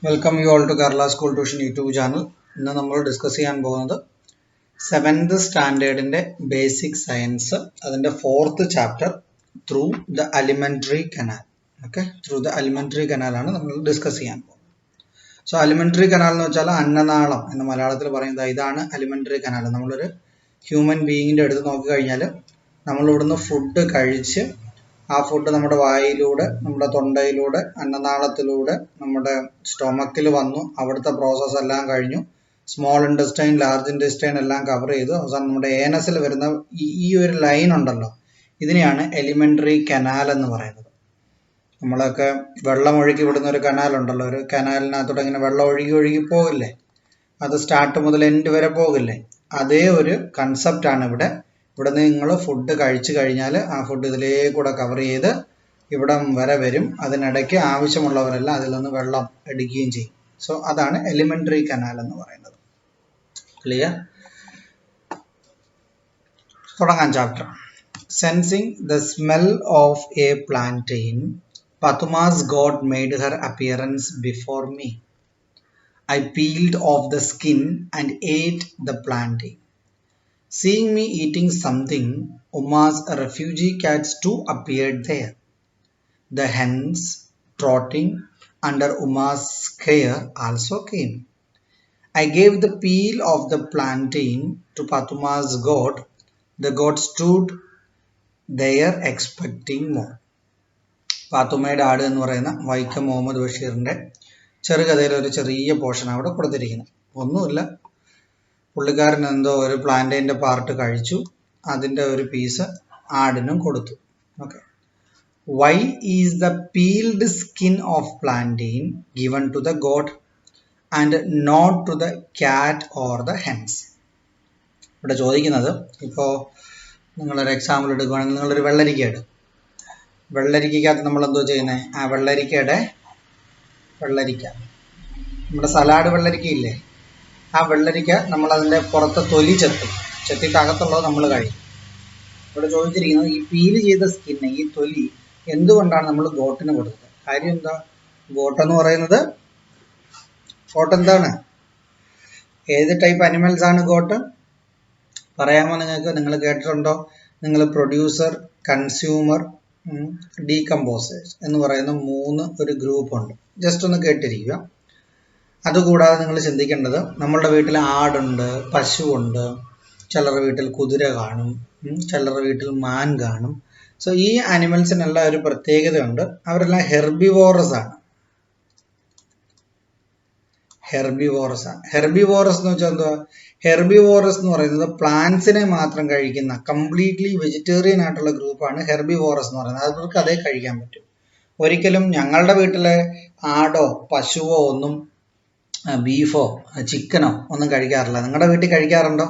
Welcome you all to Kerala school tuition YouTube channel. ഇന്ന് നമ്മൾ discuss ചെയ്യാൻ പോകുന്നത് 7th സ്റ്റാൻഡേർഡിൻ്റെ ബേസിക് സയൻസ് അതിൻ്റെ 4th chapter through the alimentary canal. Through the alimentary കനാലാണ് നമ്മൾ ഡിസ്കസ് ചെയ്യാൻ പോകുന്നത്. സോ അലിമെൻ്ററി കനാൽ എന്ന് വെച്ചാൽ അന്നനാളം എന്ന് മലയാളത്തിൽ പറയുന്നത്. ഇതാണ് അലിമെൻ്ററി കനാൽ. നമ്മളൊരു ഹ്യൂമൻ ബീയിങ്ങിൻ്റെ അടുത്ത് നോക്കിക്കഴിഞ്ഞാൽ നമ്മളിവിടുന്ന് ഫുഡ് കഴിച്ച് ആ ഫുഡ് നമ്മുടെ വായിലൂടെ, നമ്മുടെ തൊണ്ടയിലൂടെ, അന്നനാളത്തിലൂടെ നമ്മുടെ സ്റ്റൊമക്കിൽ വന്നു. അവിടുത്തെ പ്രോസസ്സ് എല്ലാം കഴിഞ്ഞു. സ്മോൾ ഇൻറ്റസ്റ്റൈൻ, ലാർജ് ഇൻറ്റസ്റ്റൈൻ എല്ലാം കവർ ചെയ്തു അവസാനം നമ്മുടെ ഏനസിൽ വരുന്ന ഈ ഒരു ലൈൻ ഉണ്ടല്ലോ, ഇതിനെയാണ് എലിമെൻ്ററി കനാൽ എന്ന് പറയുന്നത്. നമ്മളൊക്കെ വെള്ളം ഒഴുക്കി വിടുന്ന ഒരു കനാലുണ്ടല്ലോ, ഒരു കനാലിനകത്തോടെ ഇങ്ങനെ വെള്ളം ഒഴുകി പോകില്ലേ, അത് സ്റ്റാർട്ട് മുതൽ എൻഡ് വരെ പോകില്ലേ, അതേ ഒരു കൺസെപ്റ്റാണ് ഇവിടെ. ഇവിടെ നിങ്ങൾ ഫുഡ് കഴിച്ചു കഴിഞ്ഞാൽ ആ ഫുഡ് ഇതിലേക്കൂടെ കവർ ചെയ്ത് ഇവിടം വരെ വരും. അതിനിടയ്ക്ക് ആവശ്യമുള്ളവരെല്ലാം അതിൽ നിന്ന് വെള്ളം എടുക്കുകയും ചെയ്യും. സോ അതാണ് എലിമെൻ്ററി കനാൽ എന്ന് പറയുന്നത്. ക്ലിയർ? തുടങ്ങാൻ chapter. Sensing the smell of a plantain, Pathumma's goat made her appearance before me. I peeled off the skin and ate the plantain. Seeing me eating something, Uma's refugee cats too appeared there. The hens, trotting under Uma's care, also came. I gave the peel of the plantain to Patuma's goat. The goat stood there expecting more. പാത്തുമ്മയുടെ ആട് എന്ന് പറയുന്ന വൈക്കം മുഹമ്മദ് ബഷീറിൻ്റെ ചെറുകഥയിൽ ഒരു ചെറിയ portion അവിടെ കൊടുത്തിരിക്കുന്നത്. ഒന്നുമില്ല, പുള്ളിക്കാരൻ എന്തോ ഒരു പ്ലാന്റൈൻ്റെ പാർട്ട് കഴിച്ചു, അതിൻ്റെ ഒരു പീസ് ആടിനും കൊടുത്തു. Okay. Why is the peeled skin of plantain given to the god and not to the cat or the hens? ഇവിടെ ചോദിക്കുന്നത്, ഇപ്പോൾ നിങ്ങളൊരു എക്സാമ്പിൾ എടുക്കുകയാണെങ്കിൽ നിങ്ങളൊരു വെള്ളരിക്ക എടുക്കും. വെള്ളരിക്കകത്ത് നമ്മൾ എന്തോ ചെയ്യുന്നത്, ആ വെള്ളരിക്ക നമ്മുടെ സലാഡ് വെള്ളരിക്കയില്ലേ, ആ വെള്ളരിക്ക നമ്മൾ അതിൻ്റെ പുറത്തെ തൊലി ചെത്തിയിട്ട് അകത്തുള്ളത് നമ്മൾ കഴിക്കും. ഇവിടെ ചോദിച്ചിരിക്കുന്നത്, ഈ പീല് ചെയ്ത സ്കിന്ന്, ഈ തൊലി എന്തുകൊണ്ടാണ് നമ്മൾ ഗോട്ടിന് കൊടുത്തത്? കാര്യം എന്താ? ഗോട്ടെന്ന് പറയുന്നത്, ഗോട്ട് എന്താണ്, ഏത് ടൈപ്പ് അനിമൽസ് ആണ് ഗോട്ട്? പറയാമോ നിങ്ങൾക്ക്? നിങ്ങൾ കേട്ടിട്ടുണ്ടോ? നിങ്ങൾ പ്രൊഡ്യൂസർ, കൺസ്യൂമർ, ഡീകമ്പോസേഴ്സ് എന്ന് പറയുന്ന 3 ഒരു ഗ്രൂപ്പുണ്ട്. ജസ്റ്റ് ഒന്ന് കേട്ടിരിക്കുക. അതുകൂടാതെ നിങ്ങൾ ചിന്തിക്കേണ്ടത്, നമ്മളുടെ വീട്ടിൽ ആടുണ്ട്, പശുവുണ്ട്, ചിലരുടെ വീട്ടിൽ കുതിര കാണും, ചിലരുടെ വീട്ടിൽ മാൻ കാണും. സോ ഈ ആനിമൽസിനെല്ലാം ഒരു പ്രത്യേകതയുണ്ട്. അവരെല്ലാം ഹെർബിവോറസ് ആണ്. ഹെർബിവോറസ് എന്ന് വെച്ചാൽ എന്താ? ഹെർബിവോറസ് എന്ന് പറയുന്നത് പ്ലാന്റ്സിനെ മാത്രം കഴിക്കുന്ന കംപ്ലീറ്റ്ലി വെജിറ്റേറിയൻ ആയിട്ടുള്ള ഗ്രൂപ്പാണ് ഹെർബിവോറസ് എന്ന് പറയുന്നത്. അവർക്ക് അതേ കഴിക്കാൻ പറ്റും. ഒരിക്കലും ഞങ്ങളുടെ വീട്ടിലെ ആടോ പശുവോ ഒന്നും ബീഫോ ചിക്കനോ ഒന്നും കഴിക്കാറില്ല. നിങ്ങളുടെ വീട്ടിൽ കഴിക്കാറുണ്ടോ?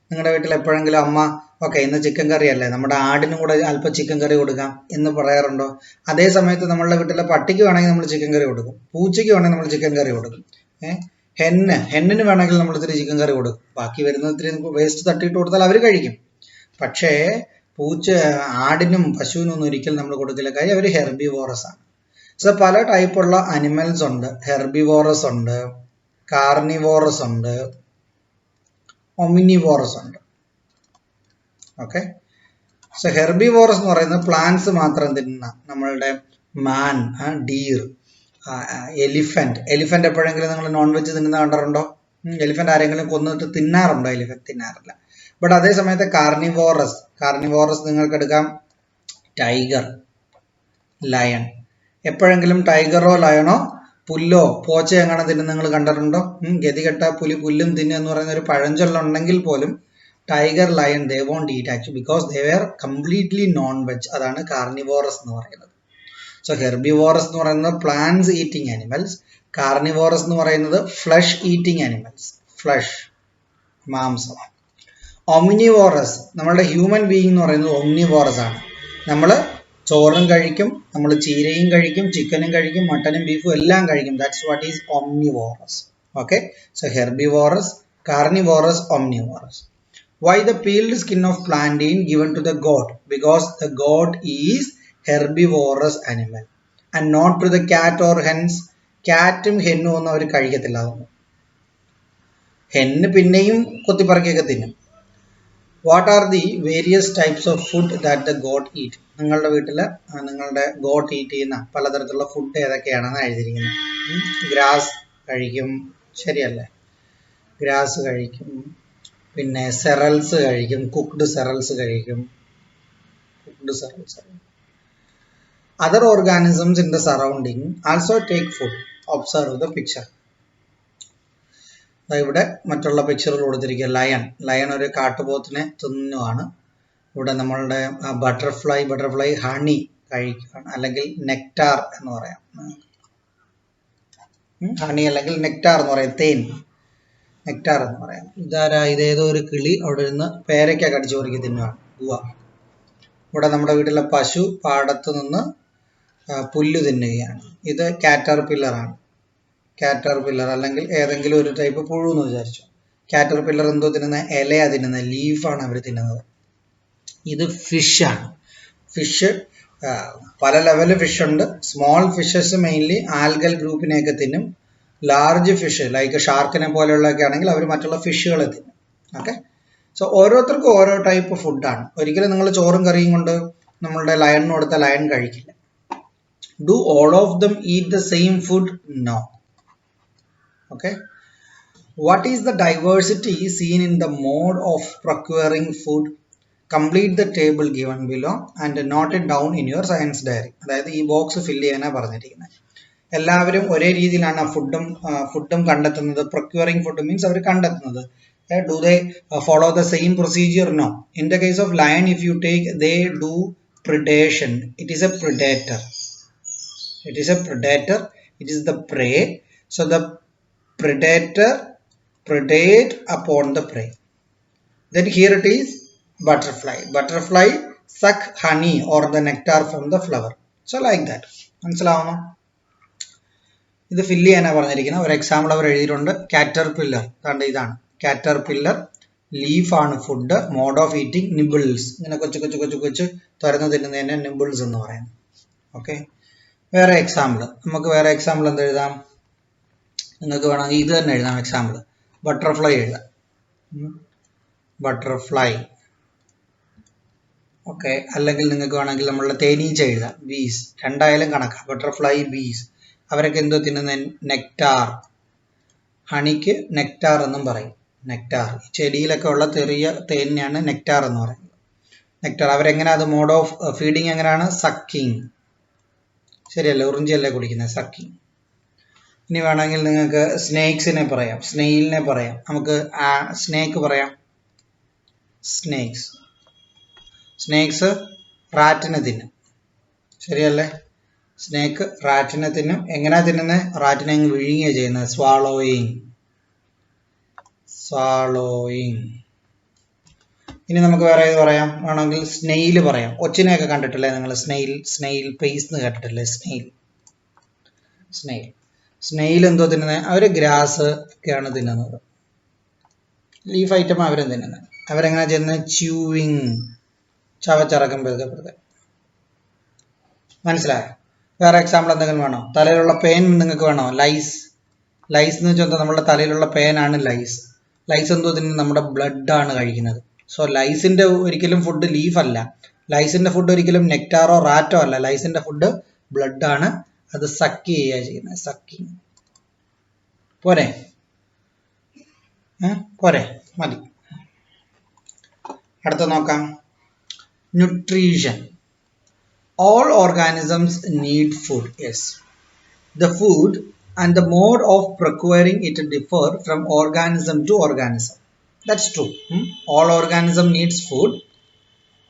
നിങ്ങളുടെ വീട്ടിൽ എപ്പോഴെങ്കിലും അമ്മ ഓക്കെ ഇന്ന് ചിക്കൻ കറി അല്ലേ, നമ്മുടെ ആടിനും കൂടെ അല്പം ചിക്കൻ കറി കൊടുക്കാം എന്ന് പറയാറുണ്ടോ? അതേ സമയത്ത് നമ്മളുടെ വീട്ടിലെ പട്ടിക്ക് വേണമെങ്കിൽ നമ്മൾ ചിക്കൻ കറി കൊടുക്കും, പൂച്ചയ്ക്ക് വേണമെങ്കിൽ നമ്മൾ ചിക്കൻ കറി കൊടുക്കും, ഹെന്നിന് വേണമെങ്കിൽ നമ്മൾ ഇത്തിരി ചിക്കൻ കറി കൊടുക്കും. ബാക്കി വരുന്ന ഇത്തിരി വേസ്റ്റ് തട്ടിയിട്ട് കൊടുത്താൽ അവർ കഴിക്കും. പക്ഷേ ആടിനും പശുവിനും ഒന്നും ഒരിക്കലും നമ്മൾ കൊടുക്കില്ല. കാര്യം അവർ ഹെർബിവോറസ് ആണ്. സോ പല ടൈപ്പുള്ള അനിമൽസ് ഉണ്ട്. ഹെർബിവോറസ് ഉണ്ട്, കാർണിവോറസ് ഉണ്ട്, ഒമിനിവോറസ് ഉണ്ട്. ഓക്കെ. സോ ഹെർബിവോറസ് എന്ന് പറയുന്നത് പ്ലാന്റ്സ് മാത്രം തിന്നുന്ന, നമ്മളുടെ മാൻ, ഡീർ, എലിഫന്റ് എപ്പോഴെങ്കിലും നിങ്ങൾ നോൺ വെജ് തിന്നുന്ന കണ്ടിട്ടുണ്ടോ? എലിഫന്റ് ആരെങ്കിലും കൊന്നിട്ട് തിന്നാറുണ്ടോ? എലിഫന്റ് തിന്നാറില്ല. ബട്ട് അതേ സമയത്ത് കാർണിവോറസ് നിങ്ങൾക്ക് എടുക്കാം, ടൈഗർ, ലയൺ. എപ്പോഴെങ്കിലും ടൈഗറോ ലയണോ പുല്ലോ പോച്ചയോ എങ്ങനെ തിന്നും നിങ്ങൾ കണ്ടിട്ടുണ്ടോ? ഗതികെട്ട പുല്ലും തിന്നു എന്ന് പറയുന്ന ഒരു പഴഞ്ചൊല്ലുണ്ടെങ്കിൽ പോലും tiger, lion they won't eat actually because they were completely non veg. അതാണ് കാർണിവോറസ് എന്ന് പറയുന്നത്. സോ ഹെർബിവോറസ് എന്ന് പറയുന്നത് പ്ലാന്റ്സ് ഈറ്റിംഗ് ആനിമൽസ്. കാർണിവോറസ് എന്ന് പറയുന്നത് ഫ്ലഷ് ഈറ്റിംഗ് ആനിമൽസ്, ഫ്ലഷ്, മാംസം. ഒമിനിവോറസ്, നമ്മളുടെ ഹ്യൂമൻ ബീയിങ് എന്ന് പറയുന്നത് ഒമിനിവോറസ് ആണ്. നമ്മൾ ചോറും കഴിക്കും, നമ്മൾ ചീരയും കഴിക്കും, ചിക്കനും കഴിക്കും, മട്ടനും ബീഫും എല്ലാം കഴിക്കും. That's what is omnivorous. Okay. So herbivorous, carnivorous, omnivorous. Why the peeled skin of plantain given to the goat? Because the goat is herbivorous animal and not to the cat or hens. ക്യാറ്റും ഹെന്നും ഒന്നും അവർ കഴിക്കത്തില്ല. അതൊന്നും. ഹെന്ന് പിന്നെയും കൊത്തിപ്പറക്കിയൊക്കെ തിന്നും. What are the various types of food that the got eat? നിങ്ങളുടെ വീട്ടിൽ നിങ്ങളുടെ got eat ചെയ്യുന്ന പലതരത്തിലുള്ള ഫുഡ് ഏതൊക്കെയാണെന്ന് എഴുതിയിരിക്കുന്നത്. ഗ്രാസ് കഴിക്കും, ശരിയല്ലേ? ഗ്രാസ് കഴിക്കും, പിന്നെ സെറൽസ് കഴിക്കും, കുക്ക്ഡ് സെറൽസ് കഴിക്കും. Cooked സെറൽസ്. Other organisms in the surrounding also take food. Observe the picture. ഇവിടെ മറ്റുള്ള പിക്ചറുകൾ കൊടുത്തിരിക്കുക. ലയൺ ഒരു കാട്ടുപോത്തിനെ തിന്നുവാണ്. ഇവിടെ നമ്മളുടെ ബട്ടർഫ്ലൈ ഹണി കഴിക്കുകയാണ്, അല്ലെങ്കിൽ നെക്ടാർ എന്ന് പറയാം. ഹണി അല്ലെങ്കിൽ നെക്ടാർ എന്ന് പറയാം, തേൻ, നെക്ടാർ എന്ന് പറയാം. ഇതേതോ ഒരു കിളി അവിടെ നിന്ന് പേരയ്ക്ക കടിച്ചു പറിക്കി തിന്നുവാണ്, ഗുവ. ഇവിടെ നമ്മുടെ വീട്ടിലെ പശു പാടത്ത് നിന്ന് പുല്ല് തിന്നുകയാണ്. ഇത് കാറ്റർപില്ലറാണ്. കാറ്റർപില്ലർ അല്ലെങ്കിൽ ഏതെങ്കിലും ഒരു ടൈപ്പ് പുഴു എന്ന് വിചാരിച്ചു. കാറ്റർപില്ലർ എന്തോ തിന്നുന്ന ഇലയാ തിന്നുന്നത്, ലീഫാണ് അവർ തിന്നുന്നത്. ഇത് ഫിഷാണ്. ഫിഷ് പല ലെവല് ഫിഷ് ഉണ്ട്. സ്മോൾ ഫിഷസ് മെയിൻലി ആൽഗൽ ഗ്രൂപ്പിനെയൊക്കെ തിന്നും. ലാർജ് ഫിഷ് ലൈക്ക് ഷാർക്കിനെ പോലെയുള്ളതൊക്കെ ആണെങ്കിൽ അവർ മറ്റുള്ള ഫിഷുകളെ തിന്നും. ഓക്കെ, സോ ഓരോരുത്തർക്കും ഓരോ ടൈപ്പ് ഫുഡാണ്. ഒരിക്കലും നിങ്ങൾ ചോറും കറിയും കൊണ്ട് നമ്മളുടെ ലയണിന് കൊടുത്ത ലയൺ കഴിക്കില്ല. Do all of them eat the same food? No. Okay. What is the diversity seen in the mode of procuring food? Complete the table given below and note it down in your science diary. അതായത് ഈ box fill ചെയ്യാനാണ് പറഞ്ഞിരിക്കുന്നത്. എല്ലാവരും ഒരേ രീതിയിലാണ് ഫുഡും കണ്ടെത്തുന്നത്. Procuring food means അവർ കണ്ടെത്തുന്നത്. Do they follow the same procedure? No. In the case of lion, if you take, they do predation. It is a predator. It is a predator. It is the prey. So the predator predate upon the prey. Then here it is butterfly. Butterfly suck honey or the nectar from the flower. So like that. മനസ്സിലാവുന്നു? ഇത് fill ചെയ്യാനാണ് പറഞ്ഞിരിക്കുന്നത്. ഒരു example അവർ എഴുതിയിട്ടുണ്ട്. Caterpillar. കണ്ട് ഇതാണ് caterpillar. ലീഫാണ് food. Mode of eating nibbles. ഇങ്ങനെ കൊച്ചു തുറന്ന് തിന്നുന്നതിനെ നിബിൾസ് എന്ന് പറയാം. ഓക്കെ, വേറെ എക്സാമ്പിൾ നമുക്ക് വേറെ എക്സാമ്പിൾ എന്ത് എഴുതാം? നിങ്ങൾക്ക് വേണമെങ്കിൽ ഇത് തന്നെ എഴുതാം. എക്സാമ്പിൾ ബട്ടർഫ്ലൈ എഴുതാം. ബട്ടർഫ്ലൈ. ഓക്കെ, അല്ലെങ്കിൽ നിങ്ങൾക്ക് വേണമെങ്കിൽ നമ്മളുടെ തേനീച്ച എഴുതാം. ബീസ്. രണ്ടായാലും കണക്കാം. ബട്ടർഫ്ലൈ, ബീസ്. അവരൊക്കെ എന്തോ തിന്നുന്ന നെക്ടാർ. ഹണിക്ക് നെക്ടാർ എന്നും പറയും. നെക്ടാർ ചെടിയിലൊക്കെ ഉള്ള ചെറിയ തേനിനെയാണ് നെക്ടാർ എന്ന് പറയുന്നത്. നെക്ടാർ അവരെങ്ങനെ, അത് മോഡ് ഓഫ് ഫീഡിങ് എങ്ങനെയാണ്? സക്കിങ്. ശരിയല്ലേ? ഉറിഞ്ചിയല്ലേ കുടിക്കുന്നത്, സക്കിങ്. ഇനി വേണമെങ്കിൽ നിങ്ങൾക്ക് സ്നേക്സിനെ പറയാം, സ്നെയിലിനെ പറയാം. നമുക്ക് സ്നേക്ക് പറയാം. സ്നേക്സ് റാറ്റിനെ തിന്നും. ശരിയല്ലേ? സ്നേക്ക് റാറ്റിനെ തിന്നും. എങ്ങനെയാ തിന്നുന്നത്? റാറ്റിനെ അങ്ങ് വിഴുങ്ങുകയാണ് ചെയ്യുന്നത്. സ്വാളോയിങ്. ഇനി നമുക്ക് വേറെ ഇത് പറയാം. വേണമെങ്കിൽ സ്നെയിൽ പറയാം. ഒച്ചിനെയൊക്കെ കണ്ടിട്ടില്ലേ നിങ്ങൾ? സ്നെയിൽ പേസ് എന്ന് കേട്ടിട്ടില്ലേ? സ്നെയിൽ എന്തോ തിന്നുന്നത്? അവർ ഗ്രാസ് ഒക്കെയാണ് തിന്നുന്നത്. ലീഫ് ഐറ്റം അവരും തിന്നുന്നത്. അവരെങ്ങനെ ചെയ്യുന്നത്? ച്യൂവിങ്. ചവച്ചിറക്കുമ്പോഴത്തെ. മനസ്സിലായോ? വേറെ എക്സാമ്പിൾ എന്തെങ്കിലും വേണോ? തലയിലുള്ള പേൻ നിങ്ങൾക്ക് വേണോ? ലൈസ് എന്ന് വെച്ചാൽ നമ്മുടെ തലയിലുള്ള പേനാണ് ലൈസ്. എന്തോ തിന്നുന്നത്? നമ്മുടെ ബ്ലഡാണ് കഴിക്കുന്നത്. സോ ലൈസിന്റെ ഒരിക്കലും ഫുഡ് ലീഫ് അല്ല. ലൈസിന്റെ ഫുഡ് ഒരിക്കലും നെക്ടാറോ റാറ്റോ അല്ല. ലൈസിന്റെ ഫുഡ് ബ്ലഡ് ആണ്. അത് സക്ക് ചെയ്യുക ചെയ്യുന്നത്. സക്കിങ്. പോരെ മതി. അടുത്ത നോക്കാം. Nutrition. All organisms need food. Yes, the food and the mode of procuring it differ from organism to organism. That's true. All organism needs food.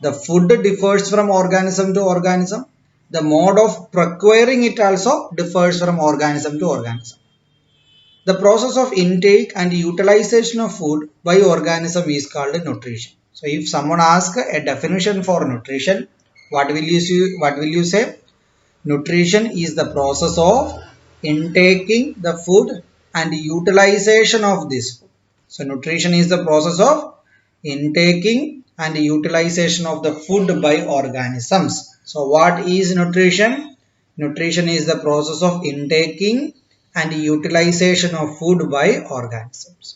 The food differs from organism to organism. The mode of procuring it also differs from organism to organism. The process of intake and utilization of food by organism is called nutrition. So if someone asks a definition for nutrition, what will you say? Nutrition is the process of intaking the food and utilization of this food. So nutrition is the process of intaking and utilization of the food by organisms. So what is nutrition? Nutrition is the process of intaking and utilization of food by organisms.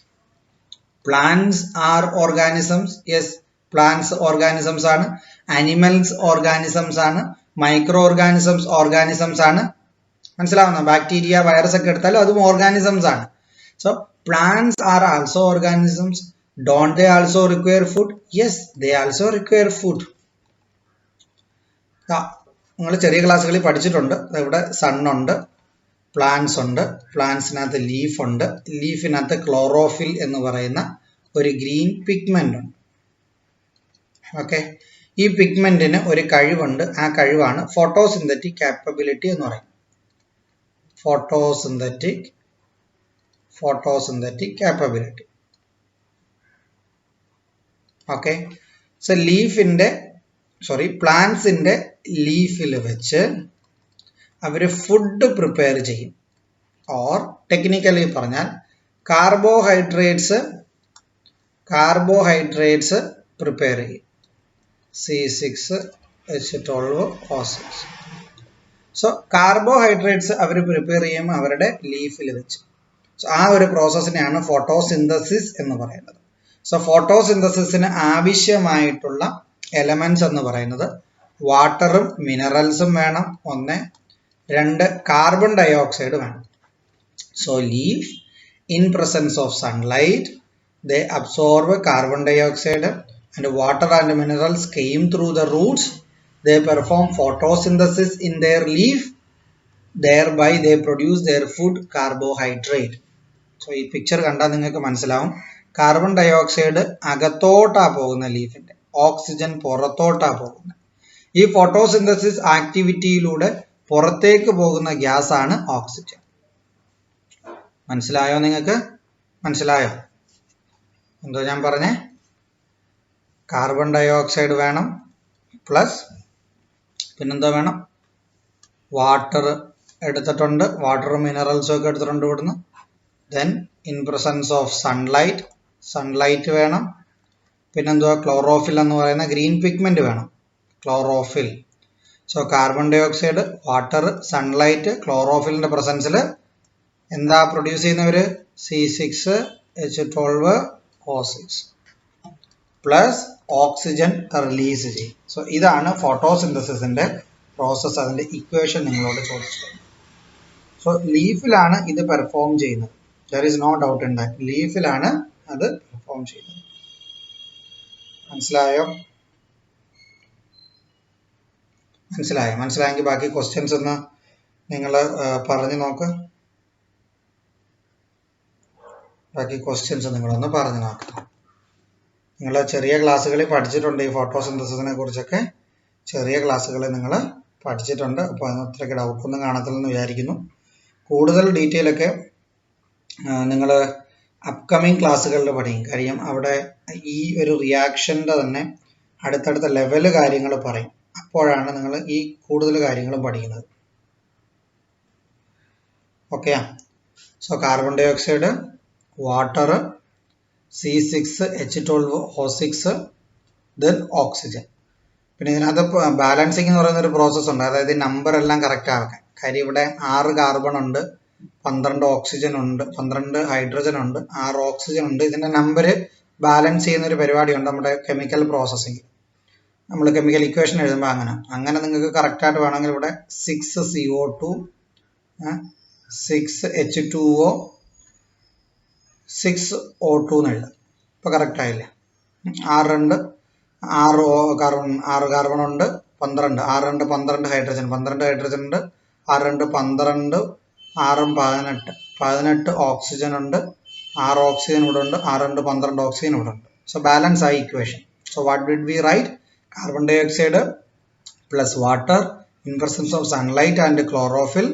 Plants are organisms. Yes, plants organisms ആണ്. Animals organisms ആണ്. Microorganisms organisms ആണ്. മനസ്സിലാവുന്ന bacteria virus ഒക്കെ എടുത്താലും അതും organisms ആണ്. So plants are also organisms. Don't they also require food? Yes, they also require food. നിങ്ങൾ ചെറിയ ക്ലാസ്സുകളിൽ പഠിച്ചിട്ടുണ്ട്. ഇവിടെ സൺ ഉണ്ട്, പ്ലാന്റ്സ് ഉണ്ട്, പ്ലാന്റ്സിനകത്ത് ലീഫ് ഉണ്ട്, ലീഫിനകത്ത് ക്ലോറോഫിൽ എന്ന് പറയുന്ന ഒരു ഗ്രീൻ പിഗ്മെന്റ് ഉണ്ട്. ഓക്കെ, ഈ പിഗ്മെന്റിന് ഒരു കഴിവുണ്ട്. ആ കഴിവാണ് ഫോട്ടോസിന്തറ്റിക് കാപ്പബിലിറ്റി എന്ന് പറയുന്നത്. Photosynthetic capability. ഓക്കെ, സോ പ്ലാന്റ്സിന്റെ ലീഫിൽ വെച്ച് അവർ ഫുഡ് പ്രിപ്പയർ ചെയ്യും. ഓർ ടെക്നിക്കലി പറഞ്ഞാൽ കാർബോഹൈഡ്രേറ്റ്സ് പ്രിപ്പയർ ചെയ്യും. C6H12O6. സോ കാർബോഹൈഡ്രേറ്റ്സ് അവർ പ്രിപ്പയർ ചെയ്യുമ്പോൾ അവരുടെ ലീഫിൽ വെച്ച്. സോ ആ ഒരു പ്രോസസ്സിനെയാണ് ഫോട്ടോസിന്തസിസ് എന്ന് പറയുന്നത്. സോ ഫോട്ടോസിന്തസിസിന് ആവശ്യമായിട്ടുള്ള എലമെന്റ്സ് എന്ന് പറയുന്നത് വാട്ടറും മിനറൽസും വേണം, 1. 2 കാർബൺ ഡയോക്സൈഡ് വേണം. So leaf in presence of sunlight they absorb carbon dioxide and water and minerals came through the roots. They perform photosynthesis in their leaf, thereby they produce their food carbohydrate. So ഈ picture കണ്ടാൽ നിങ്ങൾക്ക് മനസ്സിലാവും carbon dioxide അകത്തോട്ടാ പോകുന്ന ലീഫിന്റെ, oxygen പുറത്തോട്ടാ പോകുന്നത്. ഈ photosynthesis ആക്ടിവിറ്റിയിലൂടെ പുറത്തേക്ക് പോകുന്ന gas ആണ് ഓക്സിജൻ. മനസ്സിലായോ? നിങ്ങൾക്ക് മനസ്സിലായോ എന്തോ ഞാൻ പറഞ്ഞേ? കാർബൺ ഡയോക്സൈഡ് വേണം, പ്ലസ് പിന്നെന്തോ വേണം? വാട്ടർ എടുത്തിട്ടുണ്ട്, വാട്ടറും മിനറൽസും ഒക്കെ എടുത്തിട്ടുണ്ട് ഇവിടുന്ന്. Then in presence of sunlight വേണം. പിന്നെന്തോ ക്ലോറോഫിൽ എന്ന് പറയുന്ന ഗ്രീൻ പിഗ്മെന്റ് വേണം, chlorophyll. So carbon dioxide, water, sunlight, ക്ലോറോഫിലിന്റെ പ്രസൻസിൽ എന്താ പ്രൊഡ്യൂസ് ചെയ്യുന്നവര്? C6H12O6 പ്ലസ് ഓക്സിജൻ റിലീസ് ചെയ്യും. സോ ഇതാണ് ഫോട്ടോസിന്തസിസിന്റെ പ്രോസസ്. അതിന്റെ ഇക്വേഷൻ നിങ്ങളോട് ചോദിച്ചിട്ടുണ്ട്. സോ ലീഫിലാണ് ഇത് പെർഫോം ചെയ്യുന്നത്. There is no doubt in that. ലീഫിലാണ് അത് പെർഫോം ചെയ്യുന്നത്. മനസ്സിലായെങ്കിൽ ബാക്കി ക്വസ്റ്റ്യൻസ് ഒന്ന് നിങ്ങൾ പറഞ്ഞു നോക്ക്. നിങ്ങൾ ചെറിയ ക്ലാസ്സുകളിൽ പഠിച്ചിട്ടുണ്ട് ഈ ഫോട്ടോസിന്തസിസിനെ കുറിച്ചൊക്കെ. ചെറിയ ക്ലാസ്സുകളിൽ നിങ്ങൾ പഠിച്ചിട്ടുണ്ട്. അപ്പോൾ അതിന് അത്രയ്ക്ക് ഡൗട്ടൊന്നും കാണത്തില്ലെന്ന് വിചാരിക്കുന്നു. കൂടുതൽ ഡീറ്റെയിൽ ഒക്കെ നിങ്ങൾ അപ്കമിങ് ക്ലാസ്സുകളിൽ പഠിക്കും. കാര്യം അവിടെ ഈ ഒരു റിയാക്ഷൻ്റെ തന്നെ അടുത്തടുത്ത ലെവല് കാര്യങ്ങൾ പറയും. അപ്പോഴാണ് നിങ്ങൾ ഈ കൂടുതൽ കാര്യങ്ങളും പഠിക്കുന്നത്. Okay, so carbon dioxide, water, C6H12O6, then oxygen. പിന്നെ ഇതിനകത്ത് ബാലൻസിങ് എന്ന് പറയുന്ന ഒരു പ്രോസസ്സ് ഉണ്ട്. അതായത് നമ്പർ എല്ലാം കറക്റ്റ് ആക്കാൻ. കാര്യം ഇവിടെ 6 കാർബൺ ഉണ്ട്, 12 ഓക്സിജൻ ഉണ്ട്, 12 ഹൈഡ്രജൻ ഉണ്ട്, 6 ഓക്സിജൻ ഉണ്ട്. ഇതിന്റെ നമ്പർ ബാലൻസ് ചെയ്യുന്ന ഒരു പരിപാടിയുണ്ട് നമ്മുടെ കെമിക്കൽ പ്രോസസ്സിങ്. നമ്മൾ കെമിക്കൽ ഇക്വേഷൻ എഴുതുമ്പോൾ അങ്ങനെ നിങ്ങൾക്ക് കറക്റ്റായിട്ട് വേണമെങ്കിൽ ഇവിടെ 6CO2, 6H2O, 6O2 എന്ന് എഴുതാം. ഇപ്പോൾ കറക്റ്റ് ആയില്ലേ? 6 കാർബൺ ഉണ്ട്, 12, 6 12 ഹൈഡ്രജൻ, 12 ഹൈഡ്രജൻ ഉണ്ട്, 6 12, 6 18 ഓക്സിജൻ ഉണ്ട്, 6 ഓക്സിജൻ ഇവിടെ ഉണ്ട്, 6 12 ഓക്സിജൻ ഇവിടെ ഉണ്ട്. സോ ബാലൻസ് ആയി equation. So what did we write? Carbon dioxide plus water in presence of sunlight and chlorophyll,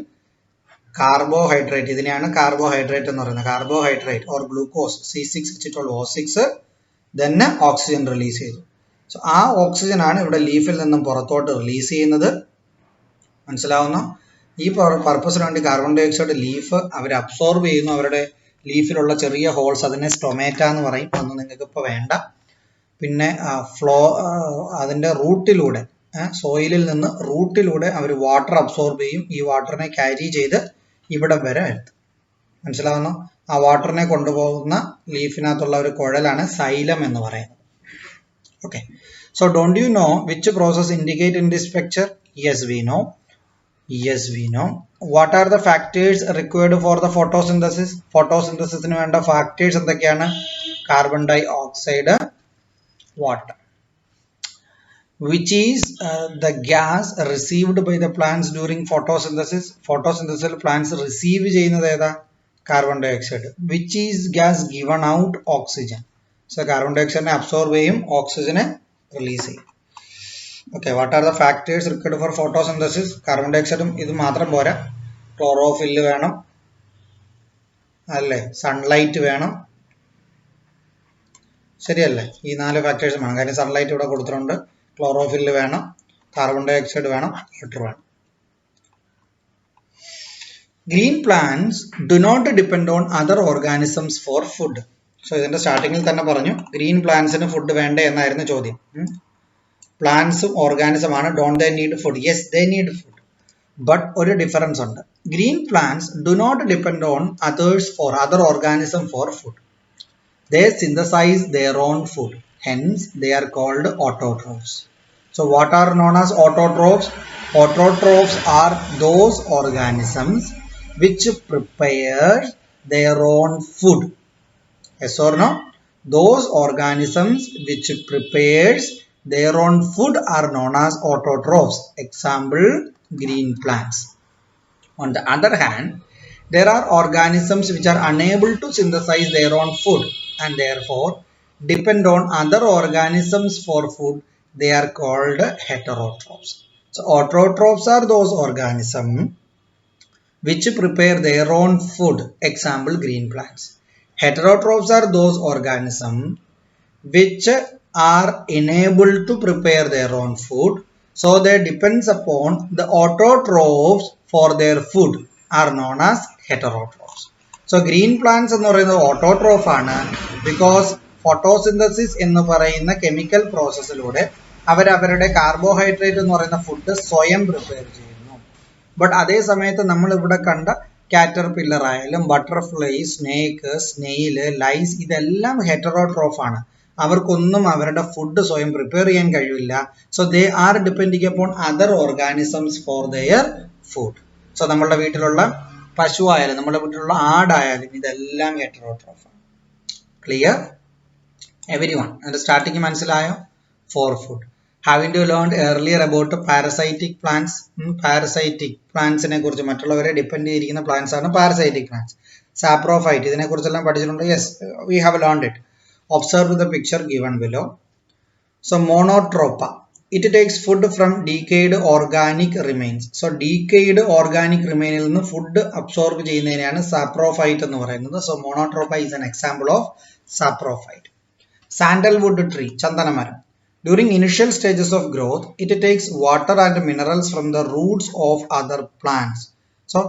carbohydrate, ഇതിനെയാണ് കാർബോഹൈഡ്രേറ്റ് എന്ന് പറയുന്നത്. കാർബോഹൈഡ്രേറ്റ് ഓർ ഗ്ലൂക്കോസ് C6H12O6, തന്നെ ഓക്സിജൻ റിലീസ് ചെയ്തു. സോ ആ ഓക്സിജൻ ആണ് ഇവിടെ ലീഫിൽ നിന്നും പുറത്തോട്ട് റിലീസ് ചെയ്യുന്നത്. മനസ്സിലാവുന്നു? ഈ പർപ്പസിന് വേണ്ടി കാർബൺ ഡയോക്സൈഡ് ലീഫ് അവർ അബ്സോർബ് ചെയ്യുന്നു. അവരുടെ ലീഫിലുള്ള ചെറിയ ഹോൾസ്, അതിനെ സ്റ്റൊമേറ്റ എന്ന് പറയും. അതൊന്നും നിങ്ങൾക്ക് ഇപ്പോൾ വേണ്ട. പിന്നെ അതിൻ്റെ റൂട്ടിലൂടെ, സോയിലിൽ നിന്ന് റൂട്ടിലൂടെ അവർ വാട്ടർ അബ്സോർബ് ചെയ്യും. ഈ വാട്ടറിനെ ക്യാരി ചെയ്ത് ഇവിടെ വരെ എത്തും. മനസ്സിലാവുന്നു? ആ വാട്ടറിനെ കൊണ്ടുപോകുന്ന ലീഫിനകത്തുള്ള ഒരു കുഴലാണ് സൈലം എന്ന് പറയുന്നത്. Okay, so don't you know which process indicate in this picture? Yes we know. Yes, we know. What are the factors required for the photosynthesis? Photosynthesisന് വേണ്ട factors എന്തൊക്കെയാണ്? Carbon dioxide, water. Which is the gas received by the plants during photosynthesis? Photosynthesis plants receive ചെയ്യുന്നത് ഏതാ? Carbon dioxide. Which is gas given out? Oxygen. So carbon dioxide absorb ചെയ്യും, oxygen release ചെയ്യും. Okay, what are the factors required for photosynthesis? Carbon dioxide ഇത് മാത്രം പോരാ, chlorophyll വേണം അല്ലേ, sunlight വേണം, ശരിയല്ലേ? ഈ 4 ഫാക്ടേഴ്സ് വേണം. കാര്യം സൺലൈറ്റ് ഇവിടെ കൊടുത്തിട്ടുണ്ട്. ക്ലോറോഫില്ല് വേണം, കാർബൺ ഡയോക്സൈഡ് വേണം, വാട്ടർ വേണം. Green plants do not depend on other organisms for food. So ഇതിന്റെ സ്റ്റാർട്ടിങ്ങിൽ തന്നെ പറഞ്ഞു ഗ്രീൻ പ്ലാന്റ്സിന് ഫുഡ് വേണ്ടേ എന്നായിരുന്നു ചോദ്യം. പ്ലാന്റ്സും ഓർഗാനിസം ആണ്. Don't they need food? Yes, they need food. But ഒരു ഡിഫറൻസ് ഉണ്ട്. Green plants do not depend on others for other organism for food. They synthesize their own food. Hence, they are called autotrophs. So, what are known as autotrophs? Autotrophs are those organisms which prepare their own food. Yes or no? Those organisms which prepares their own food are known as autotrophs. Example, green plants. On the other hand, there are organisms which are unable to synthesize their own food and therefore depend on other organisms for food. They are called heterotrophs. So autotrophs are those organisms which prepare their own food. Example, green plants. Heterotrophs are those organisms which are unable to prepare their own food, so they depends upon the autotrophs for their food are known as heterotrophs. So green plants എന്ന് പറയുന്നത് autotroph ആണ്. Because photosynthesis എന്ന് പറയുന്ന chemical പ്രോസസ്സിലൂടെ അവരവരുടെ carbohydrate എന്ന് പറയുന്ന food സ്വയം prepare ചെയ്യുന്നു. ബട്ട് അതേ സമയത്ത് നമ്മൾ ഇവിടെ കണ്ട കാറ്റർപില്ലർ ആയാലും ബട്ടർഫ്ലൈ, സ്നേക്ക്, സ്നെയില്, ലൈസ് ഇതെല്ലാം ഹെറ്ററോട്രോഫ് ആണ്. അവർക്കൊന്നും അവരുടെ ഫുഡ് സ്വയം പ്രിപ്പയർ ചെയ്യാൻ കഴിയില്ല. So they are depending upon other organisms for their food. So നമ്മളുടെ വീട്ടിലുള്ള പശു ആയാലും നമ്മുടെ വീട്ടിലുള്ള ആടായാലും ഇതെല്ലാം ഹെറ്ററോട്രോഫ് ആണ്. Clear everyone? അതിന്റെ സ്റ്റാർട്ടിങ് മനസ്സിലായോ? For food. Having you learned earlier about parasitic plants? Parasitic പ്ലാന്റ്സിനെ കുറിച്ച്, മറ്റുള്ളവരെ ഡിപ്പെൻഡ് ചെയ്തിരിക്കുന്ന പ്ലാന്റ്സ് ആണ് പാരസൈറ്റിക് പ്ലാന്റ്സ്. സാപ്രോഫൈറ്റ് ഇതിനെ കുറിച്ചെല്ലാം പഠിച്ചിട്ടുണ്ട്. Yes, we have learned it. Observe the picture given below. So Monotropa, it takes food from decayed organic remains. So decayed organic remain ൽ നിന്ന് food absorb ചെയ്യുന്നതിനെയാണ് saprophyte എന്ന് പറയുന്നത്. So Monotropa is an example of saprophyte. Sandalwood tree, ചന്ദനമരം. During initial stages of growth, it takes water and minerals from the roots of other plants. So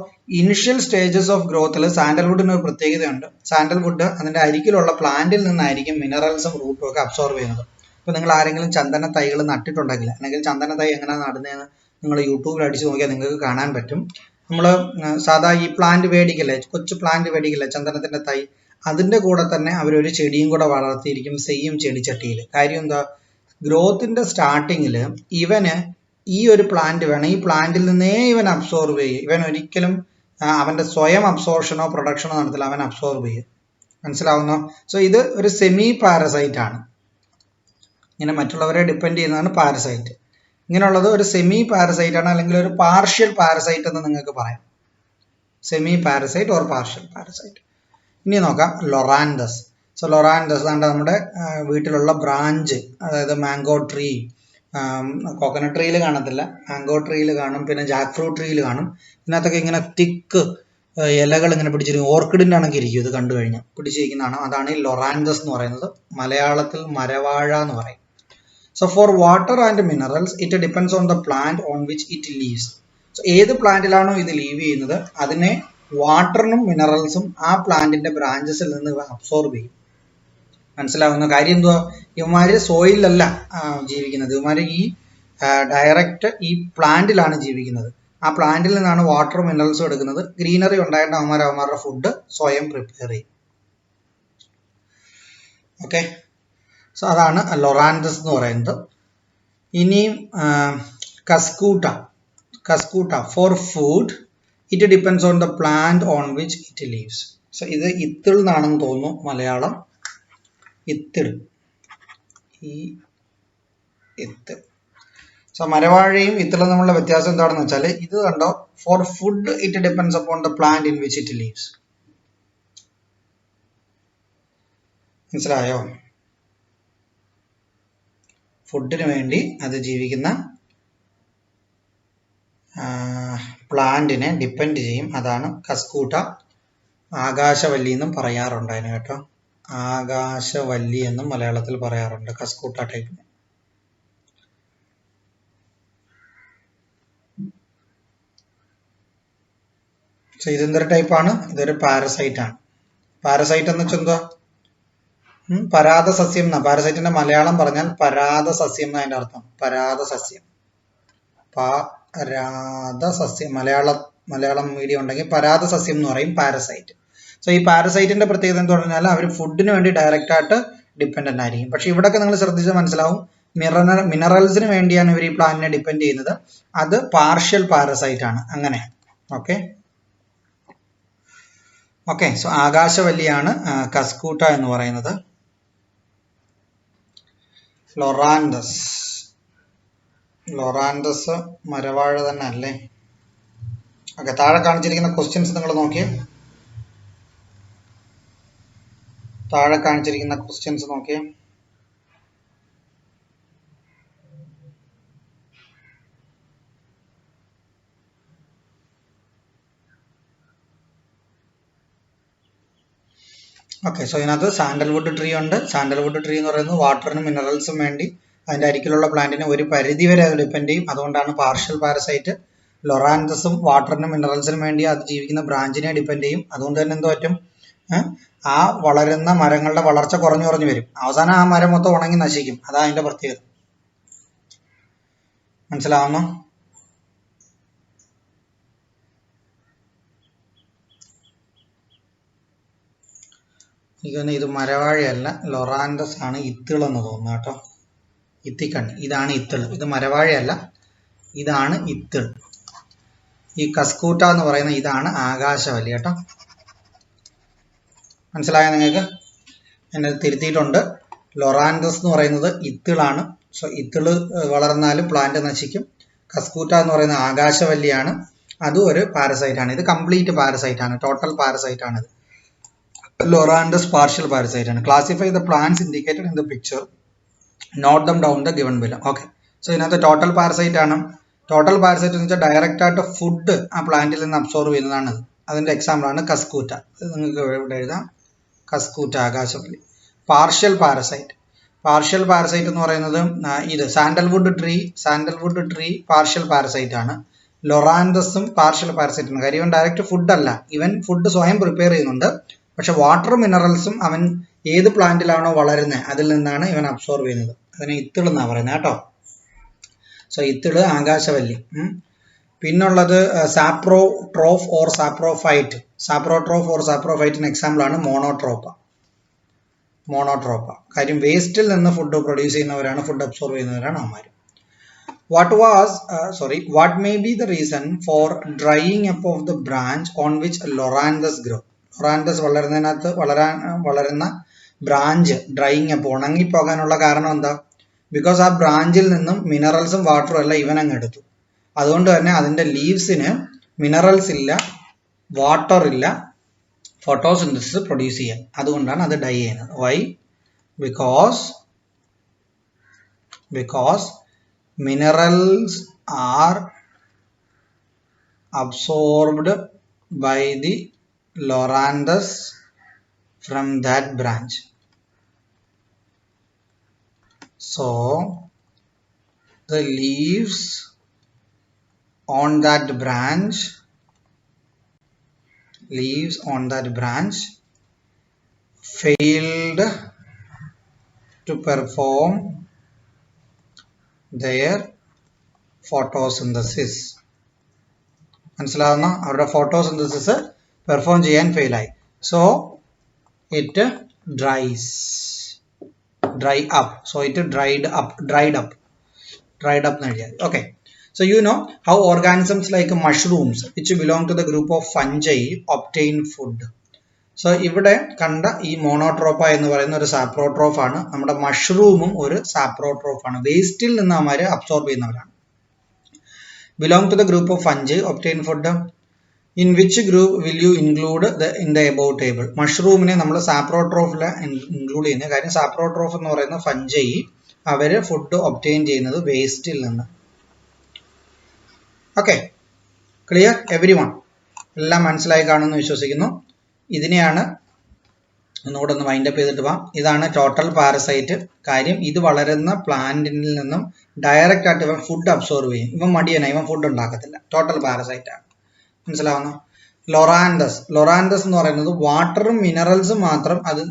initial stages of growth ൽ സാൻഡൽവുഡിന് ഒരു പ്രത്യേകതയുണ്ട്. Sandalwood അതിന്റെ അരികിലുള്ള പ്ലാന്റിൽ നിന്നായിരിക്കും മിനറൽസും റൂട്ടും ഒക്കെ absorb ചെയ്യുന്നത്. ഇപ്പോൾ നിങ്ങൾ ആരെങ്കിലും ചന്ദന തൈകൾ നട്ടിട്ടുണ്ടെങ്കിൽ, അല്ലെങ്കിൽ ചന്ദന തൈ എങ്ങനെയാണ് നടുന്നതെന്ന് നിങ്ങൾ യൂട്യൂബിൽ അടിച്ച് നോക്കിയാൽ നിങ്ങൾക്ക് കാണാൻ പറ്റും. നമ്മൾ സാധാ ഈ പ്ലാന്റ് മേടിക്കില്ലേ, കൊച്ചു പ്ലാന്റ് മേടിക്കില്ലേ ചന്ദനത്തിന്റെ തൈ, അതിന്റെ കൂടെ തന്നെ അവരൊരു ചെടിയും കൂടെ വളർത്തിയിരിക്കും സെയിം ചെടിച്ചട്ടിയിൽ. കാര്യം എന്താ? ഗ്രോത്തിന്റെ സ്റ്റാർട്ടിങ്ങിൽ ഇവന് ഈ ഒരു പ്ലാന്റ് വേണം, ഈ പ്ലാന്റിൽ നിന്നേ ഇവൻ അബ്സോർബ് ചെയ്യും. ഇവൻ ഒരിക്കലും അവന്റെ സ്വയം അബ്സോർഷനോ പ്രൊഡക്ഷനോ നടത്തില്ല, അവൻ അബ്സോർബ് ചെയ്യും. മനസ്സിലാവുന്നോ? സോ ഇത് ഒരു സെമി പാരസൈറ്റ് ആണ്. ഇങ്ങനെ മറ്റുള്ളവരെ ഡിപ്പെൻഡ് ചെയ്യുന്നതാണ് പാരസൈറ്റ്. ഇങ്ങനെയുള്ളത് ഒരു സെമി പാരസൈറ്റ് ആണ്, അല്ലെങ്കിൽ ഒരു പാർഷ്യൽ പാരസൈറ്റ് എന്ന് നിങ്ങൾക്ക് പറയാം. Semi parasite or partial parasite. ഇനി നോക്കാം ലൊറാന്തസ്. സോ ലൊറാന്തസ് ആണ് നമ്മുടെ വീട്ടിലുള്ള ബ്രാഞ്ച്, അതായത് മാംഗോ ട്രീ, കോക്കനട്ട് ട്രീയിൽ കാണത്തില്ല, മാംഗോ ട്രീയിൽ കാണും, പിന്നെ ജാക്ക് ഫ്രൂട്ട് ട്രീയിൽ കാണും. ഇതിനകത്തൊക്കെ ഇങ്ങനെ തിക്ക് ഇലകൾ ഇങ്ങനെ പിടിച്ചിരിക്കും, ഓർക്കിഡിൻ്റെ ആണെങ്കിൽ ഇരിക്കും. ഇത് കണ്ടു കഴിഞ്ഞാൽ പിടിച്ചിരിക്കുന്നതാണ്. അതാണ് ഈ ലൊറാന്തസ് എന്ന് പറയുന്നത്. മലയാളത്തിൽ മരവാഴ എന്ന് പറയും. So for water and minerals, it depends on the plant on which it lives. So ഏത് പ്ലാന്റിലാണോ ഇത് ലീവ് ചെയ്യുന്നത് അതിനെ വാട്ടറിനും മിനറൽസും ആ പ്ലാന്റിന്റെ ബ്രാഞ്ചസിൽ നിന്ന് അബ്സോർബ് ചെയ്യും. മനസ്സിലാവുന്ന കാര്യം എന്തുവാ? ഇവന്മാര് സോയിലല്ല ജീവിക്കുന്നത്, ഇവന്മാര് ഈ ഡയറക്റ്റ് ഈ പ്ലാന്റിലാണ് ജീവിക്കുന്നത്. ആ പ്ലാന്റിൽ നിന്നാണ് വാട്ടറും മിനറൽസും എടുക്കുന്നത്. ഗ്രീനറി ഉണ്ടായിട്ട് അവന്മാരുടെ ഫുഡ് സ്വയം പ്രിപ്പയർ ചെയ്യും. ഓക്കെ, സോ അതാണ് ലൊറാന്തസ് എന്ന് പറയുന്നത്. ഇനിയും Cuscuta for food it depends on the plant on which it lives. So ഇത് ഇത്തിൾ എന്നാണെന്ന് തോന്നുന്നു മലയാളം. ഇത്തിൾ, ഈ ഇത്തിൾ. സോ മരവാഴയും ഇത്തിളും തമ്മിലുള്ള വ്യത്യാസം എന്താണെന്ന് വെച്ചാൽ, ഇത് കണ്ടോ, four food it depends upon the plant in which it leaves. മനസ്സിലായോ? ഫുഡിന് വേണ്ടി അത് ജീവിക്കുന്ന പ്ലാന്റിനെ ഡിപ്പെൻഡ് ചെയ്യും. അതാണ് കസ്കൂട്ട. ആകാശവല്ലി എന്നും പറയാറുണ്ട് അതിന് കേട്ടോ. ആകാശവല്ലി എന്നും മലയാളത്തിൽ പറയാറുണ്ട് കസ്കൂട്ട ടൈപ്പിന്. സോ ഇതെന്തൊരു ടൈപ്പാണ്? ഇതൊരു പാരസൈറ്റ് ആണ്. പാരസൈറ്റ് എന്ന് വെച്ചാൽ എന്താ? പരാതസസ്യം എന്നാ. പാരസൈറ്റിന്റെ മലയാളം പറഞ്ഞാൽ പരാതസസ്യം എന്നാ അതിന്റെ അർത്ഥം. പരാതസസ്യം, പരാതസസ്യം. മലയാളം മീഡിയം ഉണ്ടെങ്കിൽ പരാതസസ്യം എന്ന് പറയും പാരസൈറ്റ്. സോ ഈ പാരസൈറ്റിന്റെ പ്രത്യേകത എന്ന് പറഞ്ഞാൽ അവർ ഫുഡിന് വേണ്ടി ഡയറക്റ്റ് ആയിട്ട് ഡിപ്പെൻഡന്റ് ആയിരിക്കും. പക്ഷെ ഇവിടെയൊക്കെ നിങ്ങൾ ശ്രദ്ധിച്ചാൽ മനസ്സിലാവും, മിനറൽസിന് വേണ്ടിയാണ് ഇവർ ഈ പ്ലാന്റിനെ ഡിപ്പെൻഡ് ചെയ്യുന്നത്. അത് പാർഷ്യൽ പാരസൈറ്റ് ആണ്. അങ്ങനെ ഓക്കെ ഓക്കെ. സോ ആകാശവല്ലിയാണ് കസ്കൂട്ട എന്ന് പറയുന്നത്. ലൊറാന്തസ് മരവാഴ തന്നെ അല്ലേ? ഓക്കെ, താഴെ കാണിച്ചിരിക്കുന്ന ക്വസ്റ്റ്യൻസ് നിങ്ങൾ നോക്കിയേ. താഴെ കാണിച്ചിരിക്കുന്ന ക്വസ്റ്റ്യൻസ് നോക്കിയേ. ഓക്കെ, സോ ഇതിനകത്ത് സാൻഡൽവുഡ് ട്രീ ഉണ്ട്. സാൻഡൽവുഡ് ട്രീ എന്ന് പറയുന്നത് വാട്ടറിനും മിനറൽസും വേണ്ടി അതിൻ്റെ അരികിലുള്ള പ്ലാന്റിനെ ഒരു പരിധി വരെ അത് ഡിപ്പെൻഡ് ചെയ്യും. അതുകൊണ്ടാണ് പാർഷ്യൽ പാരസൈറ്റ്. ലൊറാന്തസും വാട്ടറിനും മിനറൽസിനും വേണ്ടി അത് ജീവിക്കുന്ന ബ്രാഞ്ചിനെ ഡിപ്പെൻഡ് ചെയ്യും. അതുകൊണ്ട് തന്നെ എന്ത് പറ്റും? ആ വളരുന്ന മരങ്ങളുടെ വളർച്ച കുറഞ്ഞു വരും. അവസാനം ആ മരം മൊത്തം ഉണങ്ങി നശിക്കും. അതാ അതിന്റെ പ്രത്യേകത. മനസ്സിലാവുന്നു? എനിക്കൊന്ന് ഇത് മരവാഴയല്ല, ലൊറാന്തസ് ആണ്. ഇത്തിളെന്ന് തോന്നുന്നു കേട്ടോ. ഇത്തിക്കണ്ണി, ഇതാണ് ഇത്തിൾ. ഇത് മരവാഴയല്ല, ഇതാണ് ഇത്തിൾ. ഈ കസ്കൂട്ട എന്ന് പറയുന്ന ഇതാണ് ആകാശവല്ലി കേട്ടോ. മനസ്സിലായോ നിങ്ങൾക്ക്? എന്നെ തിരുത്തിയിട്ടുണ്ട്. ലൊറാന്തസ് എന്ന് പറയുന്നത് ഇത്തിളാണ്. സോ ഇത്തിള് വളർന്നാലും പ്ലാന്റ് നശിക്കും. കസ്കൂട്ട എന്ന് പറയുന്ന ആകാശവല്ലിയാണ്. അതും ഒരു പാരസൈറ്റ് ആണ്. ഇത് കംപ്ലീറ്റ് പാരസൈറ്റ് ആണ്, ടോട്ടൽ പാരസൈറ്റ് ആണ്. ലൊറാന്തസ് പാർഷ്യൽ പാരസൈറ്റ് ആണ്. Classify the plants indicated in the picture, not them down the given below. Okay, so ഇതിനകത്ത് ടോട്ടൽ പാരസൈറ്റ് ആണ്. ടോട്ടൽ പാരസൈറ്റ് എന്ന് വെച്ചാൽ ഡയറക്റ്റ് ആയിട്ട് ഫുഡ് ആ പ്ലാന്റിൽ നിന്ന് അബ്സോർവ് ചെയ്യുന്നതാണ്. അതിന്റെ എക്സാമ്പിൾ ആണ് കസ്കൂട്ട. നിങ്ങൾക്ക് ഇവിടെ എഴുതാം, കസ്കൂട്ട ആകാശവല്ലി. പാർഷ്യൽ പാരസൈറ്റ് എന്ന് പറയുന്നത് ഇത് സാൻഡൽവുഡ് ട്രീ പാർഷ്യൽ പാരസൈറ്റ് ആണ്. ലൊറാന്തസും പാർഷ്യൽ പാരസൈറ്റ് ആണ്. കാര്യം ഇവൻ ഡയറക്റ്റ് ഫുഡ് അല്ല, ഇവൻ ഫുഡ് സ്വയം പ്രിപ്പയർ ചെയ്യുന്നുണ്ട്. പക്ഷെ വാട്ടറും മിനറൽസും അവൻ ഏത് പ്ലാന്റിലാണോ വളരുന്നത് അതിൽ നിന്നാണ് ഇവൻ അബ്സോർവ് ചെയ്യുന്നത്. അതിനെ ഇത്തിൾ എന്നാണ് പറയുന്നത് കേട്ടോ. സോ ഇത്തിള് ആകാശവല്ലി. പിന്നുള്ളത് സാപ്രോട്രോഫ് ഓർ സാപ്രോഫൈറ്റ്. സാപ്രോഫൈറ്റിന് എക്സാമ്പിൾ ആണ് മോണോട്രോപ്പ. കാര്യം വേസ്റ്റിൽ നിന്ന് ഫുഡ് പ്രൊഡ്യൂസ് ചെയ്യുന്നവരാണ്, ഫുഡ് അബ്സോർവ് ചെയ്യുന്നവരാണ് അവന്മാർ. What may be the reason for drying up of the branch on which Loranthus grow. Loranthus വളരുന്ന ബ്രാഞ്ച് ഡ്രൈയിങ് അപ്പ്, ഉണങ്ങിപ്പോകാനുള്ള കാരണം എന്താ? ബിക്കോസ് ആ ബ്രാഞ്ചിൽ നിന്നും മിനറൽസും വാട്ടറും എല്ലാം ഇവൻ അങ്ങ് എടുത്തു. അതുകൊണ്ട് തന്നെ അതിൻ്റെ ലീവ്സിന് മിനറൽസ് ഇല്ല, വാട്ടർ ഇല്ല, ഫോട്ടോസിന്തസിസ് പ്രൊഡ്യൂസ് ചെയ്യാൻ. അതുകൊണ്ടാണ് അത് ഡൈ ചെയ്യുന്നത്. Why? Because minerals are absorbed by the Loranthus from that branch. So the leaves on that branch failed to perform their photosynthesis. മനസ്സിലാവുന്ന അവരുടെ ഫോട്ടോസിന്തസിസ് പെർഫോം ചെയ്യാൻ ഫെയിലായി. So it dry up. So it dried up എന്ന് എഴുതിയാൽ. Okay. So you know how organisms like mushrooms which belong to the group of fungi obtain food. So ഇവിടെ കണ്ട ഈ Monotropa എന്ന് പറയുന്ന ഒരു സാപ്രോട്രോഫ് ആണ്. നമ്മുടെ മഷ്റൂമും ഒരു സാപ്രോട്രോഫ് ആണ്. വേസ്റ്റിൽ നിന്ന് അവന്മാർ അബ്സോർബ് ചെയ്യുന്നവരാണ്. Belong to the group of fungi obtain food. In which group will you include in the above table? മഷ്റൂമിനെ നമ്മൾ സാപ്രോട്രോഫിൽ ഇൻക്ലൂഡ് ചെയ്യുന്നത്. കാര്യം സാപ്രോട്രോഫ് എന്ന് പറയുന്ന ഫഞ്ചൈ അവര് ഫുഡ് ഒബ്റ്റെയിൻ ചെയ്യുന്നത് വേസ്റ്റിൽ നിന്ന്. Okay, clear everyone? എല്ലാം മനസ്സിലായി കാണുമെന്ന് വിശ്വസിക്കുന്നു. ഇതിനെയാണ് ഒന്നുകൂടെ ഒന്ന് വൈൻഡപ്പ് ചെയ്തിട്ട് പോവാം. ഇതാണ് ടോട്ടൽ പാരസൈറ്റ്. കാര്യം ഇത് വളരുന്ന പ്ലാന്റിൽ നിന്നും ഡയറക്റ്റ് ആയിട്ട് ഇവൻ ഫുഡ് അബ്സോർവ് ചെയ്യും. ഇവൻ മടിയനാണ്, ഇവൻ ഫുഡ് ഉണ്ടാക്കത്തില്ല. ടോട്ടൽ പാരസൈറ്റ് ആണ്. മനസ്സിലാവുന്നു? ലൊറാന്തസ് എന്ന് പറയുന്നത് വാട്ടറും മിനറൽസും മാത്രം അത്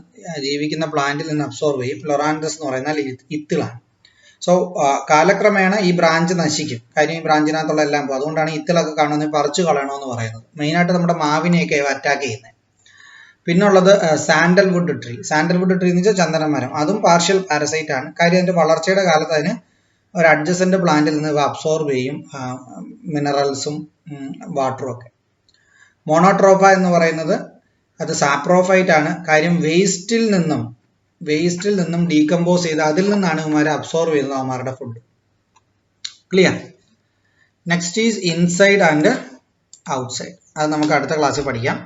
ജീവിക്കുന്ന പ്ലാന്റിൽ നിന്ന് അബ്സോർവ് ചെയ്യും. ലൊറാന്തസ് എന്ന് പറയുന്നത് ഇത്തിളാണ്. സോ കാലക്രമേണ ഈ ബ്രാഞ്ച് നശിക്കും. കാര്യം ഈ ബ്രാഞ്ചിനകത്തുള്ള എല്ലാം പോകും. അതുകൊണ്ടാണ് ഇത്തിളൊക്കെ കാണുന്നത് പറിച്ചു കളയണമെന്ന് പറയുന്നത്. മെയിനായിട്ട് നമ്മുടെ മാവിനെയൊക്കെ അറ്റാക്ക് ചെയ്യുന്നത്. പിന്നുള്ളത് സാൻഡൽവുഡ് ട്രീ. സാൻഡൽവുഡ് ട്രീ എന്ന് വെച്ചാൽ ചന്ദനമരം. അതും പാർഷ്യൽ പാരസൈറ്റ് ആണ്. കാര്യം അതിന്റെ വളർച്ചയുടെ കാലത്ത് അതിന് ഒരു അഡ്ജസന്റ് പ്ലാന്റിൽ നിന്ന് അബ്സോർബ് ചെയ്യും മിനറൽസും വാട്ടറും ഒക്കെ. മോണോട്രോഫ എന്ന് പറയുന്നത് അത് സാപ്രോഫൈറ്റ് ആണ്. കാര്യം വേസ്റ്റിൽ നിന്നും ഡീകമ്പോസ് ചെയ്ത് അതിൽ നിന്നാണ് ഇവന്മാരെ അബ്സോർബ് ചെയ്യുന്നത് അവന്മാരുടെ food. Clear? Next is inside and outside. അത് നമുക്ക് അടുത്ത ക്ലാസ്സിൽ പഠിക്കാം.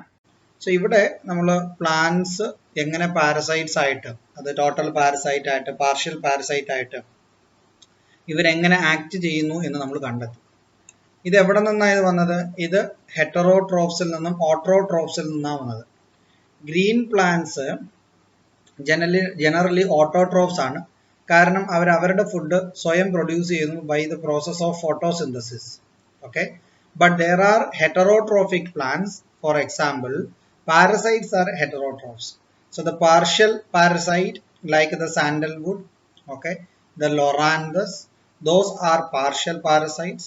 സോ ഇവിടെ നമ്മൾ പ്ലാന്റ്സ് എങ്ങനെ പാരസൈറ്റ്സ് ആയിട്ട്, അത് ടോട്ടൽ പാരസൈറ്റ് ആയിട്ട് പാർഷ്യൽ പാരസൈറ്റ് ആയിട്ട് ഇവരെങ്ങനെ ആക്ട് ചെയ്യുന്നു എന്ന് നമ്മൾ കണ്ടെത്തി. ഇത് എവിടെ നിന്നാണ് വന്നത്? ഇത് ഹെറ്ററോട്രോപ്സിൽ നിന്നും ഓട്ടോട്രോപ്സിൽ നിന്നാണ് വന്നത്. ഗ്രീൻ പ്ലാന്റ്സ് ജനറലി ഓട്ടോട്രോപ്സ് ആണ്. കാരണം അവരുടെ ഫുഡ് സ്വയം പ്രൊഡ്യൂസ് ചെയ്യുന്നു by the process of photosynthesis. Okay, but there are heterotrophic plants. For example, parasites are heterotrophs. So the partial parasite like the sandalwood, okay, the loranthus, those are partial parasites.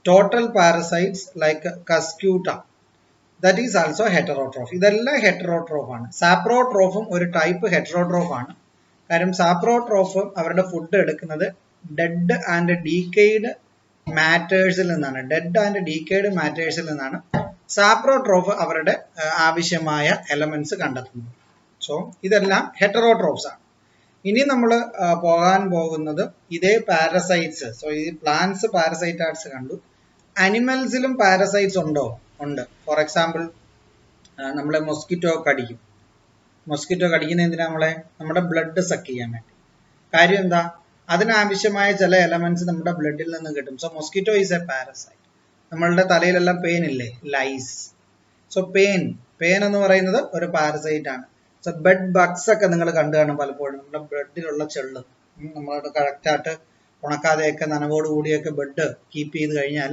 Total parasites like cuscuta, that is also heterotroph. ഇതെല്ലാം heterotroph ആണ്. സാപ്രോട്രോഫും ഒരു type ഹെറ്ററോട്രോഫ് ആണ്. കാര്യം സാപ്രോട്രോഫ് അവരുടെ food എടുക്കുന്നത് dead and ഡീക്കെയ്ഡ് മാറ്റേഴ്സിൽ നിന്നാണ്. സാപ്രോട്രോഫ് അവരുടെ ആവശ്യമായ എലമെന്റ്സ് കണ്ടെത്തുന്നു. സോ ഇതെല്ലാം ഹെറ്ററോട്രോഫ്സ് ആണ്. ഇനി നമ്മൾ പോകാൻ പോകുന്നത് ഇതേ പാരസൈറ്റ്സ്. സോ ഈ പ്ലാന്റ്സ് പാരസൈറ്റ് ആർട്സ് കണ്ടു. അനിമൽസിലും പാരസൈറ്റ്സ് ഉണ്ട്. ഫോർ എക്സാമ്പിൾ, നമ്മളെ മൊസ്കിറ്റോ കടിക്കുന്ന എന്തിനാ? നമ്മുടെ ബ്ലഡ് സക്ക് ചെയ്യാൻ വേണ്ടി. കാര്യം എന്താ? അതിനാവശ്യമായ ചില എലമെന്റ്സ് നമ്മുടെ ബ്ലഡിൽ നിന്ന് കിട്ടും. So mosquito is A parasite. നമ്മളുടെ തലയിലെല്ലാം പെയിൻ ഇല്ലേ, ലൈസ്. സോ പെയിൻ എന്ന് പറയുന്നത് ഒരു പാരസൈറ്റ് ആണ്. സോ ബെഡ് ബഗ്സ് ഒക്കെ നിങ്ങൾ കണ്ടു കാണും പലപ്പോഴും. നമ്മുടെ ബ്ലഡിലുള്ള ചെള്ള് നമ്മളോട് കറക്റ്റായിട്ട് ഉണക്കാതെയൊക്കെ നനവോട് കൂടിയൊക്കെ ബെഡ് കീപ്പ് ചെയ്ത് കഴിഞ്ഞാൽ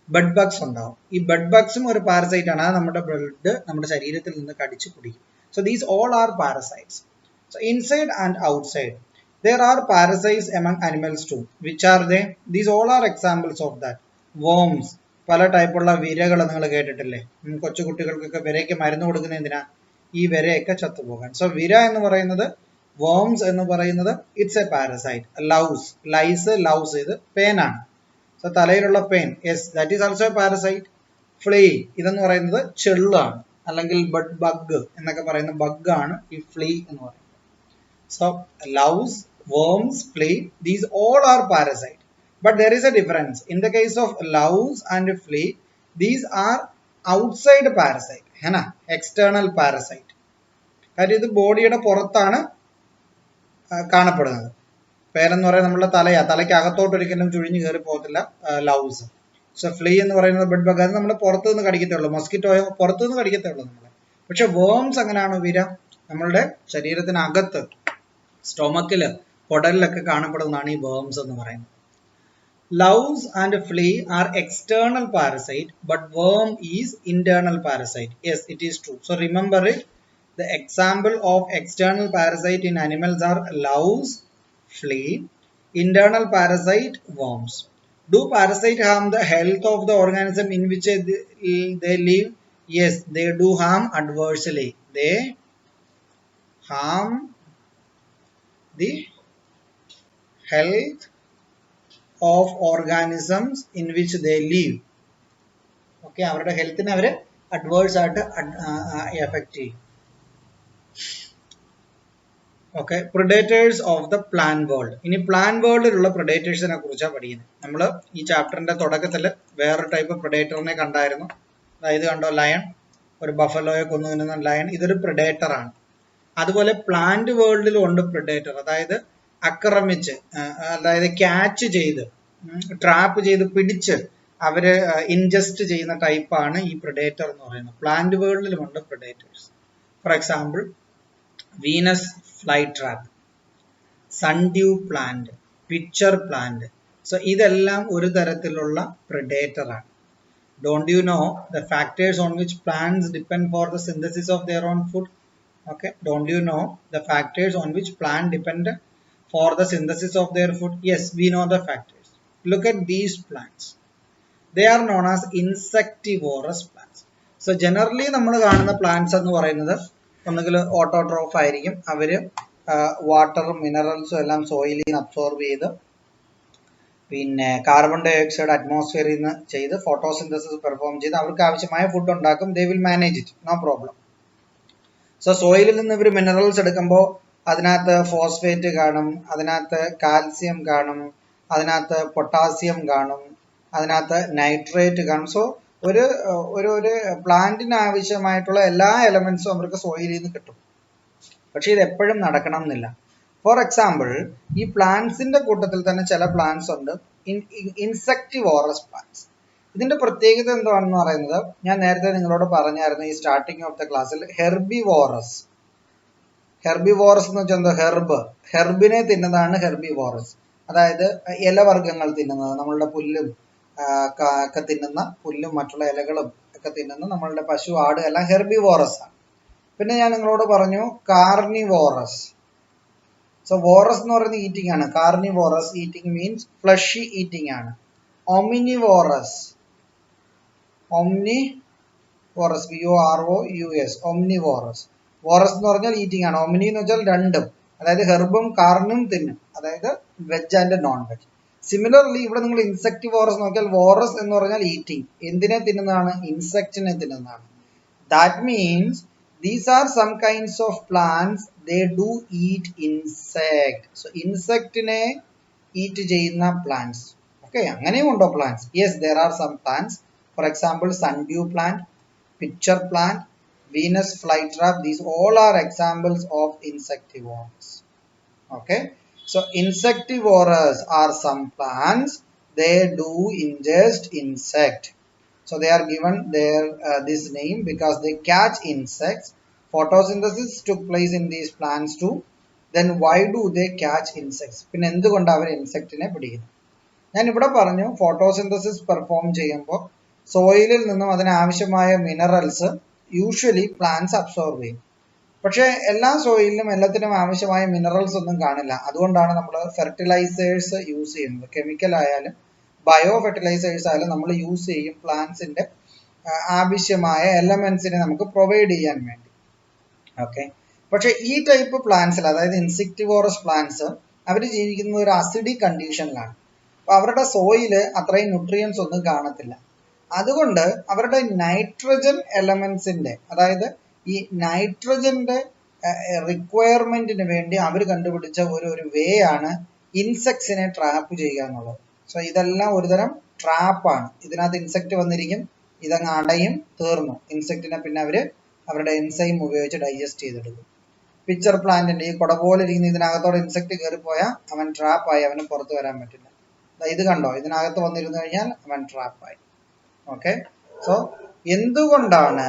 ബെഡ് ബഗ്സ് ഉണ്ടാവും. ഈ ബെഡ് ബഗ്സും ഒരു പാരസൈറ്റ് ആണ്. അത് നമ്മുടെ ബ്ലഡ് നമ്മുടെ ശരീരത്തിൽ നിന്ന് കടിച്ചു കുടിക്കും. So these all are parasites. So inside and outside there are parasites among animals too. Which are they? These all are examples of that. Worms, പല ടൈപ്പുള്ള വിരകൾ നിങ്ങൾ കേട്ടിട്ടില്ലേ? കൊച്ചു കുട്ടികൾക്കൊക്കെ വിരയ്ക്ക് മരുന്ന് കൊടുക്കുന്ന എന്തിനാ? ഈ വിരയൊക്കെ ചത്തുപോകാൻ. സോ വിര എന്ന് പറയുന്നത്, worms എന്ന് പറയുന്നത് ഇറ്റ്സ് എ പാരസൈറ്റ്. ലൗസ് ഇത് പെയിൻ ആണ്. സോ തലയിലുള്ള പെയിൻ, yes, that is also a parasite. Flea ഇതെന്ന് പറയുന്നത് ചെള്ളാണ്, അല്ലെങ്കിൽ ബഡ് ബഗ് എന്നൊക്കെ പറയുന്ന ബഗ് ആണ് ഈ ഫ്ലീ എന്ന് പറയുന്നത്. So louse, worms, flea, these all are parasite. But there is a difference. In the case of louse and flea, these are outside parasite, है ना? External parasite. കാര്യം ഇത് ബോഡിയുടെ പുറത്താണ് കാണപ്പെടുന്നത്. പേരെന്ന് പറയുന്നത് നമ്മുടെ തലയ്ക്ക് അകത്തോട്ട് ഒരിക്കലും ചുഴിഞ്ഞു കയറി പോകത്തില്ല ലൗസ്. സോ ഫ്ലീ എന്ന് പറയുന്നത് ബെഡ് ബഗ്, അത് നമ്മൾ പുറത്തു നിന്ന് കടിക്കത്തേ ഉള്ളൂ. മൊസ്കിറ്റോയോ പുറത്തു നിന്ന് കടിക്കത്തേ ഉള്ളൂ നമ്മളെ. പക്ഷെ വേംസ് അങ്ങനെയാണോ? വിര നമ്മളുടെ ശരീരത്തിനകത്ത് സ്റ്റൊമക്കില് കുടലിലൊക്കെ കാണപ്പെടുന്നതാണ് ഈ വേംസ് എന്ന് പറയുന്നത്. Louse and flea are external parasite, but worm is internal parasite. Yes, it is true. So remember it. The example of external parasite in animals are louse, flea, internal parasite, worms. Do parasite harm the health of the organism in which they live? Yes, they do harm adversely. They harm the health of organisms in which they live. Okay, അവരുടെ ഹെൽത്തിനെ അവർ adverse ആയിട്ട് effect ചെയ്യും. Okay, predators of the plan world. ഇനി plan വേൾഡിലുള്ള പ്രിഡേറ്റേഴ്സിനെ കുറിച്ചാണ് പഠിക്കുന്നത്. നമ്മൾ ഈ ചാപ്റ്ററിന്റെ തുടക്കത്തിൽ വേറൊരു ടൈപ്പ് പ്രിഡേറ്ററിനെ കണ്ടായിരുന്നു. അതായത് കണ്ടോ, ലയൺ, ഒരു ബഫലോയെ കൊന്നു തിന്നുന്ന ലയൺ, ഇതൊരു പ്രിഡേറ്റർ ആണ്. അതുപോലെ പ്ലാന്റ് വേൾഡിലും ഉണ്ട് പ്രിഡേറ്റർ, അതായത് ആക്രമിച്ച്, അതായത് ക്യാച്ച് ചെയ്ത്, ട്രാപ്പ് ചെയ്ത് പിടിച്ച് അവര് ഇൻജസ്റ്റ് ചെയ്യുന്ന ടൈപ്പാണ് ഈ പ്രിഡേറ്റർ എന്ന് പറയുന്നത്. Plant വേൾഡിലുമുണ്ട് predators. For example, Venus fly trap, sundew plant, pitcher plant. So ഇതെല്ലാം ഒരു തരത്തിലുള്ള പ്രിഡേറ്റർ ആണ്. Don't you know the factors on which plants depend for the synthesis of their own food? Okay, don't you know the factors on which plants depend for the synthesis of their food? Yes, we know the factors. Look at these plants. They are known as insectivorous plants. So generally നമ്മൾ കാണുന്ന plants എന്ന് പറയുന്നത് ഒന്നുകിൽ autotroph ആയിരിക്കും. അവര് വാട്ടറും മിനറൽസും എല്ലാം സോയിലിൽ നിന്ന് അബ്സോർബ് ചെയ്ത് പിന്നെ കാർബൺ ഡൈ ഓക്സൈഡ് അറ്റ്മോസ്ഫിയറിൽ നിന്ന് ചെയ്ത് ഫോട്ടോസിന്തസിസ് പെർഫോം ചെയ്ത് അവർക്ക് ആവശ്യമായ ഫുഡ് ഉണ്ടാക്കും. They will manage it, no problem. So സോയിലിൽ നിന്ന് ഇവർ മിനറൽസ് എടുക്കുമ്പോൾ അതിനകത്ത് ഫോസ്ഫേറ്റ് കാണും, അതിനകത്ത് കാൽസ്യം കാണും, അതിനകത്ത് പൊട്ടാസ്യം കാണും, അതിനകത്ത് നൈട്രേറ്റ് കാണും. സോ ഒരു ഒരു ഒരു പ്ലാന്റിന് ആവശ്യമായിട്ടുള്ള എല്ലാ എലമെന്റ്സും അവർക്ക് സോയിലിൽ നിന്ന് കിട്ടും. പക്ഷെ ഇത് എപ്പോഴും നടക്കണം എന്നില്ല. ഫോർ എക്സാമ്പിൾ, ഈ പ്ലാന്റ്സിന്റെ കൂട്ടത്തിൽ തന്നെ ചില പ്ലാന്റ്സ് ഉണ്ട് ഇൻസെക്ടിവോറസ് പ്ലാന്റ്സ്. ഇതിന്റെ പ്രത്യേകത എന്താണെന്ന് പറയുന്നത് ഞാൻ നേരത്തെ നിങ്ങളോട് പറഞ്ഞായിരുന്നു ഈ സ്റ്റാർട്ടിങ് ഓഫ് ദ ക്ലാസ്സിൽ. ഹെർബിവോറസ്. ഹെർബിവോറസ് എന്ന് വെച്ചാൽ എന്താ? ഹെർബിനെ തിന്നുന്നതാണ് ഹെർബിവോറസ്. അതായത് ഇലവർഗ്ഗങ്ങൾ തിന്നുന്നത്, നമ്മളുടെ പുല്ലും ഒക്കെ തിന്നുന്ന, പുല്ലും മറ്റുള്ള ഇലകളും ഒക്കെ തിന്നുന്ന നമ്മളുടെ പശു, ആട് എല്ലാം ഹെർബിവോറസ് ആണ്. പിന്നെ ഞാൻ നിങ്ങളോട് പറഞ്ഞു കാർണിവോറസ്. സോ വോറസ് എന്ന് പറയുന്നത് ഈറ്റിംഗ് ആണ്. Carnivorous eating means fleshy eating ആണ്. ഒമിനിവോറസ്, ഒംനിവോറസ്, VOROUS, ഒംനിവോറസ്. വോറസ് എന്ന് പറഞ്ഞാൽ ഈറ്റിംഗ് ആണ്. ഒമിനി എന്ന് വെച്ചാൽ രണ്ടും, അതായത് ഹെർബും കാർണും തിന്നും, അതായത് veg and non veg. Similarly ഇവിടെ നിങ്ങൾ ഇൻസെക്ടിവോറസ് നോക്കിയാൽ വോറസ് എന്ന് പറഞ്ഞാൽ ഈറ്റിംഗ്, എന്തിനെ തിന്നുന്നതാണ്? ഇൻസെക്റ്റിനെ തിന്നുന്നതാണ്. That means these are some kinds of plants, they do eat insect. So insect ne eat ചെയ്യുന്ന plants. Okay, അങ്ങനെയും ഉണ്ടോ plants? Yes, there are some plants. For example, sundew plant, pitcher plant, Venus flytrap. These all are examples of insectivores. Okay, so insectivores are some plants, they do ingest insect. So they are given their this name because they catch insects. Photosynthesis took place in these plants too. Then why do they catch insects? പിന്നെ എന്തുകൊണ്ട് അവർ ഇൻസെക്റ്റിനെ പിടിക്കുന്നു? ഞാൻ ഇവിടെ പറഞ്ഞു photosynthesis perform ചെയ്യുമ്പോൾ സോയിലിൽ നിന്നും അതിനാവശ്യമായ minerals usually plants absorb ചെയ്യും. പക്ഷേ എല്ലാ സോയിലിലും എല്ലാത്തിനും ആവശ്യമായ മിനറൽസ് ഒന്നും കാണില്ല. അതുകൊണ്ടാണ് നമ്മൾ ഫെർട്ടിലൈസേഴ്സ് യൂസ് ചെയ്യുന്നത്. കെമിക്കൽ ആയാലും ബയോ ഫെർട്ടിലൈസേഴ്സ് ആയാലും നമ്മൾ യൂസ് ചെയ്യും പ്ലാന്റ്സിന്റെ ആവശ്യമായ എലമെന്റ്സിനെ നമുക്ക് പ്രൊവൈഡ് ചെയ്യാൻ വേണ്ടി. ഓക്കെ, പക്ഷെ ഈ ടൈപ്പ് പ്ലാന്റ്സിൽ, അതായത് ഇൻസെക്ടിവോറസ് പ്ലാന്റ്സ്, അവർ ജീവിക്കുന്നത് ഒരു അസിഡിക് കണ്ടീഷനിലാണ്. അപ്പൊ അവരുടെ സോയില് അത്രയും ന്യൂട്രിയൻസ് ഒന്നും കാണത്തില്ല. അതുകൊണ്ട് അവരുടെ നൈട്രജൻ എലമെന്റ്സിന്റെ, അതായത് ഈ നൈട്രജന്റെ റിക്വയർമെന്റിന് വേണ്ടി അവർ കണ്ടുപിടിച്ച ഒരു വേ ആണ് ഇൻസെക്ട്സിനെ ട്രാപ്പ് ചെയ്യുക എന്നുള്ളത്. സോ ഇതെല്ലാം ഒരുതരം ട്രാപ്പാണ്. ഇതിനകത്ത് ഇൻസെക്ട് വന്നിരിക്കും, ഇതങ്ങ് അടയും, തീർന്നു. ഇൻസെക്റ്റിനെ പിന്നെ അവര് അവരുടെ എൻസൈം ഉപയോഗിച്ച് ഡൈജസ്റ്റ് ചെയ്തെടുക്കും. പിക്ചർ പ്ലാന്റിന്റെ ഈ കുട പോലെ ഇരിക്കുന്ന ഇതിനകത്തോടെ ഇൻസെക്ട് കയറിപ്പോയാൽ അവൻ ട്രാപ്പായി, അവന് പുറത്ത് വരാൻ പറ്റില്ല. ഇത് കണ്ടോ, ഇതിനകത്ത് വന്നിരുന്നു കഴിഞ്ഞാൽ അവൻ ട്രാപ്പായി. ഓക്കെ, സോ എന്തുകൊണ്ടാണ്,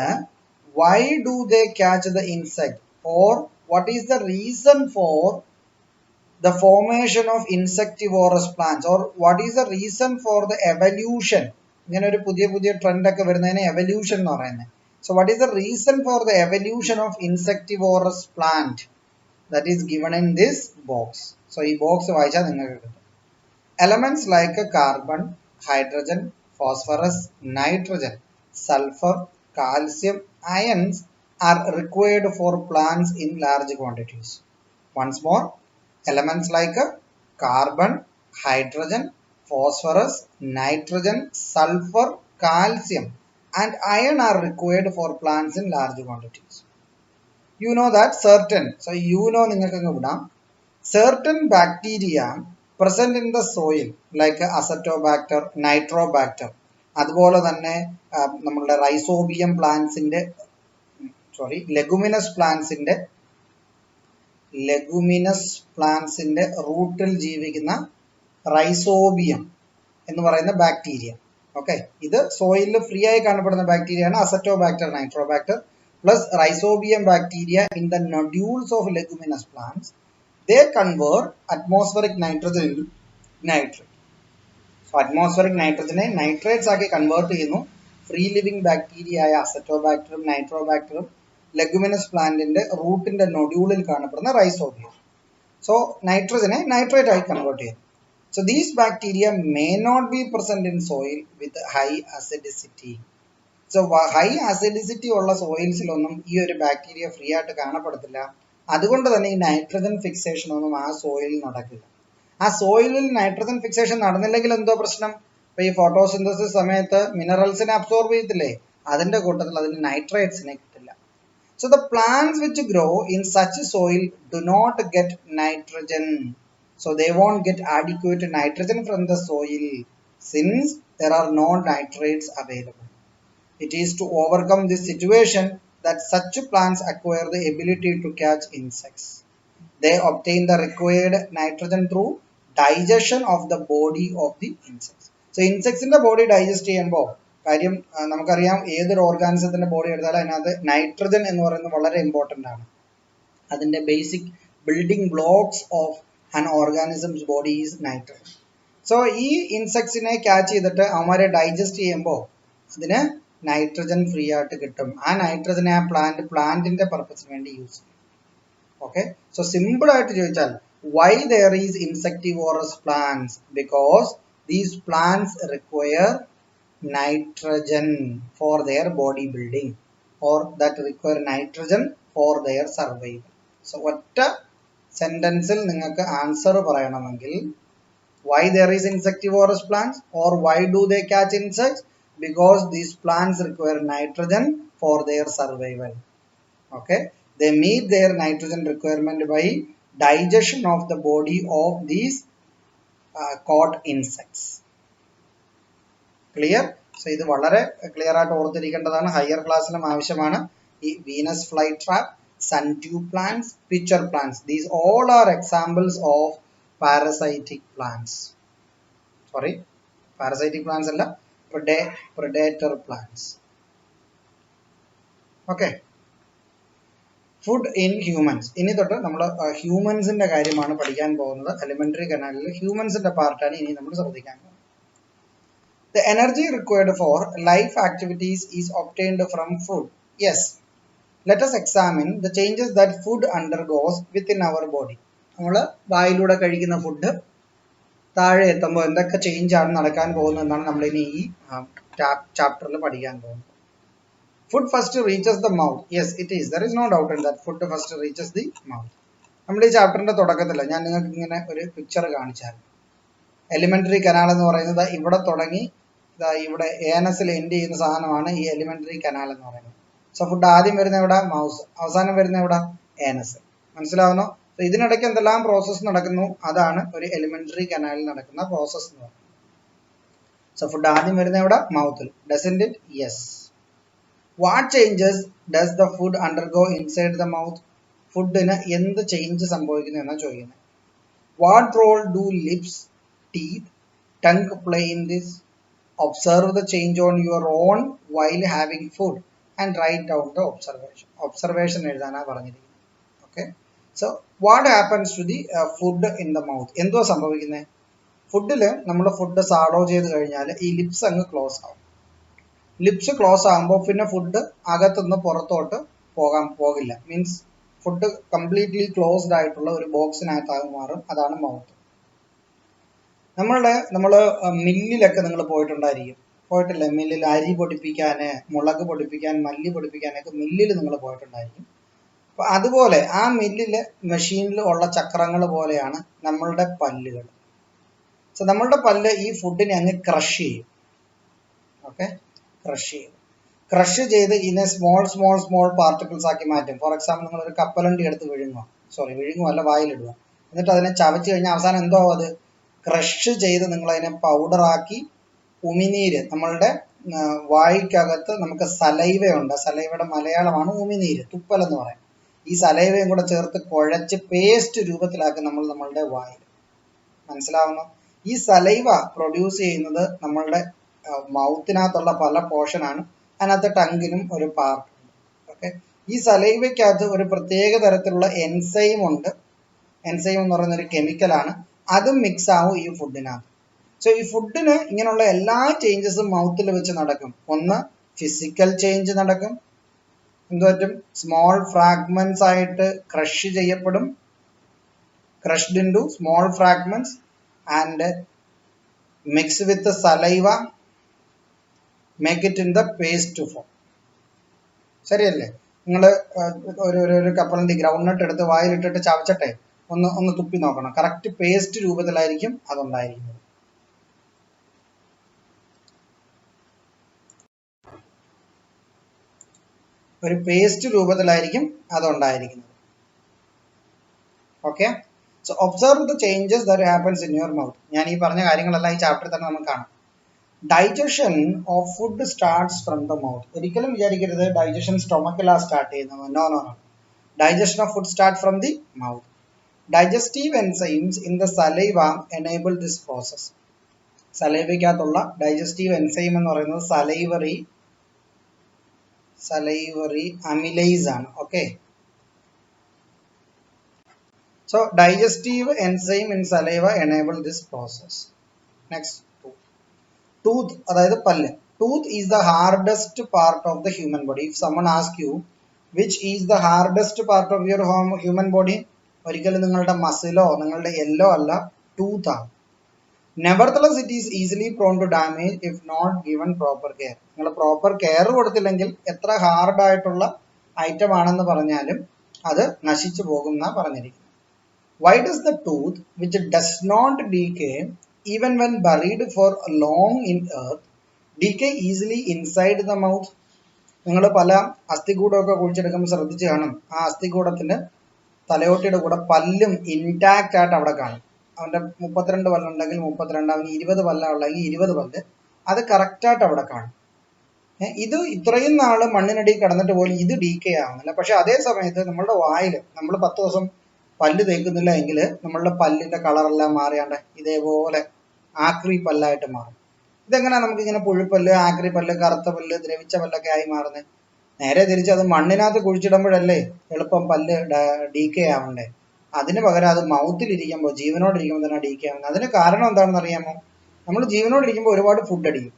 why do they catch the insect, or what is the reason for the formation of insectivorous plants, or what is the reason for the evolution? ഇങ്ങനെ ഒരു പുതിയ ട്രെൻഡ് ഒക്കെ വരുന്നതിന് എവല്യൂഷൻ എന്ന് പറയുന്നത്. So what is the reason for the evolution of insectivorous plant? That is given in this box. So ഈ box വായിച്ചാൽ നിങ്ങൾക്ക് കിട്ടും. Elements like carbon, hydrogen, phosphorus, nitrogen, sulfur, calcium, ions are required for plants in large quantities. Once more, elements like carbon, hydrogen, phosphorus, nitrogen, sulfur, calcium and iron are required for plants in large quantities. You know that certain, so you know certain bacteria present in the soil like acetobacter, nitrobacter, അതുപോലെ തന്നെ നമ്മളുടെ rhizobium പ്ലാന്റ്സിന്റെ leguminous പ്ലാന്റ്സിന്റെ റൂട്ടിൽ ജീവിക്കുന്ന rhizobium എന്ന് പറയുന്ന bacteria. Okay, ഇത് സോയിലിൽ free ആയി കാണപ്പെടുന്ന ബാക്ടീരിയയാണ് Azotobacter, Nitrobacter plus rhizobium bacteria in the nodules of leguminous plants. They convert atmospheric nitrogen into nitrate. So atmospheric nitrogen nitrates ആക്കി കൺവേർട്ട് ചെയ്യുന്നു ഫ്രീ ലിവിംഗ് ബാക്ടീരിയ ആയ അസറ്റോബാക്ടറും നൈട്രോബാക്ടറും ലെഗുമിനസ് പ്ലാന്റിന്റെ റൂട്ടിന്റെ നൊഡ്യൂളിൽ കാണപ്പെടുന്ന റൈസോബിയം. സോ നൈട്രജനെ നൈട്രേറ്റ് ആയി കൺവേർട്ട് ചെയ്യുന്നു. So these bacteria may not be present in soil with high acidity. So high acidity ഉള്ള സോയിൽസിലൊന്നും ഈ ഒരു ബാക്ടീരിയ ഫ്രീ ആയിട്ട് കാണപ്പെടത്തില്ല. അതുകൊണ്ട് തന്നെ ഈ നൈട്രജൻ ഫിക്സേഷൻ ഒന്നും ആ സോയിലിൽ നടക്കില്ല. ആ സോയിലിൽ നൈട്രജൻ ഫിക്സേഷൻ നടന്നില്ലെങ്കിൽ എന്തോ പ്രശ്നം? ഇപ്പൊ ഈ ഫോട്ടോസിന്തസിസ് സമയത്ത് മിനറൽസിനെ അബ്സോർബ് ചെയ്യത്തില്ലേ, അതിന്റെ കൂട്ടത്തിൽ അതിന് നൈട്രേറ്റ്സിനെ കിട്ടില്ല. So the plants which grow in such soil do not get nitrogen. So they won't get adequate nitrogen from the soil since there are no nitrates available. It is to overcome this situation that such plants acquire the ability to catch insects. They obtain the required nitrogen through digestion of the body of the insects. So insects in the body digest ചെയ്യുമ്പോൾ കാര്യം നമുക്കറിയാം, ഏതൊരു ഓർഗാനിസത്തിന്റെ body എടുത്താലും അതിനകത്ത് nitrogen എന്ന് പറയുന്നത് വളരെ important ആണ്. അതിന്റെ basic building blocks of an organisms body is nitrogen. So ഈ ഇൻസെക്ട്സിനെ ക്യാച്ച് ചെയ്തിട്ട് അവന്മാരെ ഡൈജസ്റ്റ് ചെയ്യുമ്പോൾ അതിന് നൈട്രജൻ ഫ്രീ ആയിട്ട് കിട്ടും. ആ നൈട്രജനെ ആ പ്ലാന്റിന്റെ പർപ്പസിന് വേണ്ടി യൂസ് ചെയ്യും. ഓക്കെ, സോ സിമ്പിൾ ആയിട്ട് ചോദിച്ചാൽ why there is insectivorous plants? Because these plants require nitrogen for their body building or that require nitrogen for their survival. So ഒറ്റ സെന്റൻസിൽ നിങ്ങൾക്ക് ആൻസർ പറയണമെങ്കിൽ why there is insectivorous plants or why do they catch insects? Because these plants require nitrogen for their survival. Okay, they meet their nitrogen requirement by digestion of the body of these caught insects. Clear? So ഇത് വളരെ clear ആയിട്ട് ഓർത്തിരിക്കേണ്ടതാണ്, higher ക്ലാസ്സിലും ആവശ്യമാണ്. ഈ Venus fly trap, sundew plants, pitcher plants, these all are examples of parasitic plants. Sorry, parasitic plants alla, predator plants. Okay, food in humans. ഇനി തൊട്ട് നമ്മൾ ഹ്യൂമൻസിന്റെ കാര്യമാണ് പഠിക്കാൻ പോകുന്നത്. എലിമെന്ററി കനാലിൽ ഹ്യൂമൻസിന്റെ പാർട്ടാണ് ഇനി നമ്മൾ ശ്രദ്ധിക്കാൻ പോകുന്നത്. The energy required for life activities is obtained from food. Yes, let us examine the changes that food undergoes within our body. നമ്മൾ വായിലൂടെ കഴിക്കുന്ന ഫുഡ് താഴെ എത്തുമ്പോൾ എന്തൊക്കെ ചേഞ്ച് ആണ് നടക്കാൻ പോകുന്നതെന്നാണ് നമ്മൾ ഇനി ഈ ചാപ്റ്ററിൽ പഠിക്കാൻ പോകുന്നത്. Food first reaches the mouth. Yes, it is, there is no doubt in that food first reaches the mouth. നമ്മൾ ഈ ചാപ്റ്ററിന്റെ തുടക്കത്തിൽ ഞാൻ നിങ്ങൾക്ക് ഇങ്ങനെ ഒരു പിക്ചർ കാണിച്ചാൽ, എലിമെന്ററി കനാൽ എന്ന് പറയുന്നത് ഇവിടെ തുടങ്ങി ഇവിടെ ഏനസിൽ എൻഡ് ചെയ്യുന്ന സാധനമാണ് ഈ എലിമെന്ററി കനാൽ എന്ന് പറയുന്നത്. സോ ഫുഡ് ആദ്യം വരുന്ന എവിടെ? മൗസ്. അവസാനം വരുന്ന എവിടെ? ഏനസ്. മനസ്സിലാവുന്നോ? ഇതിനിടയ്ക്ക് എന്തെല്ലാം പ്രോസസ്സ് നടക്കുന്നു, അതാണ് ഒരു എലിമെന്ററി കനാലിൽ നടക്കുന്ന പ്രോസസ്സ് എന്ന് പറയുന്നത്. സോ ഫുഡ് ആദ്യം വരുന്ന എവിടെ? മൗത്തിൽ. Doesn't it? Yes. What changes does the food undergo inside the mouth? ഫുഡിന് എന്ത് ചേഞ്ച് സംഭവിക്കുന്നു എന്നാണ് ചോദിക്കുന്നത്. What role do lips, teeth, tongue play in this? Observe the change on your own while having food and write down the observation. Observation എഴുതാനാണ് പറഞ്ഞിരിക്കുന്നത്. Okay, so what happens to the food in the mouth? എന്തോ സംഭവിക്കുന്നത്? ഫുഡിൽ നമ്മൾ food shadow ചെയ്ത് കഴിഞ്ഞാൽ ഈ lips അങ്ങ് ക്ലോസ് ആവും. ലിപ്സ് ക്ലോസ് ആകുമ്പോൾ പിന്നെ ഫുഡ് അകത്തുനിന്ന് പുറത്തോട്ട് പോകില്ല. മീൻസ് ഫുഡ് കംപ്ലീറ്റ്ലി ക്ലോസ്ഡ് ആയിട്ടുള്ള ഒരു ബോക്സിനകത്താകും മാറും. അതാണ് മൗത്ത്. നമ്മൾ മില്ലിലൊക്കെ നിങ്ങൾ പോയിട്ടുണ്ടായിരിക്കും. പോയിട്ടില്ലേ? മില്ലിൽ അരി പൊടിപ്പിക്കാൻ, മുളക് പൊടിപ്പിക്കാൻ, മല്ലി പൊടിപ്പിക്കാനൊക്കെ മില്ലിൽ നിങ്ങൾ പോയിട്ടുണ്ടായിരിക്കും. അപ്പൊ അതുപോലെ ആ മില്ലില് മെഷീനിൽ ഉള്ള ചക്രങ്ങൾ പോലെയാണ് നമ്മളുടെ പല്ലുകൾ. സോ നമ്മളുടെ പല്ല് ഈ ഫുഡിനെ അങ്ങ് ക്രഷ് ചെയ്യും. ഓക്കെ, ക്രഷ് ചെയ്യും. ക്രഷ് ചെയ്ത് ഇതിനെ സ്മോൾ സ്മോൾ സ്മോൾ പാർട്ടിക്കിൾസ് ആക്കി മാറ്റും. ഫോർ എക്സാമ്പിൾ, നിങ്ങൾ ഒരു കപ്പലണ്ടി എടുത്ത് വിഴുങ്ങുമല്ല, വായിലിടുക. എന്നിട്ട് അതിനെ ചവച്ച് കഴിഞ്ഞാൽ അവസാനം എന്തോ അത് ക്രഷ് ചെയ്ത് നിങ്ങൾ അതിനെ പൗഡറാക്കി ഉമിനീര്, നമ്മളുടെ വായിക്കകത്ത് നമുക്ക് സലൈവയുണ്ട്. സലൈവയുടെ മലയാളമാണ് ഉമിനീര്, തുപ്പൽ എന്ന് പറയും. ഈ സലൈവയും കൂടെ ചേർത്ത് കുഴച്ച് പേസ്റ്റ് രൂപത്തിലാക്കി നമ്മളുടെ വായിൽ. മനസ്സിലാവുന്നു? ഈ സലൈവ പ്രൊഡ്യൂസ് ചെയ്യുന്നത് നമ്മളുടെ മൗത്തിനകത്തുള്ള പല പോർഷനാണ്. അതിനകത്ത് ടങ്കിനും ഒരു പാർട്ട് ഉണ്ട്. ഓക്കെ, ഈ സലൈവയ്ക്കകത്ത് ഒരു പ്രത്യേക തരത്തിലുള്ള എൻസൈം ഉണ്ട്. എൻസൈം എന്ന് പറയുന്ന ഒരു കെമിക്കലാണ്. അതും മിക്സ് ആവും ഈ ഫുഡിനകത്ത്. സോ ഈ ഫുഡിന് ഇങ്ങനെയുള്ള എല്ലാ ചേഞ്ചസും മൗത്തിൽ വെച്ച് നടക്കും. ഒന്ന് ഫിസിക്കൽ ചേഞ്ച് നടക്കും. എന്തുപറ്റും? സ്മോൾ ഫ്രാഗ്മെന്റ്സ് ആയിട്ട് ക്രഷ് ചെയ്യപ്പെടും. Crushed into small fragments and mix with saliva, make it in the paste form. ശരിയല്ലേ? നിങ്ങൾ ഒരു കപ്പലണ്ടി ഗ്രൗണ്ട് നട്ട് എടുത്ത് വായിലിട്ടിട്ട് ചവച്ചട്ടെ, ഒന്ന് തുപ്പി നോക്കണം. കറക്റ്റ് പേസ്റ്റ് രൂപത്തിലായിരിക്കും അതുണ്ടായിരിക്കുന്നത്. ഒരു പേസ്റ്റ് രൂപത്തിലായിരിക്കും അതുണ്ടായിരിക്കുന്നത്. Okay, so observe the changes that happens in your mouth. ഞാൻ ഈ പറഞ്ഞ കാര്യങ്ങളെല്ലാം ഈ ചാപ്റ്ററിൽ തന്നെ നമുക്ക് കാണാം. Digestion of food starts from the mouth. ഒരിക്കലും വിചാരിക്കരുത് ഡൈജഷൻ സ്റ്റൊമക്കിലാണ് സ്റ്റാർട്ട് ചെയ്യുന്നത്. No no no, digestion of food start from the mouth. Digestive enzymes in the saliva enable this process. സലൈവയ്ക്കകത്തുള്ള ഡൈജസ്റ്റീവ് എൻസൈം എന്ന് പറയുന്നത് സലൈവറി അമിലേസ് ആണ്. Okay, so digestive enzyme in saliva enable this process. Next, tooth, അതായത് പല്ല്. Tooth is the hardest part of the human body. If someone ask you which is the hardest part of your human body, ഒരിക്കലും നിങ്ങളുടെ മസിലോ നിങ്ങളുടെ എല്ലോ അല്ല, tooth ആണ്. Nevertheless it is easily prone to damage if not given proper care. നിങ്ങൾ proper care കൊടുത്തില്ലെങ്കിൽ എത്ര ഹാർഡായിട്ടുള്ള ഐറ്റം ആണെന്ന് പറഞ്ഞാലും അത് നശിച്ചു പോകും എന്നാണ് പറഞ്ഞിരിക്കുന്നത്. Why does the tooth, which does not decay even when buried for long in earth, decay easily inside the mouth? നിങ്ങൾ പല അസ്ഥികൂടമൊക്കെ കുഴിച്ചെടുക്കുമ്പോൾ ശ്രദ്ധിച്ച് കാണും, ആ അസ്ഥികൂടത്തിന് തലയോട്ടിയുടെ കൂടെ പല്ലും ഇൻടാക്റ്റ് ആയിട്ട് അവിടെ കാണും. അവൻ്റെ 32 പല്ലുണ്ടെങ്കിൽ 32, അവന് 20 പല്ല ഉള്ളെങ്കിൽ 20 പല്ല്, അത് കറക്റ്റായിട്ട് അവിടെ കാണും. ഇത് ഇത്രയും നാൾ മണ്ണിനടിയിൽ കിടന്നിട്ട് പോലും ഇത് ഡീക്കേ ആവുന്നില്ല. പക്ഷെ അതേ സമയത്ത് നമ്മളുടെ വായിൽ നമ്മൾ 10 ദിവസം പല്ല് തേക്കുന്നില്ല എങ്കിൽ നമ്മളുടെ പല്ലിൻ്റെ കളറെല്ലാം മാറിയാണ്ട് ഇതേപോലെ ആക്രി പല്ലായിട്ട് മാറും. ഇതെങ്ങനെയാണ് നമുക്കിങ്ങനെ പുഴുപ്പല്ല്, ആക്രി പല്ല്, കറുത്ത പല്ല്, ദ്രവിച്ച പല്ലൊക്കെ ആയി മാറുന്നത്? നേരെ തിരിച്ച് അത് മണ്ണിനകത്ത് കുഴിച്ചിടുമ്പോഴല്ലേ എളുപ്പം പല്ല് ഡീക്കേ ആവണ്ടേ. അതിന് പകരം അത് മൗത്തിലിരിക്കുമ്പോൾ, ജീവനോടിരിക്കുമ്പോൾ തന്നെ ഡീക്കേ ആവുന്നത്. അതിന് കാരണം എന്താണെന്ന് അറിയാമോ? നമ്മൾ ജീവനോടിരിക്കുമ്പോൾ ഒരുപാട് ഫുഡ് അടിക്കും.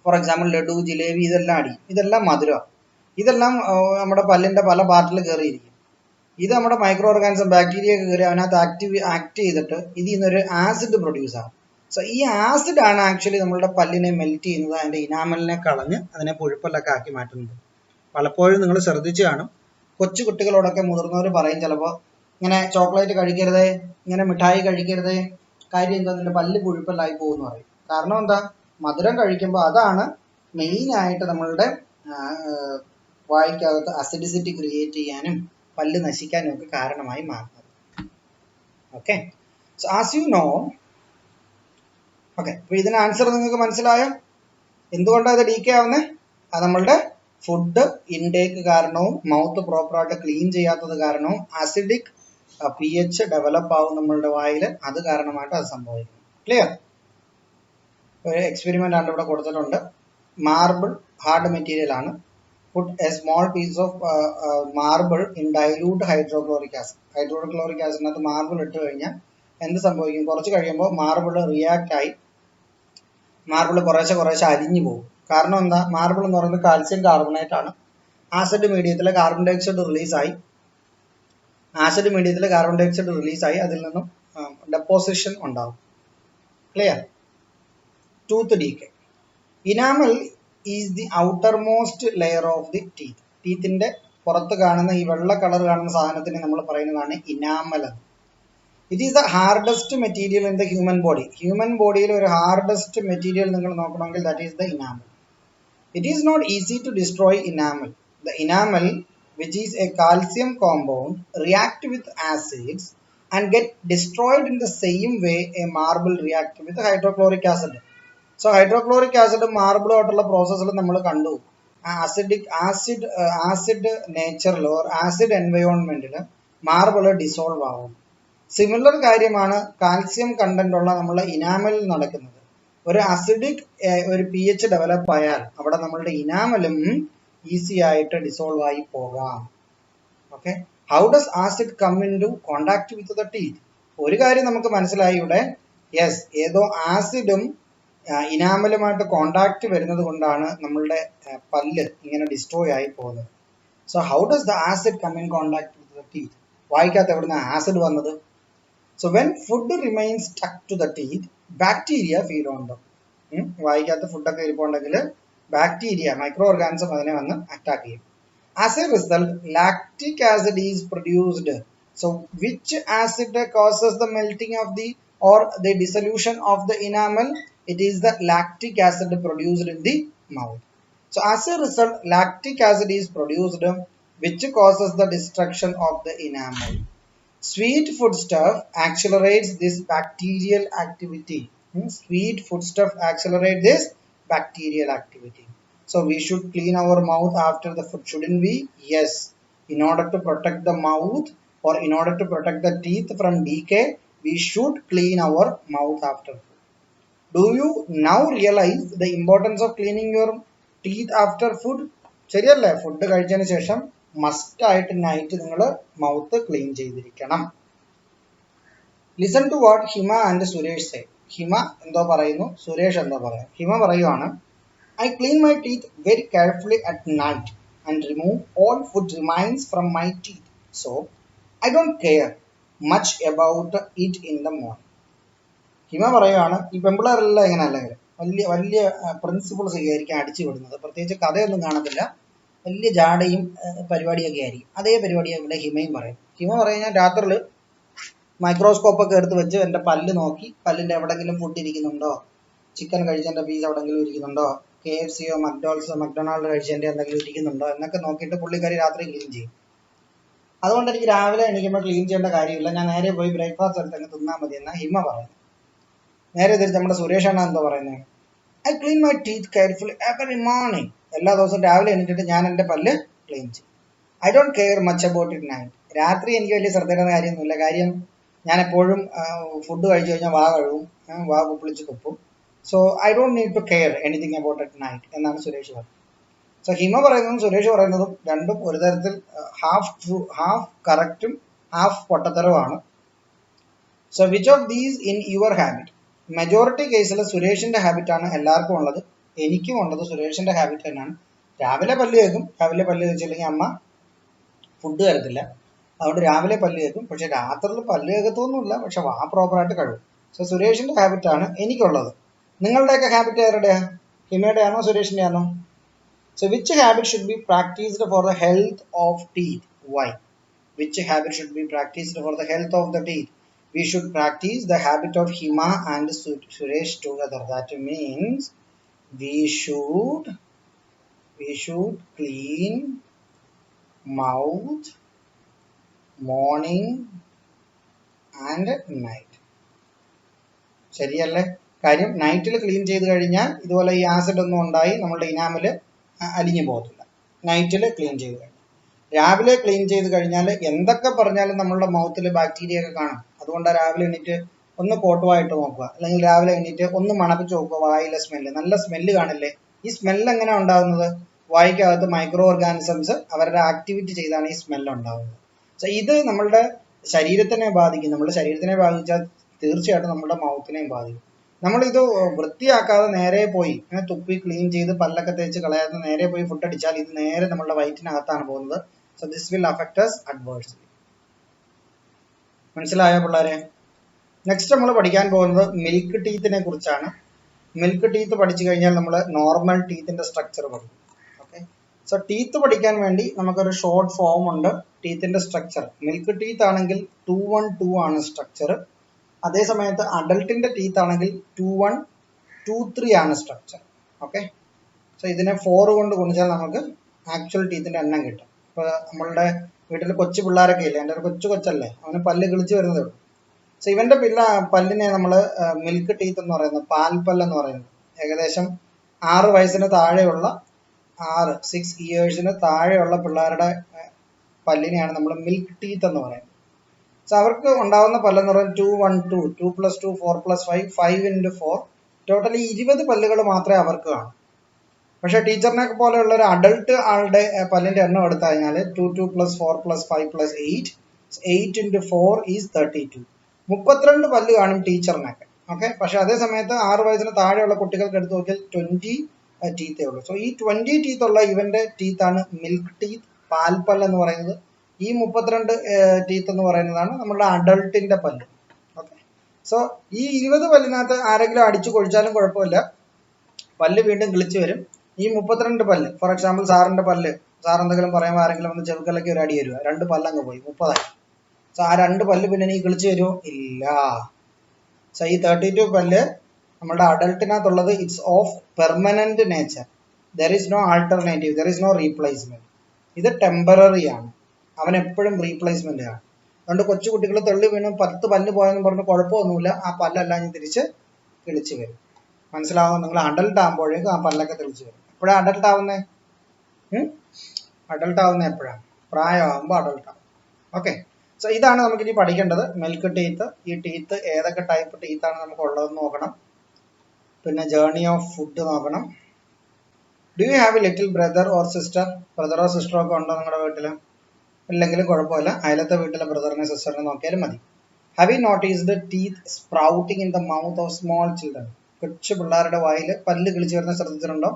ഫോർ എക്സാമ്പിൾ ലഡു, ജിലേബി, ഇതെല്ലാം അടിക്കും. ഇതെല്ലാം മധുരമാണ്. ഇതെല്ലാം നമ്മുടെ പല്ലിൻ്റെ പല പാർട്ടിൽ കയറിയിരിക്കും. ഇത് നമ്മുടെ മൈക്രോ ഓർഗാനിസം, ബാക്ടീരിയ ഒക്കെ കയറി അതിനകത്ത് ആക്ട് ചെയ്തിട്ട് ഇതിൽ നിന്നൊരു ആസിഡ് പ്രൊഡ്യൂസ് ആകും. സോ ഈ ആസിഡ് ആണ് ആക്ച്വലി നമ്മളുടെ പല്ലിനെ മെൽറ്റ് ചെയ്യുന്നത്, അതിൻ്റെ ഇനാമലിനെ കളഞ്ഞ് അതിനെ പുഴുപ്പല്ലൊക്കെ ആക്കി മാറ്റുന്നത്. പലപ്പോഴും നിങ്ങൾ ശ്രദ്ധിച്ച് കാണും, കൊച്ചു കുട്ടികളോടൊക്കെ മുതിർന്നവർ പറയും ചിലപ്പോൾ, ഇങ്ങനെ ചോക്ലേറ്റ് കഴിക്കരുതേ, ഇങ്ങനെ മിഠായി കഴിക്കരുതേ, കാര്യം എന്താ, അതിൻ്റെ പല്ല് പുഴുപ്പല്ലായി പോകുമെന്ന് പറയും. കാരണം എന്താ? മധുരം കഴിക്കുമ്പോൾ അതാണ് മെയിനായിട്ട് നമ്മളുടെ വായിക്കകത്ത് അസിഡിസിറ്റി ക്രിയേറ്റ് ചെയ്യാനും പല്ല് നശിക്കാനും ഒക്കെ കാരണമായി മാറുന്നത്. Okay, so as you know. Okay, അപ്പോൾ ഇതിന് ആൻസർ നിങ്ങൾക്ക് മനസ്സിലായോ? എന്തുകൊണ്ടാണ് ഇത് ഡീക്കേ ആവുന്നത്? അത് നമ്മളുടെ ഫുഡ് ഇൻടേക്ക് കാരണവും മൗത്ത് പ്രോപ്പറായിട്ട് ക്ലീൻ ചെയ്യാത്തത് കാരണവും ആസിഡിക് pH ഡെവലപ്പ് ആവും നമ്മളുടെ വായിൽ, അത് കാരണമായിട്ട് അത് സംഭവിക്കും. ക്ലിയർ? ഒരു എക്സ്പെരിമെൻ്റ് ആണ് ഇവിടെ കൊടുത്തിട്ടുണ്ട്. മാർബിൾ ഹാർഡ് മെറ്റീരിയൽ ആണ്. Put a small piece of marble in dilute hydrochloric acid. Hydrochloric ആസിഡിനകത്ത് മാർബിൾ ഇട്ട് കഴിഞ്ഞാൽ എന്ത് സംഭവിക്കും? കുറച്ച് കഴിയുമ്പോൾ മാർബിൾ റിയാക്ട് ആയി മാർബിൾ കുറേശ്ശെ അലിഞ്ഞു പോകും. കാരണം എന്താ? മാർബിൾ എന്ന് പറയുന്നത് കാൽസ്യം കാർബണേറ്റ് ആണ്. ആസിഡ് മീഡിയത്തിൽ കാർബൺ ഡൈ ഓക്സൈഡ് റിലീസായി അതിൽ നിന്നും ഡെപ്പോസിഷൻ ഉണ്ടാകും. Clear? Tooth decay. Enamel is the outermost layer of the teeth. ടീത്തിന്റെ പുറത്ത് കാണുന്ന ഈ വെള്ള കളർ കാണുന്ന സാധനത്തിന് നമ്മൾ പറയുന്നതാണ് enamel. It is the hardest material in the human body. Human ബോഡിയിൽ ഒരു ഹാർഡസ്റ്റ് മെറ്റീരിയൽ നിങ്ങൾ നോക്കണമെങ്കിൽ that is the enamel. It is not easy to destroy enamel. The enamel, which is a calcium compound, react with acids and get destroyed in the same way a marble react with hydrochloric acid. So hydrochloric acid marble ആയിട്ടുള്ള പ്രോസസ്സിൽ നമ്മൾ കണ്ടു acid നേച്ചറിൽ or acid എൻവയോൺമെന്റിൽ marble dissolve ആവും. Similar കാര്യമാണ് calcium content ഉള്ള നമ്മളെ ഇനാമലിൽ നടക്കുന്നത്. ഒരു അസിഡിക് ഒരു pH ഡെവലപ്പ് ആയാൽ അവിടെ നമ്മളുടെ ഇനാമലും ഈസി ആയിട്ട് ഡിസോൾവ് ആയി പോകാം. Okay, how does acid come into contact with the teeth? ഒരു കാര്യം നമുക്ക് മനസ്സിലായി ഇവിടെ, യെസ്, ഏതോ ആസിഡും ഇനാമലുമായിട്ട് കോണ്ടാക്ട് വരുന്നത് കൊണ്ടാണ് നമ്മളുടെ പല്ല് ഇങ്ങനെ ഡിസ്ട്രോയ് ആയി പോകുന്നത്. So how does the acid come in contact with the teeth? വായിക്കാത്ത എവിടുന്ന ആസിഡ് വന്നത്? So when food remains stuck to the teeth, bacteria feed on them. വായിക്കാത്ത ഫുഡൊക്കെ ഇരിപ്പുണ്ടെങ്കിൽ ബാക്ടീരിയ, മൈക്രോ ഓർഗാനിസം അതിനെ വന്ന് അറ്റാക്ക് ചെയ്യും. As A result lactic acid is produced. So which acid causes the melting of the or the dissolution of the enamel? It is the lactic acid produced in the mouth. So as a result, lactic acid is produced, which causes the destruction of the enamel. Sweet foodstuff accelerates this bacterial activity. Sweet foodstuff accelerate this bacterial activity. So we should clean our mouth after the food, shouldn't we? Yes. In order to protect the mouth or in order to protect the teeth from decay, we should clean our mouth after food. Do you now realize the importance of cleaning your teeth after food? ശരിയല്ലേ? Food കഴിച്ചതിന് ശേഷം must ആയിട്ട് night നിങ്ങൾ mouth clean ചെയ്തിരിക്കണം. Listen to what Hima and Suresh say. Hima എന്തോ പറയുന്നു, സുരേഷ് എന്തോ പറയുന്നു. ഹിമ പറയുവാണ്, I clean my teeth very carefully at night and remove all food remains from my teeth. So I don't care much about it in the morning. ഹിമ പറയുകയാണ്, ഈ പെമ്പിളാരെല്ലാം ഇങ്ങനെ അല്ലെങ്കിൽ വലിയ വലിയ പ്രിൻസിപ്പിൾസ് ആയിരിക്കും അടിച്ചു വിടുന്നത്. പ്രത്യേകിച്ച് കഥയൊന്നും കാണത്തില്ല, വലിയ ജാടയും പരിപാടിയൊക്കെ ആയിരിക്കും. അതേ പരിപാടിയാണ് ഇവിടെ ഹിമയും പറയും. ഹിമ പറയുന്നത് രാത്രിയിൽ മൈക്രോസ്കോപ്പൊക്കെ എടുത്ത് വെച്ച് എൻ്റെ പല്ല് നോക്കി, പല്ലിൻ്റെ എവിടെയെങ്കിലും ഫുഡ് ഇരിക്കുന്നുണ്ടോ, ചിക്കൻ കഴിച്ചതിൻ്റെ പീസ് എവിടെയെങ്കിലും ഇരിക്കുന്നുണ്ടോ, KFCയോ മക്ഡൊണാൾഡ് കഴിച്ചതിൻ്റെ എന്തെങ്കിലും ഇരിക്കുന്നുണ്ടോ എന്നൊക്കെ നോക്കിയിട്ട് പുള്ളിക്കാരി രാത്രി ക്ലീൻ ചെയ്യും. അതുകൊണ്ട് എനിക്ക് രാവിലെ എണീക്കുമ്പോൾ ക്ലീൻ ചെയ്യേണ്ട കാര്യമില്ല, ഞാൻ നേരെ പോയി ബ്രേക്ക്ഫാസ്റ്റ് എടുത്തങ്ങ് തിന്നാൽ മതി എന്നാണ് ഹിമ പറയുന്നത്. നേരെ തിരിച്ച് നമ്മുടെ സുരേഷാണ് എന്തോ പറയുന്നത്, I clean my teeth carefully every morning. എല്ലാ ദിവസവും രാവിലെ എണീറ്റിട്ട് ഞാൻ എൻ്റെ പല്ല് ക്ലീൻ ചെയ്യും. I don't care much about it night. രാത്രി എനിക്ക് വലിയ ശ്രദ്ധയുടെ കാര്യമൊന്നുമില്ല. കാര്യം ഞാൻ എപ്പോഴും ഫുഡ് കഴിച്ചു കഴിഞ്ഞാൽ വാ കഴുകും, വാ കുപ്പിളിച്ച് തുപ്പും. So I don't need to care anything about it night എന്നാണ് സുരേഷ് പറയുന്നത്. സോ ഹിമ പറയുന്നതും സുരേഷ് പറയുന്നതും രണ്ടും ഒരു തരത്തിൽ ഹാഫ് കറക്റ്റും ഹാഫ് പൊട്ടത്തരവുമാണ്. So which of these in your habit? Majority കേസിൽ സുരേഷിന്റെ ഹാബിറ്റാണ് എല്ലാവർക്കും ഉള്ളത്, എനിക്കും ഉള്ളത് സുരേഷിന്റെ ഹാബിറ്റ് തന്നെയാണ്. രാവിലെ പല്ല് കേൾക്കും, രാവിലെ പല്ല് കഴിച്ചില്ലെങ്കിൽ അമ്മ ഫുഡ് തരത്തില്ല, അതുകൊണ്ട് രാവിലെ പല്ല് കേൾക്കും. പക്ഷെ രാത്രിയിൽ പല്ല് കേൾക്കത്തൊന്നുമില്ല, പക്ഷെ വാ പ്രോപ്പറായിട്ട് കഴുകും. സോ സുരേഷിന്റെ ഹാബിറ്റാണ് എനിക്കുള്ളത്. നിങ്ങളുടെയൊക്കെ ഹാബിറ്റ് ആരുടെയാ? ഹിമയുടെ ആണോ സുരേഷിന്റെ ആണോ? So which habit should be practiced for the health of teeth? Why? Which habit should be practiced for the health of the teeth? We should practice the habit of Hima and Suresh together. That means we should clean mouth morning and night. ശരിയല്ലേ? കാര്യം നൈറ്റിൽ clean ചെയ്ത് കഴിഞ്ഞാൽ ഇതുപോലെ ഈ acid ഒന്നും ഉണ്ടായി നമ്മളുടെ ഇനാമല് അലിഞ്ഞു പോകത്തില്ല. നൈറ്റിൽ ക്ലീൻ ചെയ്ത് കഴിഞ്ഞാൽ, രാവിലെ ക്ലീൻ ചെയ്ത് കഴിഞ്ഞാൽ എന്തൊക്കെ പറഞ്ഞാലും നമ്മളുടെ മൗത്തിൽ ബാക്ടീരിയ ഒക്കെ കാണും. അതുകൊണ്ടാണ് രാവിലെ എണീറ്റ് ഒന്ന് കോട്ടുവായിട്ട് നോക്കുക, അല്ലെങ്കിൽ രാവിലെ എണീറ്റ് ഒന്ന് മണപ്പിച്ച് നോക്കുക. വായിലെ സ്മെല്ല്, നല്ല സ്മെല്ല് കാണില്ലേ? ഈ സ്മെല്ല് എങ്ങനെയാണ് ഉണ്ടാകുന്നത്? വായിക്കകത്ത് മൈക്രോ ഓർഗാനിസംസ് അവരുടെ ആക്ടിവിറ്റി ചെയ്താണ് ഈ സ്മെല്ല് ഉണ്ടാകുന്നത്. സോ ഇത് നമ്മളുടെ ശരീരത്തിനെ ബാധിക്കും. നമ്മുടെ ശരീരത്തിനെ ബാധിച്ചാൽ തീർച്ചയായിട്ടും നമ്മുടെ മൗത്തിനെയും ബാധിക്കും. നമ്മളിത് വൃത്തിയാക്കാതെ നേരെ പോയി തുപ്പി ക്ലീൻ ചെയ്ത് പല്ലൊക്കെ തേച്ച് കളയാതെ നേരെ പോയി ഫുഡ് അടിച്ചാൽ ഇത് നേരെ നമ്മളുടെ വയറ്റിനകത്താണ് പോകുന്നത്. So this will affect us adversely. മനസ്സിലായോ പിള്ളേരെ? നെക്സ്റ്റ് നമ്മൾ പഠിക്കാൻ പോകുന്നത് മിൽക്ക് ടീത്തിനെ കുറിച്ചാണ്. മിൽക്ക് ടീത്ത് പഠിച്ചു കഴിഞ്ഞാൽ നമ്മൾ നോർമൽ ടീത്തിന്റെ സ്ട്രക്ചർ പഠിക്കും. ഓക്കെ, സോ ടീത്ത് പഠിക്കാൻ വേണ്ടി നമുക്കൊരു ഷോർട്ട് ഫോം ഉണ്ട്. ടീത്തിന്റെ സ്ട്രക്ചർ മിൽക്ക് ടീത്ത് ആണെങ്കിൽ 2-1-2 ആണ് സ്ട്രക്ചർ. അതേ സമയത്ത് അഡൽട്ടിന്റെ ടീത്ത് ആണെങ്കിൽ 2-1-2-3 ആണ് സ്ട്രക്ചർ. ഓക്കെ, സോ ഇതിനെ 4 കൊണ്ട് ഗുണിച്ചാൽ നമുക്ക് ആക്ച്വൽ ടീത്തിന്റെ എണ്ണം കിട്ടും. ഇപ്പോൾ നമ്മളുടെ വീട്ടിൽ കൊച്ചു പിള്ളേരൊക്കെ ഇല്ലേ, എൻ്റെ ഒരു കൊച്ചല്ലേ, അവന് പല്ല് കിളിച്ച് വരുന്നതേ ഉള്ളൂ. സോ ഇവന്റെ പല്ലിനെ നമ്മൾ മിൽക്ക് ടീത്ത് എന്ന് പറയുന്നത്, പാൽപ്പല്ല് എന്ന് പറയുന്നത്, ഏകദേശം 6 വയസ്സിന് താഴെയുള്ള 6 ഇയേഴ്സിന് താഴെയുള്ള പിള്ളേരുടെ പല്ലിനെയാണ് നമ്മൾ മിൽക്ക് ടീത്ത് എന്ന് പറയുന്നത്. സോ അവർക്ക് ഉണ്ടാകുന്ന പല്ലെന്ന് പറയുന്നത് 2-1-2, 2+2 4+5, 5x4, ടോട്ടലി 20 പല്ലുകൾ മാത്രമേ അവർക്ക് കാണൂ. പക്ഷെ ടീച്ചറിനെ പോലെയുള്ള ഒരു അഡൾട്ട് ആളുടെ പല്ലിന്റെ എണ്ണം എടുത്തു കഴിഞ്ഞാൽ 2+4+5+8, 8x4 ഈസ് 32. 32 പല്ല് കാണും ടീച്ചറിനൊക്കെ. ഓക്കെ, പക്ഷെ അതേ സമയത്ത് 6 വയസ്സിന് താഴെയുള്ള കുട്ടികൾക്ക് എടുത്തു നോക്കിയാൽ 20 ടീത്തേ ഉള്ളൂ. സോ ഈ 20 ടീത്ത് ഉള്ള ഇവന്റെ ടീത്താണ് മിൽക്ക് ടീത്ത്, പാൽപ്പല്ല് എന്ന് പറയുന്നത്. ഈ 32 ടീത്ത് എന്ന് പറയുന്നതാണ് നമ്മുടെ അഡൾട്ടിന്റെ പല്ല്. ഓക്കെ, സോ ഈ 20 പല്ലിനകത്ത് ആരെങ്കിലും അടിച്ചു കൊഴിച്ചാലും കുഴപ്പമില്ല, പല്ല് വീണ്ടും കിളിച്ചു വരും. ഈ 32 പല്ല്, ഫോർ എക്സാമ്പിൾ സാറിന്റെ പല്ല്, സാർ എന്തെങ്കിലും പറയുമ്പോൾ ആരെങ്കിലും വന്ന് ചെവുക്കലൊക്കെ ഒരു അടി വരുക, 2 പല്ലങ്ങ് പോയി, 30ആയി. സോ ആ 2 പല്ല് പിന്നെ നീ കിളിച്ചു വരുമോ? ഇല്ല. സോ ഈ 32 പല്ല് നമ്മുടെ അഡൾട്ടിനകത്തുള്ളത് it's of permanent nature. There is no alternative, there is no replacement. ഇത് ടെമ്പററി ആണ്, അവൻ എപ്പോഴും റീപ്ലേസ്മെന്റ് ആണ്. അതുകൊണ്ട് കൊച്ചു കുട്ടികൾ തെള്ളി വീണും 10 പല്ല് പോയെന്ന് പറഞ്ഞ് കുഴപ്പമൊന്നുമില്ല, ആ പല്ലെല്ലാം ഞാൻ തിരിച്ച് കിളിച്ചു വരും. മനസ്സിലാവുന്നത്? നിങ്ങൾ അഡൾട്ട് ആകുമ്പോഴേക്കും ആ പല്ലൊക്കെ തെളിച്ചു വരും. എപ്പോഴാണ് അഡൾട്ട് ആവുന്നത്? അഡൾട്ട് ആവുന്നത് എപ്പോഴാണ്? പ്രായമാകുമ്പോൾ അഡൾട്ട് ആവും. ഓക്കെ, സോ ഇതാണ് നമുക്ക് ഇനി പഠിക്കേണ്ടത്, മിൽക്ക് ടീത്ത്. ഈ ടീത്ത് ഏതൊക്കെ ടൈപ്പ് ടീത്താണ് നമുക്ക് ഉള്ളതെന്ന് നോക്കണം. പിന്നെ ജേർണി ഓഫ് ഫുഡ് നോക്കണം. Do you have a little brother or sister? ബ്രദറോ സിസ്റ്ററോ ഒക്കെ ഉണ്ടോ നിങ്ങളുടെ വീട്ടിൽ? ഇല്ലെങ്കിലും കുഴപ്പമില്ല, അയലത്തെ വീട്ടിലെ ബ്രദറിനെ സിസ്റ്ററിനെ നോക്കിയാലും മതി. Have you noticed teeth sprouting in the mouth of small children? കൊച്ചു പിള്ളേരുടെ വായിൽ പല്ല് കിളിച്ചു വരുന്ന ശ്രദ്ധിച്ചിട്ടുണ്ടോ?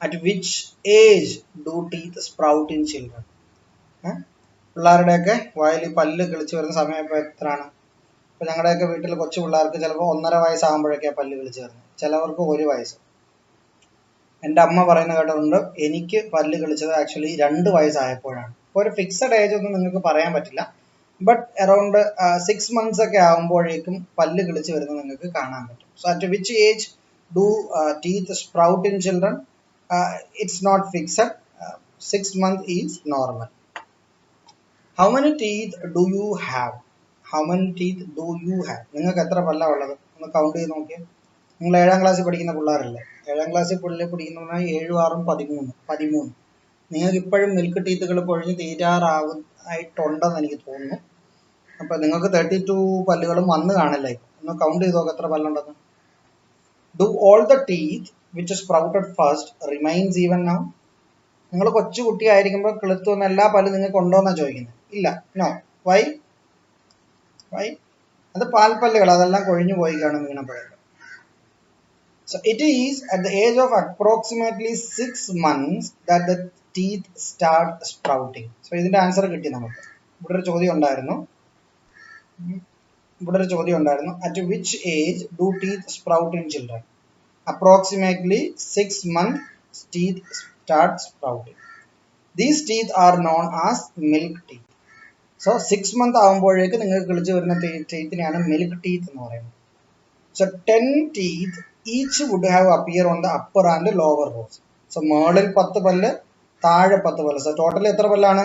At which age do teeth sprout in children? പിള്ളേരുടെയൊക്കെ വായിൽ പല്ല് കിളിച്ചു വരുന്ന സമയം ഇപ്പോൾ എത്രയാണ്? ഇപ്പോൾ ഞങ്ങളുടെയൊക്കെ വീട്ടിൽ കൊച്ചു പിള്ളേർക്ക് ചിലപ്പോൾ 1.5 വയസ്സാകുമ്പോഴൊക്കെയാണ് പല്ല് കിളിച്ചു വരുന്നത്, ചിലവർക്ക് 1 വയസ്സ്. എൻ്റെ അമ്മ പറയുന്ന കേട്ടിട്ടുണ്ട്, എനിക്ക് പല്ല് കിളിച്ചത് ആക്ച്വലി 2 വയസ്സായപ്പോഴാണ്. ഇപ്പോൾ ഒരു ഫിക്സഡ് ഏജ് ഒന്നും നിങ്ങൾക്ക് പറയാൻ പറ്റില്ല, ബട്ട് അറൗണ്ട് 6 months ഒക്കെ ആകുമ്പോഴേക്കും പല്ല് കിളിച്ച് വരുന്നത് നിങ്ങൾക്ക് കാണാൻ പറ്റും. So at which age do teeth sprout in children? It's not fixed. 6 months is normal. How many teeth do you have? How many teeth do you have? നിങ്ങൾക്ക് എത്ര പല്ലാണ് ഉള്ളത്? ഒന്ന് കൗണ്ട് ചെയ്ത് നോക്കിയാൽ. നിങ്ങൾ 7ാം ക്ലാസ്സിൽ പഠിക്കുന്ന പിള്ളേരല്ലേ? 7ാം ക്ലാസ്സിൽ പഠിക്കുന്നവരായി 7, 6, 13. നിങ്ങൾക്ക് ഇപ്പോഴും മിൽക്ക് ടീത്തുകൾ പൊഴിഞ്ഞ് തീരാറായിട്ടുണ്ടെന്ന് എനിക്ക് തോന്നുന്നു. അപ്പൊ നിങ്ങൾക്ക് 32 പല്ലുകളും വന്ന് കാണില്ല. ഒന്ന് കൗണ്ട് ചെയ്ത് നോക്ക് എത്ര പല്ലുണ്ടെന്ന്. Do all the teeth which sprouted first remains even now? നിങ്ങൾ കൊച്ചു കുട്ടിയായിരിക്കുമ്പോൾ കിളുത്തു വന്ന എല്ലാ പല്ലും നിങ്ങൾക്ക് ഉണ്ടോന്നാ ചോദിക്കുന്നത്? ഇല്ല. നോ. വൈ? അത് പാൽപ്പല്ലുകൾ, അതെല്ലാം കൊഴിഞ്ഞു പോയി കാണും വീണപ്പോഴേക്കും. So it is at the age of approximately 6 months that the teeth start sprouting. So ഇതിന്റെ ആൻസർ കിട്ടി നമുക്ക്. ഇവിടെ ഒരു ചോദ്യം ഉണ്ടായിരുന്നു. At which age do teeth sprout in children? Approximately 6 months teeth start sprouting. These teeth are known as milk teeth. So 6 months ആകുമ്പോഴേക്ക് നിങ്ങൾക്ക് കിളിച്ചു വരുന്ന ടീത്തിനെയാണ് മിൽക്ക് ടീത്ത് എന്ന് പറയുന്നത്. So 10 teeth each would have appear on the upper and lower rows. So മേളിൽ 10 പല്ല്, താഴെ 10 പല്ല്. So totally എത്ര പല്ലാണ്?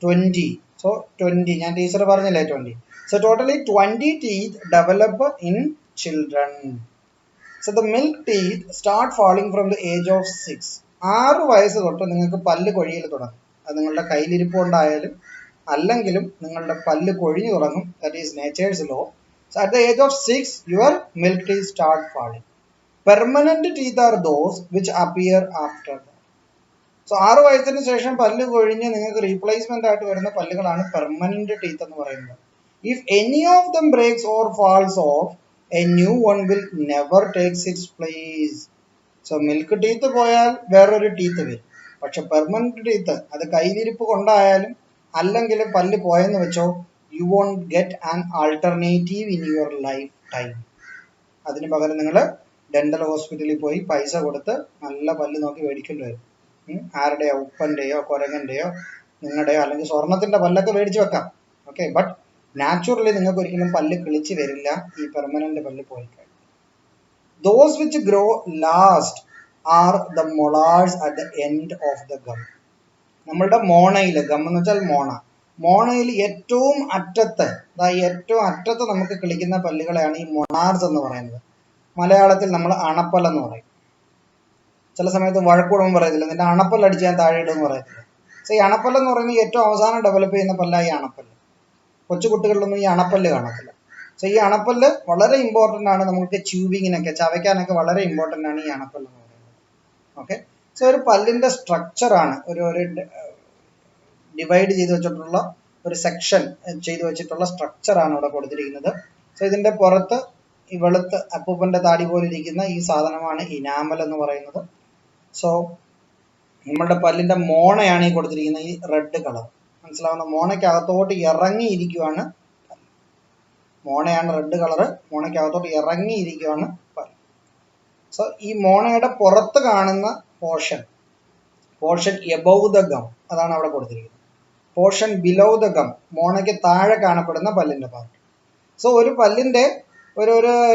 20. So 20, ഞാൻ ടീച്ചർ പറഞ്ഞില്ലേ 20. So totally 20 teeth develop in children. So the milk teeth start falling from the age of 6. 6 വയസ്സ് തൊട്ട് നിങ്ങൾക്ക് പല്ല് കൊഴിയൽ തുടങ്ങും. അത് നിങ്ങളുടെ കയ്യിലിരിപ്പ് കൊണ്ടായാലും അല്ലെങ്കിലും നിങ്ങളുടെ പല്ല് കൊഴിഞ്ഞു തുടങ്ങും. That is nature's law. So at the age of 6, your milk teeth start falling. Permanent teeth are those which appear after that. So 6 വയസ്സിന് ശേഷം പല്ല് കൊഴിഞ്ഞ് നിങ്ങൾക്ക് റീപ്ലേസ്മെന്റ് ആയിട്ട് വരുന്ന പല്ലുകളാണ് പെർമനന്റ് ടീത്ത് എന്ന് പറയുന്നത്. If any of them breaks or falls off, a new one will never takes its place. So milk teeth പോയാൽ വേറൊരു ടീത്ത് വരും. പക്ഷെ പെർമനന്റ് ടീത്ത്, അത് കയ്യിലിരിപ്പ് കൊണ്ടായാലും അല്ലെങ്കിലും പല്ല് പോയെന്ന് വെച്ചോ, you won't get an alternative in your life time. അതിന് പകരം നിങ്ങൾ ഡെന്റൽ ഹോസ്പിറ്റലിൽ പോയി പൈസ കൊടുത്ത് നല്ല പല്ല് നോക്കി മേടിക്കേണ്ടി വരും. ആരുടെയോ, ഉപ്പൻ്റെയോ കുരങ്ങൻ്റെയോ നിങ്ങളുടെയോ അല്ലെങ്കിൽ സ്വർണത്തിൻ്റെ പല്ലൊക്കെ മേടിച്ച് വെക്കാം. ഓക്കെ, ബട്ട് നാച്ചുറലി നിങ്ങൾക്ക് ഒരിക്കലും പല്ല് കിളിച്ച് വരില്ല ഈ പെർമനന്റ് പല്ല് പോയി കഴിഞ്ഞാൽ. Those which grow last are the molars at the end of the gum. നമ്മളുടെ മോണയിൽ, ഗം എന്ന് വെച്ചാൽ മോണയിൽ ഏറ്റവും അറ്റത്ത് നമുക്ക് കിളിക്കുന്ന പല്ലുകളെയാണ് ഈ മൊണാർസ് എന്ന് പറയുന്നത്. മലയാളത്തിൽ നമ്മൾ അണപ്പല്ലെന്ന് പറയും. ചില സമയത്ത് വഴക്കൂടം പറയത്തില്ല, നിന്റെ അണപ്പല്ലടിച്ച് ഞാൻ താഴെ ഇടുമെന്ന് പറയത്തില്ല. സോ ഈ അണപ്പല്ലെന്ന് പറയുന്നത് ഏറ്റവും അവസാനം ഡെവലപ്പ് ചെയ്യുന്ന പല്ലായി അണപ്പല്ല്. കൊച്ചുകുട്ടികളിലൊന്നും ഈ അണപ്പല്ല് കാണത്തില്ല. സോ ഈ അണപ്പല്ല് വളരെ ഇമ്പോർട്ടൻ്റ് ആണ്, നമുക്ക് ച്യൂവിങ്ങിനൊക്കെ, ചവയ്ക്കാനൊക്കെ വളരെ ഇമ്പോർട്ടൻ്റ് ആണ് ഈ അണപ്പല്ല് എന്ന് പറയുന്നത്. ഓക്കെ, സോ ഒരു പല്ലിൻ്റെ സ്ട്രക്ചറാണ്, ഒരു ഡിവൈഡ് ചെയ്ത് വെച്ചിട്ടുള്ള ഒരു സെക്ഷൻ ചെയ്ത് വെച്ചിട്ടുള്ള സ്ട്രക്ചറാണ് ഇവിടെ കൊടുത്തിരിക്കുന്നത്. സോ ഇതിൻ്റെ പുറത്ത് ഈ വെളുത്ത് അപ്പൂപ്പൻ്റെ താടി പോലെ ഇരിക്കുന്ന ഈ സാധനമാണ് ഇനാമൽ എന്ന് പറയുന്നത്. സോ നമ്മളുടെ പല്ലിൻ്റെ മോണയാണ് ഈ കൊടുത്തിരിക്കുന്ന ഈ റെഡ് കളർ. മനസ്സിലാവുന്ന, മോണയ്ക്കകത്തോട്ട് ഇറങ്ങിയിരിക്കുവാണ് മോണയാണ് റെഡ് കളറ്, മോണയ്ക്കകത്തോട്ട് ഇറങ്ങിയിരിക്കുവാണ് പല്ല്. സോ ഈ മോണയുടെ പുറത്ത് കാണുന്ന പോർഷൻ എബവ് ദ ഗം, അതാണ് അവിടെ കൊടുത്തിരിക്കുന്നത്. പോർഷൻ ബിലോ ദ ഗം, മോണയ്ക്ക് താഴെ കാണപ്പെടുന്ന പല്ലിൻ്റെ പാർട്ട്. സോ ഒരു പല്ലിൻ്റെ ഒരു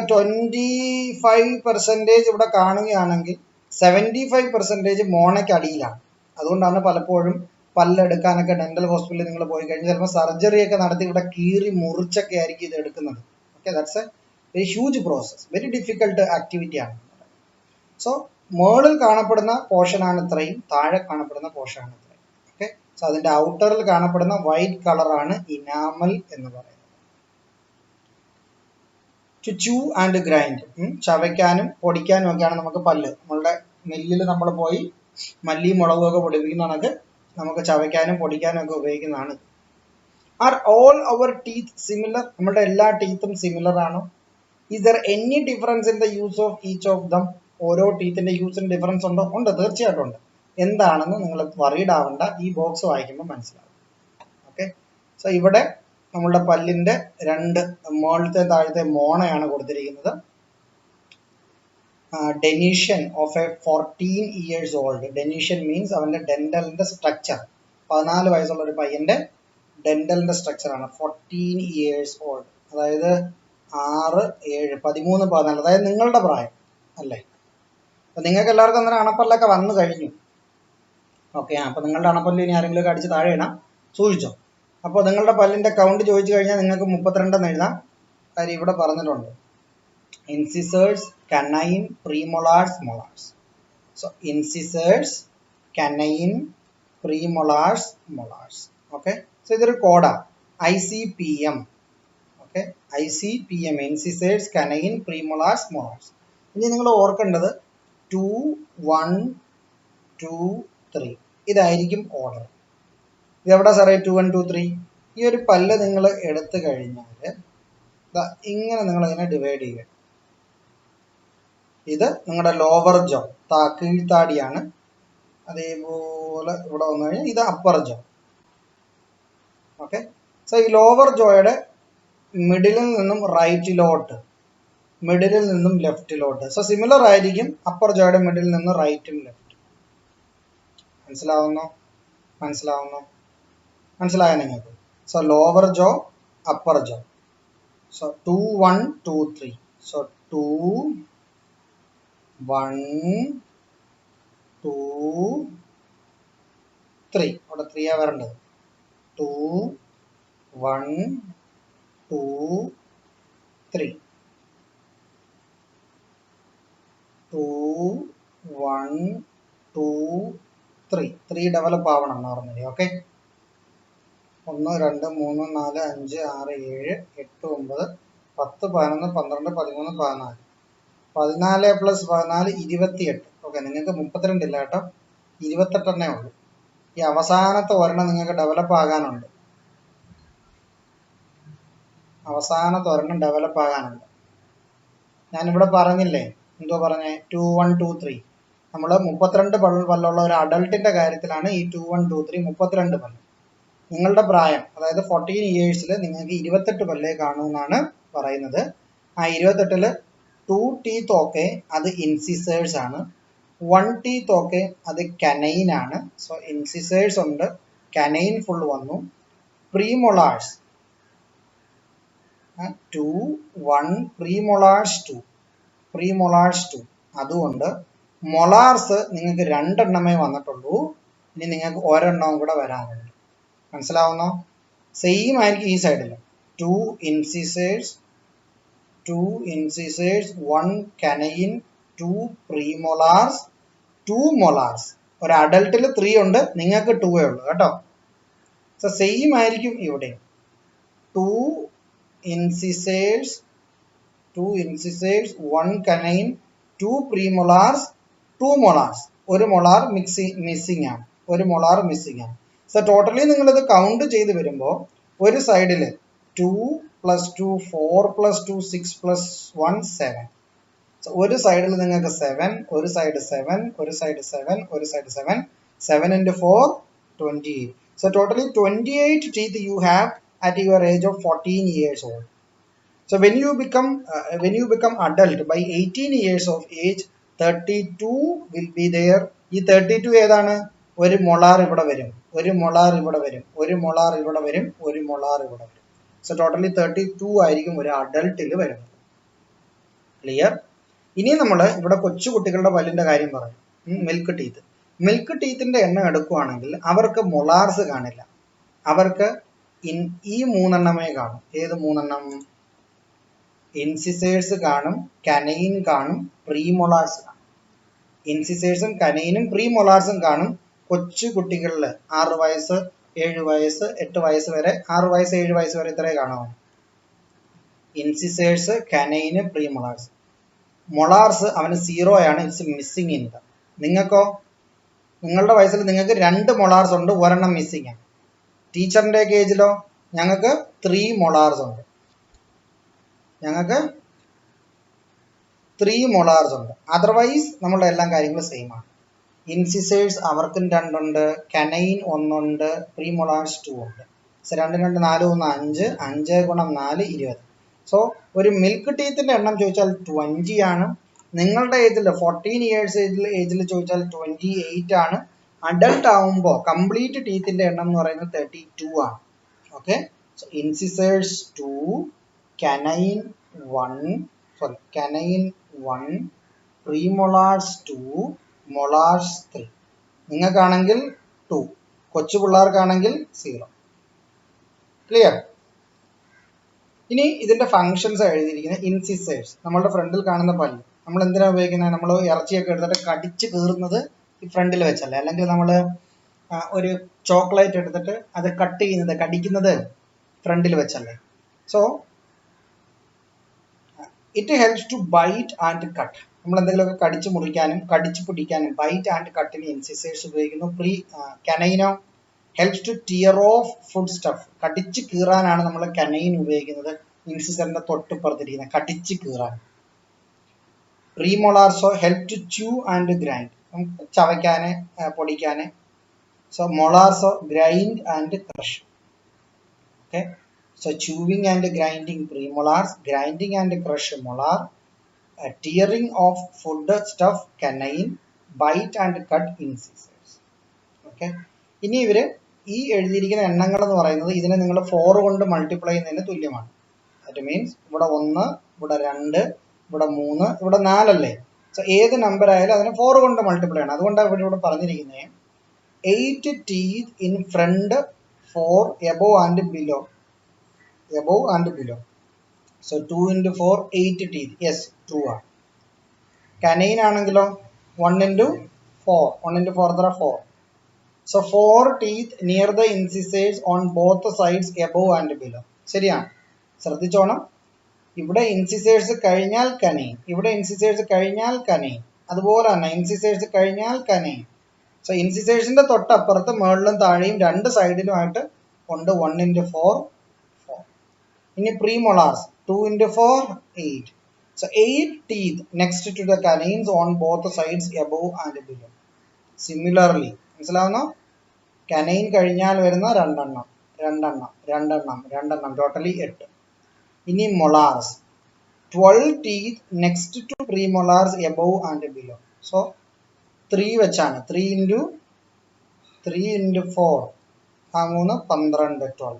25% ഇവിടെ കാണുകയാണെങ്കിൽ 75% മോണയ്ക്ക് അടിയിലാണ്. അതുകൊണ്ടാണ് പലപ്പോഴും പല്ലെടുക്കാനൊക്കെ ഡെന്റൽ ഹോസ്പിറ്റലിൽ നിങ്ങൾ പോയി കഴിഞ്ഞാൽ ചിലപ്പോൾ സർജറിയൊക്കെ നടത്തി ഇവിടെ കീറി മുറിച്ചൊക്കെ ആയിരിക്കും ഇത് എടുക്കുന്നത്. Okay, that's A very huge process, very difficult activity ആണ്. സോ മേളിൽ കാണപ്പെടുന്ന പോർഷനാണ് ഇത്രയും, താഴെ കാണപ്പെടുന്ന പോർഷനാണ് ഇത്രയും. ഓക്കെ, സോ അതിൻ്റെ ഔട്ടറിൽ കാണപ്പെടുന്ന വൈറ്റ് കളറാണ് ഇനാമൽ എന്ന് പറയുന്നത്. ടു ചൂ ആൻഡ് ഗ്രൈൻഡ്, ചവയ്ക്കാനും പൊടിക്കാനും ഒക്കെയാണ് നമുക്ക് പല്ല്. നമ്മളുടെ നെല്ലിൽ നമ്മൾ പോയി മല്ലിയും മുളകും ഒക്കെ പൊടിപ്പിക്കുന്നതാണൊക്കെ നമുക്ക് ചവയ്ക്കാനും പൊടിക്കാനും ഒക്കെ ഉപയോഗിക്കുന്നതാണ്. Are all our teeth similar, നമ്മുടെ എല്ലാ ടീത്തും സിമിലർ ആണോ? Is there any difference in the use of each of them? ഓരോ ടീത്തിന്റെ യൂസിന് ഡിഫറൻസ് ഉണ്ടോ? ഉണ്ട്, തീർച്ചയായിട്ടും ഉണ്ട്. എന്താണെന്ന് നിങ്ങൾ വറീഡ് ആവണ്ട, ഈ ബോക്സ് വായിക്കുമ്പോൾ മനസ്സിലാവും. ഓക്കെ, സോ ഇവിടെ നമ്മളുടെ പല്ലിന്റെ രണ്ട് മുകളിലത്തെ താഴത്തെ മോണയാണ് കൊടുത്തിരിക്കുന്നത്. Dentition of a 14 years old. Dentition means അവൻ്റെ ഡെന്റലിന്റെ സ്ട്രക്ചർ. 14 വയസ്സുള്ള ഒരു പയ്യന്റെ ഡെന്റലിന്റെ സ്ട്രക്ചറാണ് 14 years old. അതായത് 6, 7, 13, 14, അതായത് നിങ്ങളുടെ പ്രായം അല്ലേ. അപ്പം നിങ്ങൾക്ക് എല്ലാവർക്കും അന്നേരം അണപ്പല്ലൊക്കെ വന്നു കഴിഞ്ഞു. ഓക്കെ, അപ്പം നിങ്ങളുടെ അണപ്പല്ല് ഇനി ആരെങ്കിലും അടിച്ച് താഴെ ഇടാം, സൂക്ഷിച്ചോ. അപ്പോൾ നിങ്ങളുടെ പല്ലിൻ്റെ കൗണ്ട് ചോദിച്ചു കഴിഞ്ഞാൽ നിങ്ങൾക്ക് 32 എന്ന് എഴുതാം. കാര്യം ഇവിടെ പറഞ്ഞിട്ടുണ്ട് incisors, canine, premolars, molars. So incisors, canine, premolars, molars. Okay, so ഇതൊരു കോഡാണ്, ICPM. Okay, ICPM, incisors, canine, premolars, molars. ഇനി നിങ്ങൾ ഓർക്കേണ്ടത് 2, 1, 2, 3 ഇതായിരിക്കും ഓർഡർ. ഇതെവിടെ സാറേ 2, 1, 2, 3? ഈ ഒരു പല്ല് നിങ്ങൾ എടുത്തു കഴിഞ്ഞാൽ ഇങ്ങനെ നിങ്ങൾ ഇതിനെ ഡിവൈഡ് ചെയ്യുക. ഇത് നിങ്ങളുടെ ലോവർ ജോ, കീഴ്ത്താടിയാണ്. അതേപോലെ ഇവിടെ വന്നു കഴിഞ്ഞാൽ ഇത് അപ്പർ ജോ. ഓക്കെ, സോ ഈ ലോവർ ജോയുടെ മിഡിലിൽ നിന്നും റൈറ്റിലോട്ട്, മിഡിലിൽ നിന്നും ലെഫ്റ്റിലോട്ട്. സോ സിമിലർ ആയിരിക്കും അപ്പർ ജോയുടെ മിഡിലിൽ നിന്ന് റൈറ്റും ലെഫ്റ്റും. മനസ്സിലായോ നിങ്ങൾക്ക്? സോ ലോവർ ജോ, അപ്പർ ജോ. സോ 2, 1, 2, 3. സോ 2, 1, 2, 3. അവിടെ 3 വരേണ്ടത്. 2, 1, 2, 3. 2, 1, 2, 3. 3 ഡെവലപ്പ് ആവണം നോർമലി. ഓക്കെ, 1, 2, 3, 4, 5, 6, 7, 8, 9, 10, 11, 12, 13, 14. 14 + 14 28. ഓക്കെ, നിങ്ങൾക്ക് 32 ഇല്ല കേട്ടോ, 28 ഉള്ളൂ. ഈ അവസാനത്തെ ഒരെണ്ണം നിങ്ങൾക്ക് ഡെവലപ്പ് ആകാനുണ്ട്. ഞാനിവിടെ പറഞ്ഞില്ലേ, എന്തോ പറഞ്ഞേ, 2, 1, 2, 3. നമ്മൾ 32 പല്ലുള്ള ഒരു അഡൾട്ടിന്റെ കാര്യത്തിലാണ് ഈ 2, 1, 2, 3 32 പല്ല്. നിങ്ങളുടെ പ്രായം അതായത് 14 ഇയേഴ്സിൽ നിങ്ങൾക്ക് 28 പല്ലേ കാണുമെന്നാണ് പറയുന്നത്. ആ 28-ൽ 2 ടീത്ത് ഓക്കെ അത് ഇൻസിസേഴ്സ് ആണ്, 1 ടീത്ത് ഓക്കെ അത് കനൈൻ ആണ്. സോ ഇൻസിസേഴ്സ് ഉണ്ട്, കനൈൻ ഫുൾ വന്നു. പ്രീമൊളാഴ്സ് 2 1 പ്രീമൊളാഴ്സ് 2 പ്രീമൊളാഴ്സ് 2 അതുകൊണ്ട് മൊളാർസ് നിങ്ങൾക്ക് 2 എണ്ണമേ വന്നിട്ടുള്ളൂ. ഇനി നിങ്ങൾക്ക് ഒരെണ്ണവും കൂടെ വരാനുണ്ട്. മനസ്സിലാവുന്നോ? സെയിം ആയിരിക്കും ഈ സൈഡിൽ. 2 ഇൻസിസേഴ്സ് 1 കനൈൻ 2 പ്രീമൊളാർസ് 2 മൊളാർസ്. ഒരു അഡൽട്ടിൽ 3 ഉണ്ട്, നിങ്ങൾക്ക് 2 ഉള്ളൂ കേട്ടോ. സോ സെയിം ആയിരിക്കും ഇവിടെ. 2 ഇൻസിസേഴ്സ് 1 കനൈൻ 2 പ്രീമൊളാർസ് 2 മൊളാർസ്. ഒരു മൊളാർ മിസ്സിംഗ് ആണ്, ഒരു മൊളാർ മിസ്സിംഗ് ആണ്. സോ ടോട്ടലി നിങ്ങളിത് കൗണ്ട് ചെയ്ത് വരുമ്പോൾ ഒരു സൈഡിൽ 2 + 2 4 + 2 6 + 1 7. സോ ഒരു സൈഡിൽ നിങ്ങൾക്ക് 7, ഒരു സൈഡ് 7, ഒരു സൈഡ് 7, ഒരു side 7. 7 × 4 28. So totally 28 teeth you have at your age of 14 years old. So when you become adult by 18 years of age, 32 will be there. ഈ 32 ഏതാണ്? ഒരു മൊളാർ ഇവിടെ വരും, ഒരു മൊളാർ ഇവിടെ വരും, ഒരു മൊളാർ ഇവിടെ വരും, ഒരു മൊളാർ ഇവിടെ വരും. സോ ടോട്ടലി 32 ആയിരിക്കും ഒരു അഡൽട്ടിൽ വരുന്നത്. ക്ലിയർ? ഇനി നമ്മൾ ഇവിടെ കൊച്ചു കുട്ടികളുടെ പല്ലിന്റെ കാര്യം പറയും. Milk teeth. മിൽക്ക് ടീത്തിന്റെ എണ്ണം എടുക്കുകയാണെങ്കിൽ അവർക്ക് മൊളാർസ് കാണില്ല, അവർക്ക് ഈ 3 എണ്ണമേ കാണും. ഏത് 3 എണ്ണം? ഇൻസിസേഴ്സ് കാണും, കനൈൻ കാണും, പ്രീമൊളാർസ് കാണും. ഇൻസിസേഴ്സും കനൈനും പ്രീമൊളാർസും കാണും കൊച്ചു കുട്ടികളിൽ. 6 വയസ്സ് 7 വയസ്സ് 8 വയസ്സ് വരെ, 6 വയസ്സ് 7 വയസ്സ് വരെ ഇത്രേ കാണാമോ. ഇൻസിസേഴ്സ്, കനൈന്, പ്രീമൊളാർസ്. മൊളാർസ് അവന് 0 ആണ്, ഇറ്റ്സ് മിസ്സിംഗ് ഇൻ ദ. നിങ്ങൾക്കോ? നിങ്ങളുടെ വയസ്സിൽ നിങ്ങൾക്ക് 2 മൊളാർസ് ഉണ്ട്, ഒരെണ്ണം മിസ്സിംഗ് ആണ്. ടീച്ചറിന്റെ ഏജിലോ ഞങ്ങൾക്ക് 3 മൊളാർസ് ഉണ്ട്, ഞങ്ങൾക്ക് 3 മൊളാർസ് ഉണ്ട്. അതർവൈസ് നമ്മളുടെ എല്ലാ കാര്യങ്ങളും സെയിം ആണ്. ഇൻസിസേഴ്സ് അവർക്കും 2 ഉണ്ട്, കനൈൻ 1 ഉണ്ട്, പ്രീമൊളാർസ് 2 ഉണ്ട്. സോ 2 2 4 1 5, 5 × 4 20. സോ ഒരു മിൽക്ക് ടീത്തിന്റെ എണ്ണം ചോദിച്ചാൽ 20 ആണ്. നിങ്ങളുടെ ഏജിൽ 14 ഇയേഴ്സ് ഏജിൽ ചോദിച്ചാൽ 28 ആണ്. അഡൽട്ട് ആവുമ്പോൾ കംപ്ലീറ്റ് ടീത്തിന്റെ എണ്ണം എന്ന് പറയുന്നത് 32 ആണ്. ഓക്കെ. So incisors 2, canine 1, പ്രീമൊളാർസ് 2, മൊളാർസ് 3. നിങ്ങൾക്കാണെങ്കിൽ 2, കൊച്ചു പിള്ളേർക്കാണെങ്കിൽ 0. ക്ലിയർ? ഇനി ഇതിന്റെ ഫങ്ഷൻസ് എഴുതിയിരിക്കുന്നത് ഇൻസിസേഴ്സ്. നമ്മളുടെ ഫ്രണ്ടിൽ കാണുന്ന പല്ല് നമ്മൾ എന്തിനാ ഉപയോഗിക്കുന്നത്? നമ്മൾ ഇറച്ചിയൊക്കെ എടുത്തിട്ട് കടിച്ച് കീറുന്നത് ഈ ഫ്രണ്ടിൽ വെച്ചല്ലേ, അല്ലെങ്കിൽ നമ്മൾ ഒരു ചോക്ലേറ്റ് എടുത്തിട്ട് അത് കട്ട് ചെയ്യുന്നത്, കടിക്കുന്നത് ഫ്രണ്ടിൽ വെച്ചല്ലേ. So it helps to bite and cut. നമ്മൾ എന്തെങ്കിലുമൊക്കെ കടിച്ച് മുറിക്കാനും കടിച്ച് പിടിക്കാനും ബൈറ്റ് ആൻഡ് കട്ടിന് ഇൻസിസേഴ്സ് ഉപയോഗിക്കുന്നു. കനൈനോ helps to tear off food stuff. കടിച്ച് കീറാനാണ് നമ്മൾ കനൈൻ ഉപയോഗിക്കുന്നത്. ഇൻസിസറിന്റെ തൊട്ടിപ്പുറത്തിരിക്കുന്നത് കടിച്ച് കീറാൻ. പ്രീമൊളാർസോ help to chew and grind, ചവയ്ക്കാന് പൊടിക്കാന്. സോ മൊളാർസോ grind and crush. Okay. So chewing and grinding premolars, grinding and crush molar, tearing of food stuff canine, bite and cut incisors. Okay. ഇനി ഇവര് ഈ എഴുതിയിരിക്കുന്ന എണ്ണങ്ങൾ എന്ന് പറയുന്നത് ഇതിനെ നിങ്ങൾ 4 കൊണ്ട് മൾട്ടിപ്ലൈ ചെയ്യുന്നതിന് തുല്യമാണ്. ദാറ്റ് മീൻസ് ഇവിടെ 1, ഇവിടെ 2, ഇവിടെ 3, ഇവിടെ 4 അല്ലേ. സോ ഏത് നമ്പർ ആയാലും അതിനെ 4 കൊണ്ട് മൾട്ടിപ്ലൈ ചെയ്യണം. അതുകൊണ്ടാണ് ഇവിടെ പറഞ്ഞിരിക്കുന്നത് 8 teeth in front, 4 above and below. Above and below. So 2 × 4 8 teeth. Yes, true ആണ്. Canine ആണെങ്കിലോ 1 × 4, 1 × 4 4. So 4 teeth near the incisors on both sides above and below. ശരിയാണ്. ശ്രദ്ധിച്ചോണം. ഇവിടെ ഇൻസിസേഴ്സ് കഴിഞ്ഞാൽ കനൈൻ, ഇവിടെ ഇൻസിസേഴ്സ് കഴിഞ്ഞാൽ കനൈൻ, അതുപോലെ തന്നെ ഇൻസിസേഴ്സ് കഴിഞ്ഞാൽ കനൈൻ. സോ ഇൻസിസേഴ്സിന്റെ തൊട്ടപ്പുറത്ത് മുകളിലും താഴെയും 2 സൈഡിലുമായിട്ട് ഉണ്ട് 1 × 4 4. ഇനി പ്രീമൊളാർസ് 2 × 4 8. So 8 teeth next to the canines on both sides above and below. Similarly, മനസ്സിലാവുന്നോ? canine കഴിഞ്ഞാൽ വരുന്ന രണ്ടെണ്ണം ടോട്ടലി 8. ഇനി molars, 12 teeth next to premolars above and below. So 3 വെച്ചാണ് 3 into 4 ആ 3 12 12.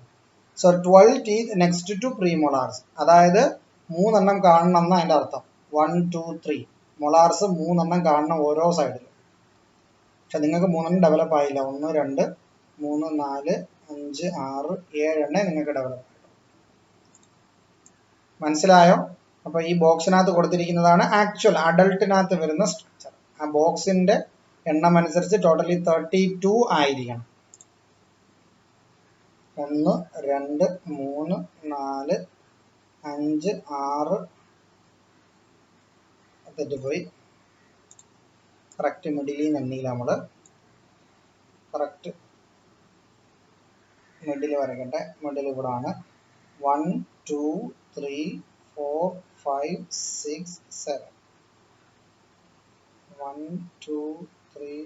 So 12 teeth next to premolars, അതായത് 3 എണ്ണം കാണണം എന്നാണ് അതിൻ്റെ അർത്ഥം. 1 2 3 മൊളാർസ് 3 എണ്ണം കാണണം ഓരോ സൈഡിലും. പക്ഷെ നിങ്ങൾക്ക് 3 എണ്ണം ഡെവലപ്പ് ആയില്ല. 1 2 3 4 5 6 7 എണ്ണേ നിങ്ങൾക്ക് ഡെവലപ്പ് ആയില്ല. മനസ്സിലായോ? അപ്പോൾ ഈ ബോക്സിനകത്ത് കൊടുത്തിരിക്കുന്നതാണ് ആക്ച്വൽ അഡൾട്ടിനകത്ത് വരുന്ന സ്ട്രക്ചർ. ആ ബോക്സിന്റെ എണ്ണം അനുസരിച്ച് ടോട്ടലി 32 ആയിരിക്കണം. 1 2 3 4 5 6 തെറ്റിപ്പോയി. കറക്റ്റ് മിഡിലിൽ നിന്നില്ല. നമ്മൾ കറക്റ്റ് മിഡിൽ വരയ്ക്കട്ടെ. മിഡിൽ ഇവിടെ ആണ്. 1 2 3 4 5 6 7. 1 2 3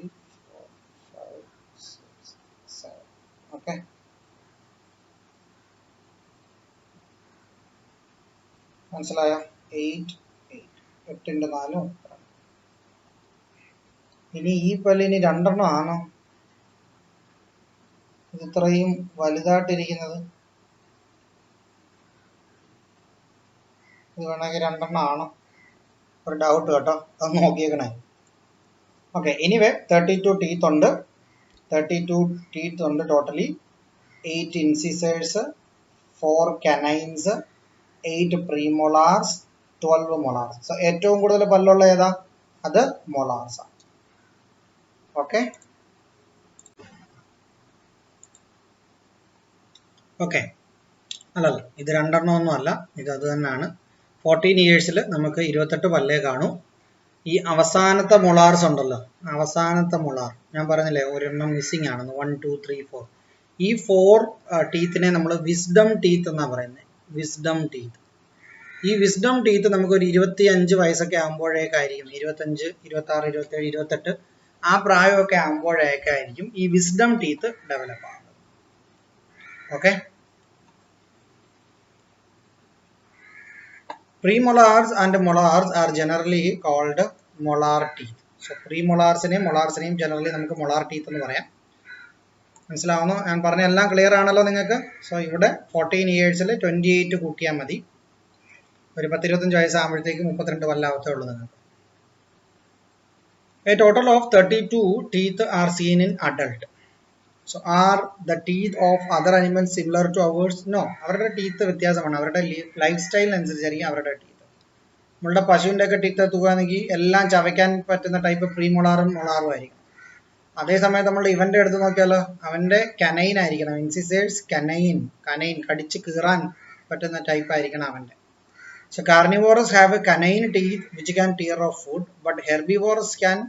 4 5 6 7. ഓക്കെ, മനസ്സിലായോ? 8 8 × 4 30. ഇനി ഈ പല്ലിന് 2 എണ്ണം ആണോ ഇത് ഇത്രയും വലുതായിട്ടിരിക്കുന്നത്? ഇത് വേണമെങ്കിൽ 2 എണ്ണം ആണോ? ഒരു ഡൗട്ട് കേട്ടോ, അത് നോക്കിയേക്കണേ. ഓക്കെ, എനിവേ 32 ടീത്ത് ഉണ്ട്. 32 ടീത്ത് ഉണ്ട് totally. 8 incisors, 4 canines, 8 premolars, 12 molars. So ഏറ്റവും കൂടുതൽ പല്ലുള്ള ഏതാ? അത് molars ആണ്. ഓക്കെ ഓക്കെ അല്ലല്ല, ഇത് 2 എണ്ണം ഒന്നും അല്ല, ഇത് അത് തന്നെയാണ്. 14 ഇയേഴ്സിൽ നമുക്ക് 28 പല്ലേ കാണൂ. ഈ അവസാനത്തെ മൊളാർസ് ഉണ്ടല്ലോ, അവസാനത്തെ മൊളാർ ഞാൻ പറഞ്ഞില്ലേ ഒരെണ്ണം മിസ്സിംഗ് ആണെന്ന്. 1 2 3 4. ഈ 4 ടീത്തിനെ നമ്മൾ വിസ്ഡം ടീത്ത് എന്നാണ് പറയുന്നത്. Wisdom teeth. ഈ വിസ്ഡം ടീത്ത് നമുക്കൊരു 25 വയസ്സൊക്കെ ആകുമ്പോഴേക്കായിരിക്കും, 25 26 27 28 ആ പ്രായമൊക്കെ ആകുമ്പോഴേക്കായിരിക്കും ഈ വിസ്ഡം ടീത്ത് ഡെവലപ്പ് ആകുന്നത്. Okay, premolars and molars are generally called molar teeth. So premolarsനെയും molars-നെയും generally നമുക്ക് molar teeth എന്ന് പറയാം. മനസ്സിലാവുന്നു? ഞാൻ പറഞ്ഞ എല്ലാം ക്ലിയർ ആണല്ലോ നിങ്ങൾക്ക്? സോ ഇവിടെ 14 ഇയേഴ്സിൽ 28 കൂട്ടിയാൽ മതി. ഒരു 10-25 വയസ്സാകുമ്പോഴത്തേക്ക് 32 വല്ലാവത്തേ ഉള്ളൂ നിങ്ങൾക്ക്. A total of 32 teeth are seen in adult. So are the teeth of other animals similar to ours? No. അവരുടെ ടീത്ത് വ്യത്യാസമാണ്. അവരുടെ ലൈഫ് സ്റ്റൈലിനനുസരിച്ചായിരിക്കും അവരുടെ ടീത്ത്. നമ്മളുടെ പശുവിൻ്റെ ഒക്കെ ടീത്ത് എത്തുകയാണെങ്കിൽ എല്ലാം ചവയ്ക്കാൻ പറ്റുന്ന ടൈപ്പ് പ്രീമോളാറും മൊളാറും ആയിരിക്കും. അതേസമയത്ത് നമ്മൾ ഇവന്റെ എടുത്ത് നോക്കിയാലോ, അവന്റെ കനൈൻ ആയിരിക്കണം. ഇൻസിസേഴ്സ് കനൈൻ കടിച്ച് കീറാൻ പറ്റുന്ന ടൈപ്പ് ആയിരിക്കണം അവന്റെ. So carnivores have a canine teeth which can tear off food, but herbivores can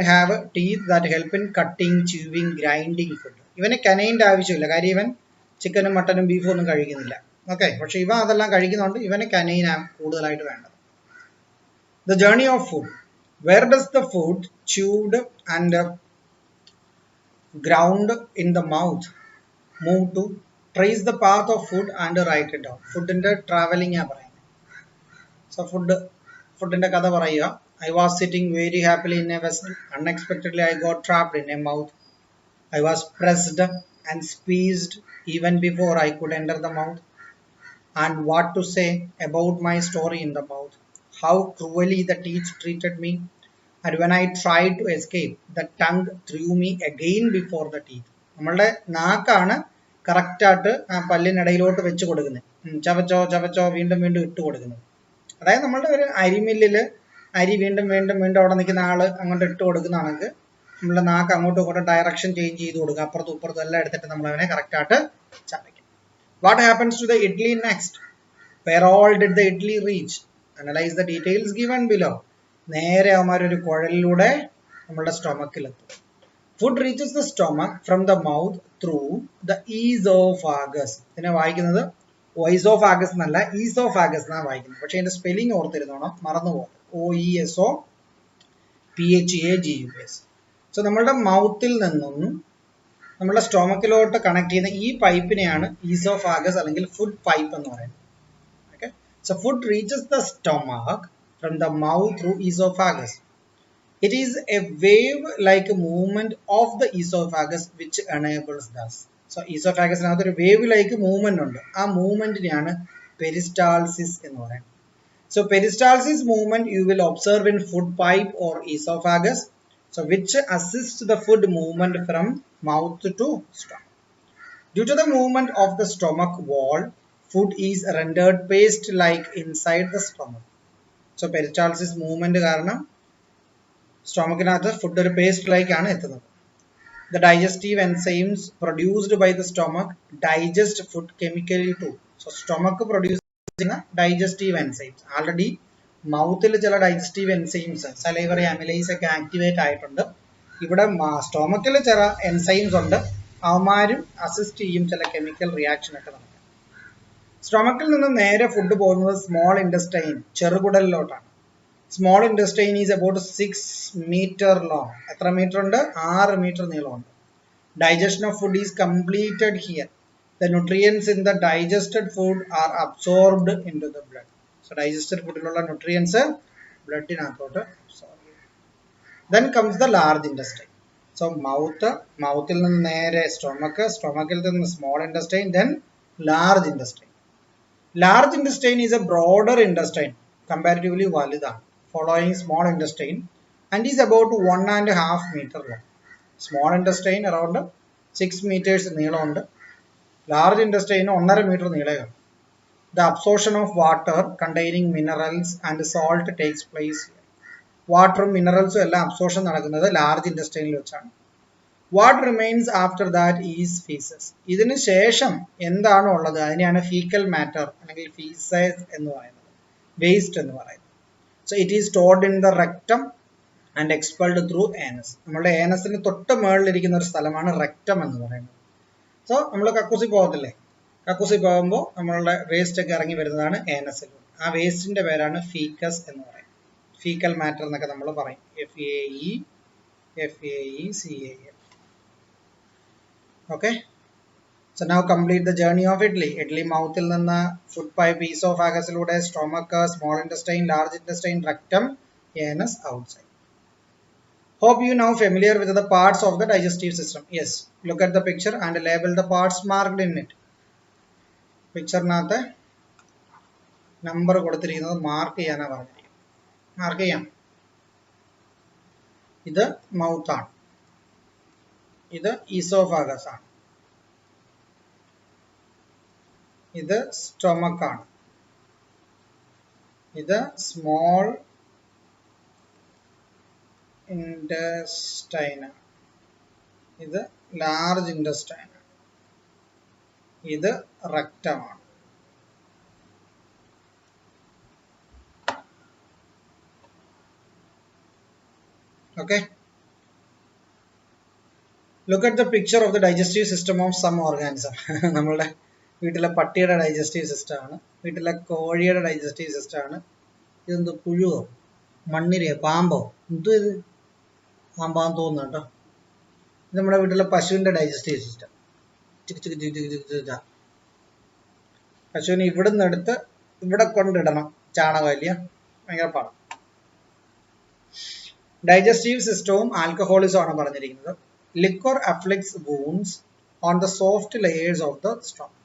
have teeth that help in cutting, chewing, grinding food. ഇവന് കനൈൻ്റെ ആവശ്യമില്ല, കാര്യം ഇവൻ ചിക്കനും മട്ടനും ബീഫും ഒന്നും കഴിക്കുന്നില്ല. ഓക്കെ, പക്ഷെ ഇവ അതെല്ലാം കഴിക്കുന്നുണ്ട്. ഇവന് കനൈനാണ് കൂടുതലായിട്ട് വേണ്ടത്. The journey of food. Where does the food chewed and ground in the mouth move to? Trace the path of food and write it down. ഫുഡിന്റെ ട്രാവലിംഗ് ആ പറയുന്നത്. സോ ഫുഡിന്റെ കഥ പറയുക. I was sitting very happily in a vessel. Unexpectedly I got trapped in a mouth. I was pressed and squeezed even before I could enter the mouth. And what to say about my story in the mouth? How cruelly the teeth treated me. And when I tried to escape, the tongue threw me again before the teeth. നമ്മളുടെ നാക്കാണ് കറക്റ്റായിട്ട് ആ പല്ലിനിടയിലോട്ട് വെച്ച് കൊടുക്കുന്നത്. ചവച്ചോ വീണ്ടും ഇട്ട് കൊടുക്കുന്നത്. അതായത് നമ്മളുടെ ഒരു അരിമില്ലില് അരി വീണ്ടും അവിടെ നിൽക്കുന്ന ആള് അങ്ങോട്ട് ഇട്ട് കൊടുക്കുന്നതാണെങ്കിൽ നമ്മളുടെ നാക്ക് അങ്ങോട്ടും ഇങ്ങോട്ടും ഡയറക്ഷൻ ചേഞ്ച് ചെയ്ത് കൊടുക്കുക. അപ്പുറത്തും ഇപ്പുറത്തും എല്ലാം എടുത്തിട്ട് നമ്മൾ അവനെ കറക്റ്റായിട്ട് ചവയ്ക്കും. What happens to the idli next? Where all did the idli reach? Analyse the details given below. നേരെ അവന്മാരൊരു കുഴലിലൂടെ നമ്മളുടെ സ്റ്റൊമക്കിലെത്തും. Food reaches the stomach from the mouth through the oesophagus. ഇതിനെ വായിക്കുന്നത് ഓയിസോഫാഗസ് എന്നല്ല, ഈസോഫാഗസ് എന്നാണ് വായിക്കുന്നത്. പക്ഷെ അതിന്റെ സ്പെല്ലിംഗ് ഓർത്തിരുന്നോണം, മറന്നുപോകും. OESOPHAGUS. സോ നമ്മളുടെ മൗത്തിൽ നിന്നും നമ്മുടെ സ്റ്റൊമക്കിലോട്ട് കണക്ട് ചെയ്യുന്ന ഈ പൈപ്പിനെയാണ് ഈസോഫാഗസ് അല്ലെങ്കിൽ ഫുഡ് പൈപ്പ് എന്ന് പറയുന്നത്. Okay, so food reaches the stomach from the mouth through oesophagus. It is a wave-like movement of the esophagus which enables thus. So esophagus ഒരു wave-like movement ഉണ്ട്. ആ മൂവ്മെന്റിനെയാണ് peristalsis എന്ന് പറയുന്നത്. So peristalsis movement you will observe in food pipe or esophagus, so which assists the food movement from mouth to stomach. Due to the movement of the stomach wall, food is rendered paste-like inside the stomach. So peristalsis movement കാരണം സ്റ്റൊമക്കിനകത്ത് food ഒരു paste like ആണ് എത്തുന്നത്. The digestive enzymes produced by the stomach digest food chemically too. So stomach produce ചെയ്യുന്ന digestive enzymes, already മൗത്തിൽ ചില digestive enzymes salivary amylase ഒക്കെ activate ആയിട്ടുണ്ട്. ഇവിടെ സ്റ്റൊമക്കിൽ ചില എൻസൈംസ് ഉണ്ട്, അവന്മാരും അസിസ്റ്റ് ചെയ്യും ചില കെമിക്കൽ റിയാക്ഷൻ ഒക്കെ നടക്കും. സ്റ്റൊമക്കിൽ നിന്ന് നേരെ ഫുഡ് പോകുന്നത് സ്മോൾ ഇൻഡസ്റ്റൈൻ ചെറുകുടലിലോട്ടാണ്. Small intestine is about 6 meter long. എത്ര മീറ്റർ ഉണ്ട്? 6 meter നീളമുണ്ട്. Digestion of food is completed here. The nutrients in the digested food are absorbed into the blood. So digested ഫുഡിലുള്ള nutrients ബ്ലഡിനകത്തോട്ട് absorb ചെയ്യും. Then comes the large intestine. So മൗത്തിൽ നിന്ന് നേരെ സ്റ്റൊമക്കിൽ നിന്ന് small intestine, then large intestine. Large intestine is a broader intestine, comparatively വലുതാണ്, following small intestine and is about 1.5 meter long. Small intestine around 6 meters നീളമുണ്ട്. Large intestine 1.5 meter നീളമാണ്. The absorption of water containing minerals and salt takes place here. വാട്ടറും മിനറൽസും എല്ലാം absorption നടക്കുന്നത് large ഇൻഡസ്റ്റൈനിൽ വെച്ചാണ്. What remains after that is faeces. ഇതിന് ശേഷം എന്താണോ ഉള്ളത് അതിനെയാണ് ഫീക്കൽ മാറ്റർ അല്ലെങ്കിൽ ഫീസസ് എന്ന് പറയുന്നത്, വേസ്റ്റ് എന്ന് പറയുന്നത്. So it is stored in the rectum and expelled through anus. നമ്മളുടെ ഏനസിന് തൊട്ട് മുകളിലിരിക്കുന്ന ഒരു സ്ഥലമാണ് റെക്ടം എന്ന് പറയുന്നത്. സോ നമ്മൾ കക്കൂസി പോകത്തില്ലേ, കക്കൂസി പോകുമ്പോൾ നമ്മളുടെ വേസ്റ്റ് ഒക്കെ ഇറങ്ങി വരുന്നതാണ് ഏനസിൽ. ആ വേസ്റ്റിന്റെ പേരാണ് ഫീക്കസ് എന്ന് പറയുന്നത്. ഫീക്കൽ മാറ്റർ എന്നൊക്കെ നമ്മൾ പറയും. FAECAL. Okay, so now complete the journey of Italy മൗത്തിൽ നിന്ന് ഫുഡ് പൈപ്പ്, ഈസോഫാഗസിലൂടെ stomach, small intestine, large intestine, rectum, anus, outside. Hope you now familiar with the parts of the digestive system. Yes, look at the picture and label the parts marked in it. പിക്ചറിനകത്ത് number കൊടുത്തിരിക്കുന്നത് mark ചെയ്യാനാണ് പറഞ്ഞിരിക്കുന്നത്. Mark ചെയ്യാം. ഇത് മൗത്താണ്, ഇത് oesophagus ആണ്, ഇത് stomach ആണ്, ഇത് സ്മോൾ ഇൻഡസ്റ്റൈൻ, ഇത് ലാർജ് ഇൻഡസ്റ്റൈൻ, ഇത് റെക്ടമാണ്. Okay, look at the picture of the digestive system of some organism. നമ്മളുടെ വീട്ടിലെ പട്ടിയുടെ ഡൈജസ്റ്റീവ് സിസ്റ്റം ആണ്, വീട്ടിലെ കോഴിയുടെ ഡൈജസ്റ്റീവ് സിസ്റ്റം ആണ്. ഇതെന്ത് പുഴുവോ മണ്ണിരയോ പാമ്പോ, എന്തോ ഇത് പാമ്പാന്ന് തോന്നുന്നു കേട്ടോ. ഇത് നമ്മുടെ വീട്ടിലെ പശുവിൻ്റെ ഡൈജസ്റ്റീവ് സിസ്റ്റം. പശുവിനെ ഇവിടെ നിന്ന് എടുത്ത് ഇവിടെ കൊണ്ടിടണം, ചാണകമല്ല, ഭയങ്കര പാടാണ്. ഡൈജസ്റ്റീവ് സിസ്റ്റവും ആൽക്കഹോളിസം ആണ് പറഞ്ഞിരിക്കുന്നത്. Liquor afflicts wounds on the soft layers of the stomach.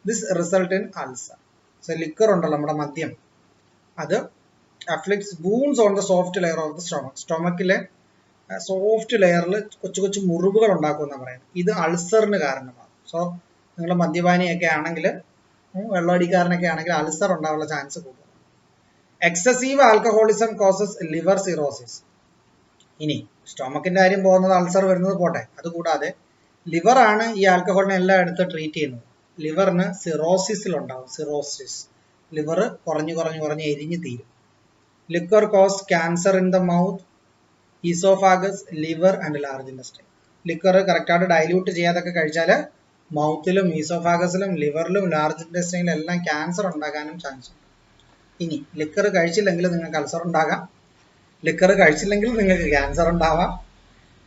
This result in ulcer. So liquor ഉണ്ടല്ലോ നമ്മുടെ മദ്യം, അത് afflicts wounds on the soft layer of the stomach. സ്റ്റൊമക്കിലെ സോഫ്റ്റ് ലെയറിൽ കൊച്ചു കൊച്ചു മുറിവുകൾ ഉണ്ടാക്കുമെന്നാണ് പറയുന്നത്. ഇത് അൾസറിന് കാരണമാണ്. സോ നിങ്ങൾ മദ്യപാനിയൊക്കെ ആണെങ്കിൽ, വെള്ളമടിക്കാരനൊക്കെ ആണെങ്കിൽ അൾസർ ഉണ്ടാകാനുള്ള ചാൻസ് കൂടുതലാണ്. Excessive alcoholism causes liver cirrhosis. ഇനി സ്റ്റൊമക്കിന്റെ കാര്യം പോകുന്നത്, അൾസർ വരുന്നത് പോട്ടെ, അതുകൂടാതെ ലിവറാണ് ഈ ആൽക്കഹോളിനെ എല്ലാം എടുത്ത് ട്രീറ്റ് ചെയ്യുന്നത്. ലിവറിന് സിറോസിസിലുണ്ടാവും, സിറോസിസ്. ലിവർ കുറഞ്ഞ് എരിഞ്ഞ് തീരും. Liquor cos cancer in the mouth, oesophagus, liver and large intestine. Liquor കറക്റ്റായിട്ട് ഡൈല്യൂട്ട് ചെയ്യാതൊക്കെ കഴിച്ചാൽ മൗത്തിലും ഈസോഫാഗസിലും ലിവറിലും ലാർജ് ഇൻഡസ്റ്റൈനിലും എല്ലാം ക്യാൻസർ ഉണ്ടാകാനും ചാൻസ് ഉണ്ട്. ഇനി ലിക്വർ കഴിച്ചില്ലെങ്കിൽ നിങ്ങൾക്ക് അൾസർ ഉണ്ടാകാം, ലിക്വർ കഴിച്ചില്ലെങ്കിൽ നിങ്ങൾക്ക് ക്യാൻസർ ഉണ്ടാവാം.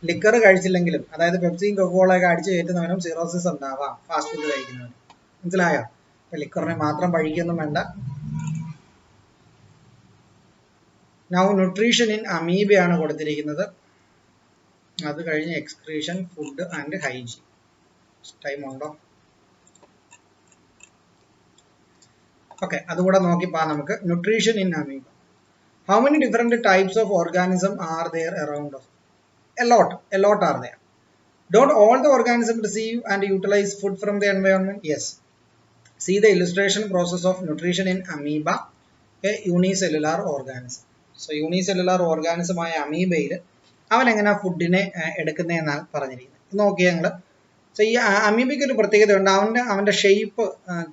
ലിക്കർ കഴിച്ചില്ലെങ്കിലും, അതായത് പെപ്സിയും കൊക്കോളയൊക്കെ അടിച്ച് കയറ്റുന്നവനും സിറോസിസ് ഉണ്ടാവാം ഫാസ്റ്റ് ഫുഡ് കഴിക്കുന്നവനും. മനസ്സിലായോ? അപ്പൊ ലിക്കറിനെ മാത്രം പഴിക്കൊന്നും വേണ്ട. നൗ ന്യൂട്രീഷൻ ഇൻ അമീബയാണ് കൊടുത്തിരിക്കുന്നത്. അത് കഴിഞ്ഞ് excretion, food and hygiene. Time ഉണ്ടോ? ഓക്കെ, അതുകൂടെ നോക്കിപ്പാ നമുക്ക്. Nutrition in amoeba. How many different types of organism are there around us? A lot are there. Don't all the organisms receive and utilize food from the environment? Yes. See the illustration process of nutrition in amoeba, a unicellular organism. So unicellular organism ആയ അമീബയിൽ അവൻ എങ്ങനെ ഫുഡിനെ എടുക്കുന്നതെന്നാണ് പറഞ്ഞിരിക്കുന്നത്. നോക്കിയാൽ ഞങ്ങൾ. So ഈ അമീബയ്ക്ക് ഒരു പ്രത്യേകത ഉണ്ട്. അവൻ്റെ ഷേപ്പ്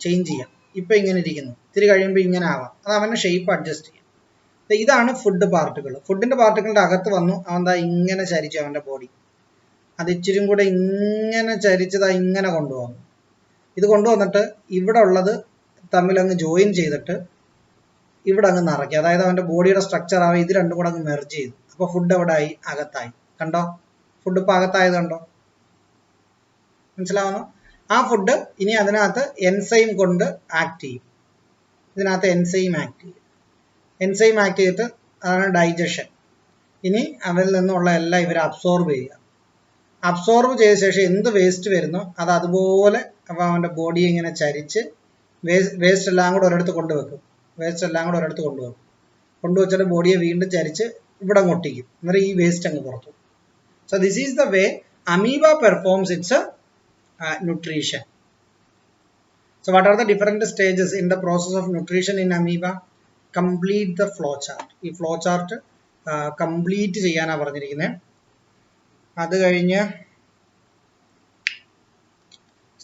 ചേഞ്ച് ചെയ്യാം. ഇപ്പം ഇങ്ങനെ ഇരിക്കുന്നു, ഇത്തിരി കഴിയുമ്പോൾ ഇങ്ങനെ ആവാം. അത് അവൻ്റെ ഷേപ്പ് അഡ്ജസ്റ്റ് ചെയ്യും. ഇതാണ് ഫുഡ് പാർട്ടിക്കിൾ. ഫുഡിൻ്റെ പാർട്ടിക്കിളിൻ്റെ അകത്ത് വന്നു അവൻ ദാ ഇങ്ങനെ ചരിച്ചു അവൻ്റെ ബോഡി. അത് ഇച്ചിരി കൂടെ ഇങ്ങനെ ചരിച്ചതാ ഇങ്ങനെ കൊണ്ടുപോകുന്നു. ഇത് കൊണ്ടുവന്നിട്ട് ഇവിടെ ഉള്ളത് തമ്മിൽ അങ്ങ് ജോയിൻ ചെയ്തിട്ട് ഇവിടെ അങ്ങ് നിറയ്ക്കുക. അതായത് അവൻ്റെ ബോഡിയുടെ സ്ട്രക്ചർ ആവും. ഇത് രണ്ടും കൂടെ അങ്ങ് മെർജ് ചെയ്തു. അപ്പോൾ ഫുഡ് എവിടെ ആയി? അകത്തായി. കണ്ടോ? ഫുഡ് ഇപ്പോൾ അകത്തായത് കണ്ടോ? മനസ്സിലാവുന്നു? ആ ഫുഡ് ഇനി അതിനകത്ത് എൻസൈം കൊണ്ട് ആക്ട് ചെയ്യും. ഇതിനകത്ത് എൻസൈം ആക്ട് ചെയ്യും. എൻസൈം ആക്ട് ചെയ്തിട്ട് അതാണ് ഡൈജഷൻ. ഇനി അവരിൽ നിന്നുള്ള എല്ലാം ഇവർ അബ്സോർബ് ചെയ്യുക. അബ്സോർബ് ചെയ്ത ശേഷം എന്ത് വേസ്റ്റ് വരുന്നോ അത് അതുപോലെ അപ്പോൾ അവൻ്റെ ബോഡിയെ ഇങ്ങനെ ചരിച്ച് വേസ്റ്റ് എല്ലാം കൂടെ ഒരിടത്ത് കൊണ്ടുവെക്കും. കൊണ്ടുവച്ചിട്ട് ബോഡിയെ വീണ്ടും ചരിച്ച് ഇവിടെ ഒട്ടിക്കും. എന്നിട്ട് ഈ വേസ്റ്റ് അങ്ങ് പുറത്തു. So this is the way amoeba performs it's nutrition. So what are the different stages in the process of nutrition in amoeba? Complete the flow chart. ഈ ഫ്ലോ ചാർട്ട് കംപ്ലീറ്റ് ചെയ്യാനാണ് പറഞ്ഞിരിക്കുന്നത്. അത് കഴിഞ്ഞ്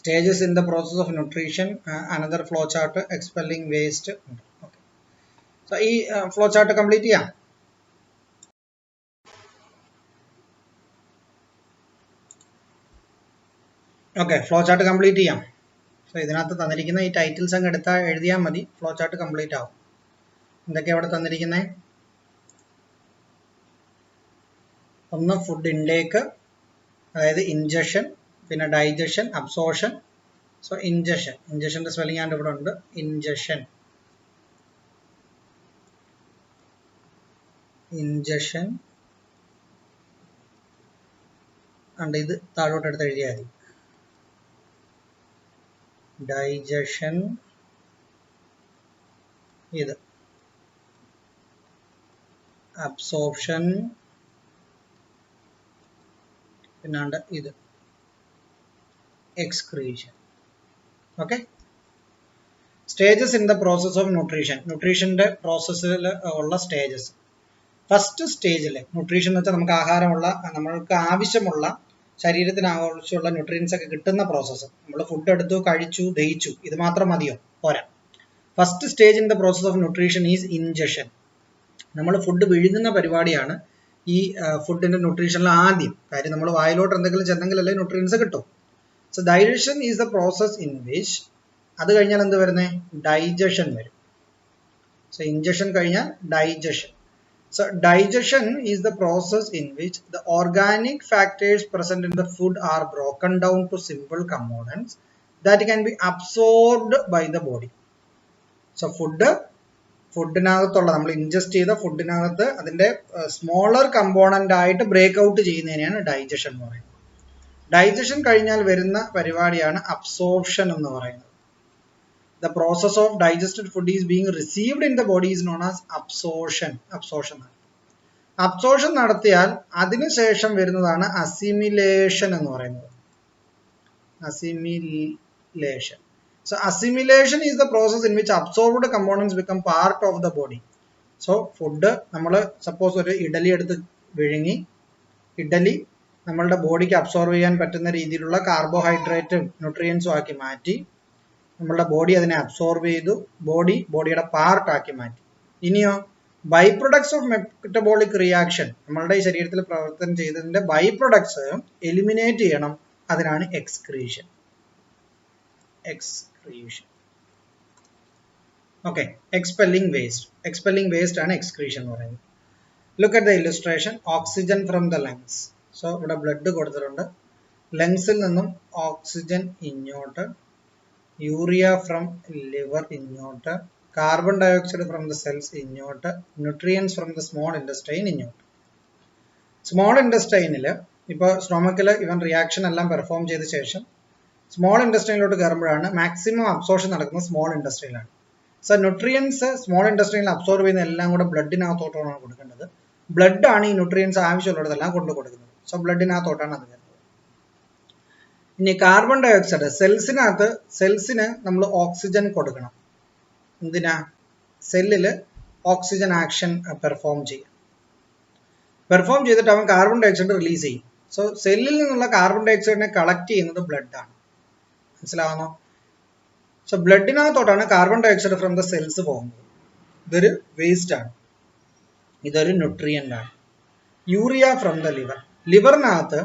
stages in the process of nutrition, another flow chart, expelling waste. Okay, so ഈ flow chart complete ചെയ്യാം. Okay, flow chart complete ചെയ്യാം. So ഇതിനകത്ത് തന്നിരിക്കുന്ന ഈ ടൈറ്റിൽസ് അങ്ങ് എഴുതിയാൽ മതി. ഫ്ലോ ചാർട്ട് കംപ്ലീറ്റ് ആവും. എന്തൊക്കെയാണ് അവിടെ തന്നിരിക്കുന്നത്? ഒന്ന് ഫുഡ് ഇൻടേക്ക്, അതായത് ഇൻജഷൻ, പിന്നെ ഡൈജഷൻ, അബ്സോർഷൻ. സോ ഇൻജഷൻ്റെ സ്പെല്ലിംഗ് ആൻഡ് ഇവിടെ ഉണ്ട്. ഇൻജഷൻ ഉണ്ട്. ഇത് താഴോട്ട് എടുത്ത് എഴുതിയാൽ മതി. ഡൈജഷൻ, ഇത് അബ്സോർപ്ഷൻ, പിന്നാണ്ട് ഇത് excretion. Okay, stages in the process of nutrition. ന്യൂട്രീഷൻ്റെ പ്രോസസ്സിൽ ഉള്ള സ്റ്റേജസ്. ഫസ്റ്റ് സ്റ്റേജിൽ ന്യൂട്രീഷൻ എന്ന് വെച്ചാൽ നമുക്ക് ആഹാരമുള്ള, നമ്മൾക്ക് ആവശ്യമുള്ള, ശരീരത്തിന് ആവശ്യമുള്ള ന്യൂട്രിയൻസ് ഒക്കെ കിട്ടുന്ന പ്രോസസ്സ്. നമ്മൾ ഫുഡ് എടുത്തു, കഴിച്ചു, ദഹിച്ചു, ഇത് മാത്രം മതിയോ? പോരാ. First stage in the process of nutrition is injection. നമ്മൾ ഫുഡ് വിഴുങ്ങുന്ന പരിപാടിയാണ് ഈ ഫുഡിൻ്റെ ന്യൂട്രീഷനിൽ ആദ്യം. കാര്യം നമ്മൾ വായിലോട്ട് എന്തെങ്കിലും ചെന്നെങ്കിലല്ലേ ന്യൂട്രിയൻസ് കിട്ടും. So digestion is the process in which, അത് കഴിഞ്ഞാൽ എന്ത് വരുന്നത്? ഡൈജഷൻ വരും. സോ ഇൻജഷൻ കഴിഞ്ഞാൽ digestion. So digestion is the process in which the organic factors present in the food are broken down to simple components that can be absorbed by the body. So ഫുഡിനകത്തുള്ള, നമ്മൾ ingest ചെയ്ത ഫുഡിനകത്ത് അതിൻ്റെ smaller component ആയിട്ട് break out ചെയ്യുന്നതിനെയാണ് digestion എന്ന് പറയുന്നത്. Digestion കഴിഞ്ഞാൽ വരുന്ന പരിപാടിയാണ് absorption എന്ന് പറയുന്നത്. The process of digested food is being received in the body is known as absorption. Absorption നടത്തിയാൽ അതിനുശേഷം വരുന്നതാണ് അസിമിലേഷൻ എന്ന് പറയുന്നത്. Assimilation. So assimilation is the process in which absorbed components become part of the body. So food, നമ്മൾ suppose ഒരു ഇഡലി എടുത്ത് വിഴുങ്ങി, ഇഡലി നമ്മളുടെ ബോഡിക്ക് അബ്സോർവ് ചെയ്യാൻ പറ്റുന്ന രീതിയിലുള്ള കാർബോഹൈഡ്രേറ്റും ന്യൂട്രിയൻസും ആക്കി മാറ്റി, നമ്മളുടെ ബോഡി അതിനെ അബ്സോർബ് ചെയ്തു, ബോഡിയുടെ പാർട്ടാക്കി മാറ്റി. ഇനിയോ by products of metabolic reaction, നമ്മളുടെ ഈ ശരീരത്തിൽ പ്രവർത്തനം ചെയ്തതിൻ്റെ ബൈ പ്രൊഡക്ട്സ് എലിമിനേറ്റ് ചെയ്യണം. അതിനാണ് എക്സ്ക്രീഷൻ. ഓക്കെ, എക്സ്പെല്ലിംഗ് വേസ്റ്റ് ആണ് എക്സ്ക്രീഷൻ എന്ന് പറയുന്നത്. Look at the illustration. Oxygen from the lungs. So ഇവിടെ ബ്ലഡ് കൊടുത്തിട്ടുണ്ട്. ലങ്സിൽ നിന്നും ഓക്സിജൻ ഇങ്ങോട്ട്, യൂറിയ ഫ്രം ലിവർ ഇങ്ങോട്ട്, carbon dioxide from the cells ഇങ്ങോട്ട്, nutrients from the small intestine ഇങ്ങോട്ട്. സ്മോൾ ഇൻറ്റസ്റ്റൈനിൽ ഇപ്പോൾ സ്റ്റൊമക്കിൽ ഇവൻ റിയാക്ഷൻ എല്ലാം പെർഫോം ചെയ്ത ശേഷം സ്മോൾ ഇൻറ്റസ്റ്റൈനിലോട്ട് കയറുമ്പോഴാണ് മാക്സിമം അബ്സോർഷൻ നടക്കുന്നത് സ്മോൾ ഇൻറ്റസ്റ്റൈനിലാണ്. സോ ന്യൂട്രിയൻസ് സ്മോൾ ഇൻറ്റസ്റ്റൈനിൽ അബ്സോർബ് ചെയ്യുന്ന എല്ലാം കൂടെ ബ്ലഡിനകത്തോട്ടാണ് കൊടുക്കേണ്ടത്. ബ്ലഡ് ആണ് ഈ ന്യൂട്രിയൻസ് ആവശ്യമുള്ളിടത്തെല്ലാം കൊണ്ട് കൊടുക്കുന്നത്. സോ ബ്ലഡിനകത്തോട്ടാണ് അത് വരുന്നത്. ഇനി കാർബൺ ഡയോക്സൈഡ് സെൽസിന് നമ്മൾ ഓക്സിജൻ കൊടുക്കണം. എന്തിനാ? സെല്ലിൽ ഓക്സിജൻ ആക്ഷൻ പെർഫോം ചെയ്യും. പെർഫോം ചെയ്തിട്ട് അവൻ കാർബൺ ഡയോക്സൈഡ് റിലീസ് ചെയ്യും. സോ സെല്ലിൽ നിന്നുള്ള കാർബൺ ഡയോക്സൈഡിനെ കളക്ട് ചെയ്യുന്നത് ബ്ലഡാണ്. മനസ്സിലാവുന്നോ? സോ ബ്ലഡിനകത്തോട്ടാണ് carbon dioxide from the cells പോകുന്നത്. ഇതൊരു വേസ്റ്റ് ആണ്, ഇതൊരു ന്യൂട്രിയൻ്റ് ആണ്. Urea from the liver. ലിവറിനകത്ത്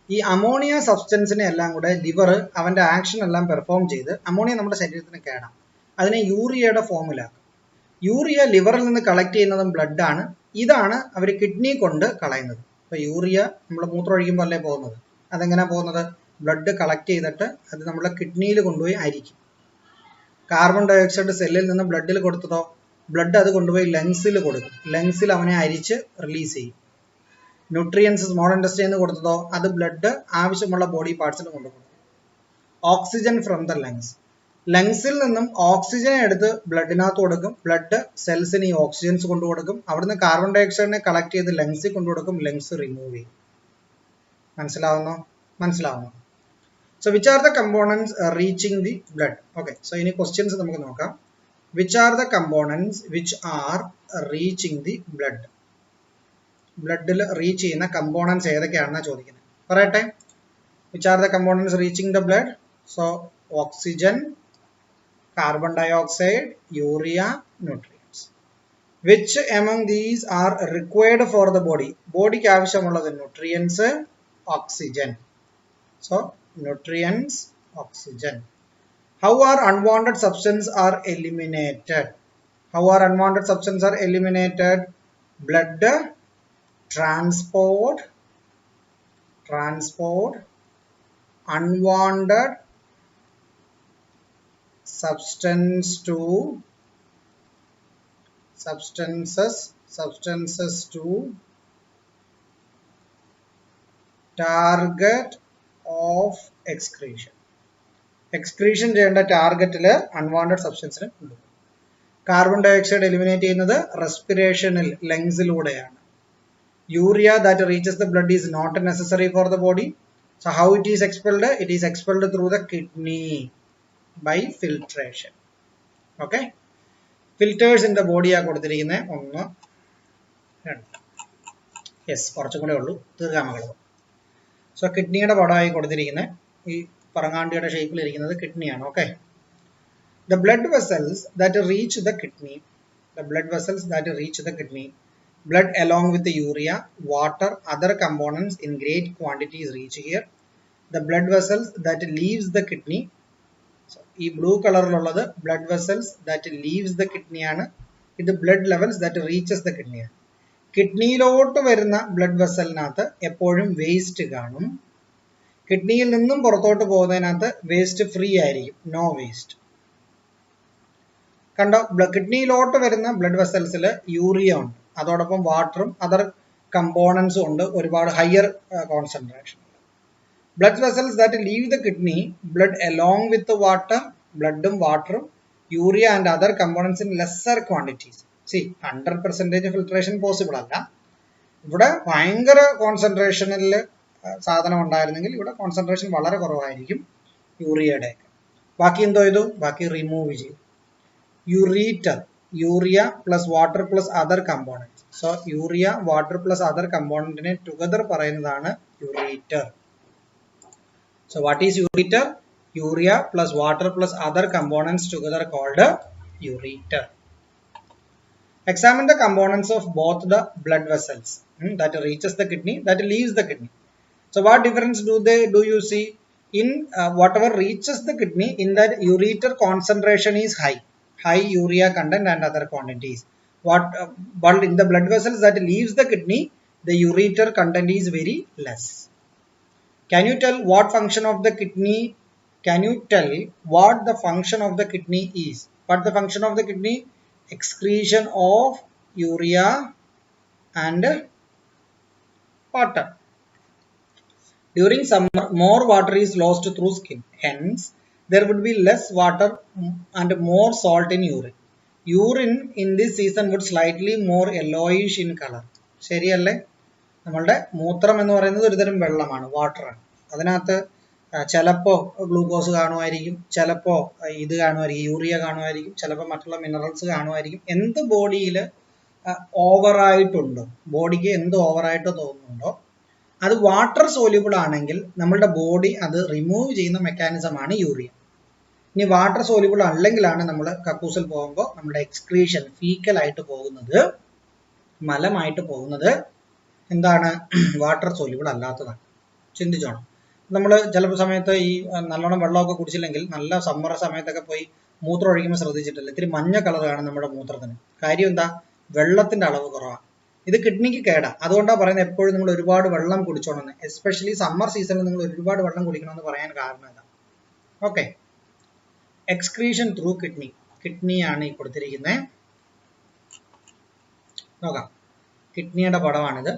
ഈ അമോണിയ സബ്സ്റ്റൻസിനെ എല്ലാം കൂടെ ലിവർ അവൻ്റെ ആക്ഷൻ എല്ലാം പെർഫോം ചെയ്ത്, അമോണിയ നമ്മുടെ ശരീരത്തിന് കേടാം, അതിനെ യൂറിയയുടെ ഫോമിലാക്കും. യൂറിയ ലിവറിൽ നിന്ന് കളക്ട് ചെയ്യുന്നതും ബ്ലഡാണ്. ഇതാണ് അവർ കിഡ്നി കൊണ്ട് കളയുന്നത്. അപ്പോൾ യൂറിയ നമ്മൾ മൂത്രം ഒഴിക്കുമ്പോൾ അല്ലേ പോകുന്നത്, അതെങ്ങനെയാണ് പോകുന്നത്? ബ്ലഡ് കളക്ട് ചെയ്തിട്ട് അത് നമ്മുടെ കിഡ്നിയിൽ കൊണ്ടുപോയി അരിക്കും. കാർബൺ ഡയോക്സൈഡ് സെല്ലിൽ നിന്ന് ബ്ലഡിൽ കൊടുത്തതോ, ബ്ലഡ് അത് കൊണ്ടുപോയി ലങ്സിൽ കൊടുക്കും. ലങ്സിൽ അവനെ അരിച്ച് റിലീസ് ചെയ്യും. ന്യൂട്രിയൻസ് സ്മോൾ ഇൻറ്റസ്റ്റൈനിൽ കൊടുത്തതോ, അത് ബ്ലഡ് ആവശ്യമുള്ള ബോഡി പാർട്സിൽ കൊണ്ടുപോകും. Oxygen from the lungs. ലങ്സിൽ നിന്നും ഓക്സിജൻ എടുത്ത് ബ്ലഡിനകത്ത് കൊടുക്കും. ബ്ലഡ് സെൽസിന് ഈ ഓക്സിജൻസ് കൊണ്ടു കൊടുക്കും. അവിടുന്ന് കാർബൺ ഡയോക്സൈഡിനെ കളക്ട് ചെയ്ത് ലങ്സിൽ കൊണ്ടു കൊടുക്കും. ലങ്സ് റിമൂവ് ചെയ്യും. മനസ്സിലാവുന്നോ? So which are the components reaching the blood? Okay, so ഇനി ക്വസ്റ്റ്യൻസ് നമുക്ക് നോക്കാം. Which are the components which are reaching the blood? ബ്ലഡിൽ റീച്ച് ചെയ്യുന്ന കമ്പോണൻസ് ഏതൊക്കെയാണെന്നാണ് ചോദിക്കുന്നത്. പറയട്ടെ. Which are the components reaching the blood? So oxygen, carbon dioxide, urea, nutrients. Which among these are required for the body? Bodyക്ക് ആവശ്യമുള്ളത് nutrients, oxygen. So nutrients, oxygen. How are unwanted substances are eliminated? How are unwanted substances are eliminated? Blood transport, unwanted substances to target of excretion. Excretion ചെയ്യേണ്ട ടാർഗറ്റിൽ unwanted സബ്സ്റ്റൻസിനെ കൊണ്ടുപോകും. Carbon dioxide eliminate ചെയ്യുന്നത് റെസ്പിറേഷനിൽ ലങ്സിലൂടെയാണ്. Urea that reaches the blood is not necessary for the body. So how it is expelled? It is expelled through the kidney by filtration. Okay, filters in the body are കൊടുത്തിരിക്കുന്നത് 1 2. Yes, കുറച്ചും കൂടെ ഉള്ളൂ, തീർക്കാൻ മകളോ. So കിഡ്നിയുടെ പടമായി കൊടുത്തിരിക്കുന്നത് ഈ പറങ്ങാണ്ടിയുടെ ഷേപ്പിൽ ഇരിക്കുന്നത് കിഡ്നിയാണ്. Okay, the blood vessels that reach the kidney, blood along with the urea, water, other components in great quantities reach here. The blood vessels that leaves the kidney, ഈ ബ്ലൂ കളറിലുള്ളത് blood vessels that leaves the kidney ആണ്. ഇത് blood levels that reaches the kidney ആണ്. കിഡ്നിയിലോട്ട് വരുന്ന blood വെസലിനകത്ത് എപ്പോഴും waste കാണും. കിഡ്നിയിൽ നിന്നും പുറത്തോട്ട് പോകുന്നതിനകത്ത് വേസ്റ്റ് ഫ്രീ ആയിരിക്കും, നോ വേസ്റ്റ്. കണ്ടോ, കിഡ്നിയിലോട്ട് വരുന്ന ബ്ലഡ് വെസൽസിൽ യൂറിയ ഉണ്ട്, അതോടൊപ്പം വാട്ടറും അതർ കമ്പോണൻസും ഉണ്ട്, ഒരുപാട് higher concentration. Blood vessels that leave the kidney, blood along with the water, bloodum waterum, urea and other components in lesser quantities. See, 100% filtration possible അല്ല. ഇവിടെ ഭയങ്കര കോൺസെൻട്രേഷനിൽ സാധനം ഉണ്ടായിരുന്നെങ്കിൽ ഇവിടെ കോൺസെൻട്രേഷൻ വളരെ കുറവായിരിക്കും യൂറിയയുടെ. ബാക്കി എന്തോ ചെയ്തു? ബാക്കി റിമൂവ് ചെയ്തു. Ureter, urea plus water plus other components. So urea, water plus other കമ്പോണന്റിനെ ടുഗദർ പറയുന്നതാണ് ureter. So what is ureter? Urea plus water plus other components together called ureter. Examine the components of both the blood vessels that reaches the kidney, that leaves the kidney. So what difference do you see? In whatever reaches the kidney, in that ureter concentration is high urea content and other quantities. But in the blood vessels that leaves the kidney, the ureter content is very less. Can you tell what function of the kidney? Can you tell what the function of the kidney is? What the function of the kidney? Excretion of urea and water. During summer, more water is lost through skin. Hence, there would be less water and more salt in urine. Urine in this season would slightly more yellowish in color. ശരിയല്ലേ? നമ്മളുടെ മൂത്രം എന്ന് പറയുന്നത് ഒരുതരം വെള്ളമാണ്, വാട്ടറാണ്. അതിനകത്ത് ചിലപ്പോൾ glucose കാണുമായിരിക്കും, ചിലപ്പോൾ ഇത് കാണുമായിരിക്കും, യൂറിയ കാണുമായിരിക്കും, ചിലപ്പോൾ മറ്റുള്ള മിനറൽസ് കാണുമായിരിക്കും. എന്ത് ബോഡിയിൽ ഓവറായിട്ടുണ്ടോ, ബോഡിക്ക് എന്ത് ഓവറായിട്ട് തോന്നുന്നുണ്ടോ അത് വാട്ടർ സോല്യൂബിൾ ആണെങ്കിൽ നമ്മളുടെ ബോഡി അത് റിമൂവ് ചെയ്യുന്ന മെക്കാനിസമാണ് യൂറിയ. ഇനി വാട്ടർ സോല്യൂബിൾ അല്ലെങ്കിലാണ് നമ്മൾ കക്കൂസിൽ പോകുമ്പോൾ നമ്മുടെ എക്സ്ക്രീഷൻ ഫീക്കലായിട്ട് പോകുന്നത്, മലമായിട്ട് പോകുന്നത് എന്താണ്? വാട്ടർ സോല്യൂബിൾ അല്ലാത്തതാണ്. ചിന്തിച്ചോണം. നമ്മൾ ചിലപ്പോൾ സമയത്ത് ഈ നല്ലോണം വെള്ളമൊക്കെ കുടിച്ചില്ലെങ്കിൽ, നല്ല സമ്മർ സമയത്തൊക്കെ പോയി മൂത്രം ഒഴിക്കുമ്പോൾ ശ്രദ്ധിച്ചിട്ടില്ല, ഇത്തിരി മഞ്ഞ കളറാണ് നമ്മുടെ മൂത്രത്തിന്. കാര്യം എന്താ? വെള്ളത്തിന്റെ അളവ് കുറവാണ്. ഇത് കിഡ്നിക്ക് കേടാ. അതുകൊണ്ടാണ് പറയുന്നത് എപ്പോഴും നിങ്ങൾ ഒരുപാട് വെള്ളം കുടിച്ചോണമെന്ന്. എസ്പെഷ്യലി സമ്മർ സീസണിൽ നിങ്ങൾ ഒരുപാട് വെള്ളം കുടിക്കണമെന്ന് പറയാൻ കാരണം ഇതാണ്. Okay, excretion through kidney. കിഡ്നിയാണ് ഈ കൊടുത്തിരിക്കുന്നത്. നോക്കാം, കിഡ്നിയുടെ പടമാണിത്.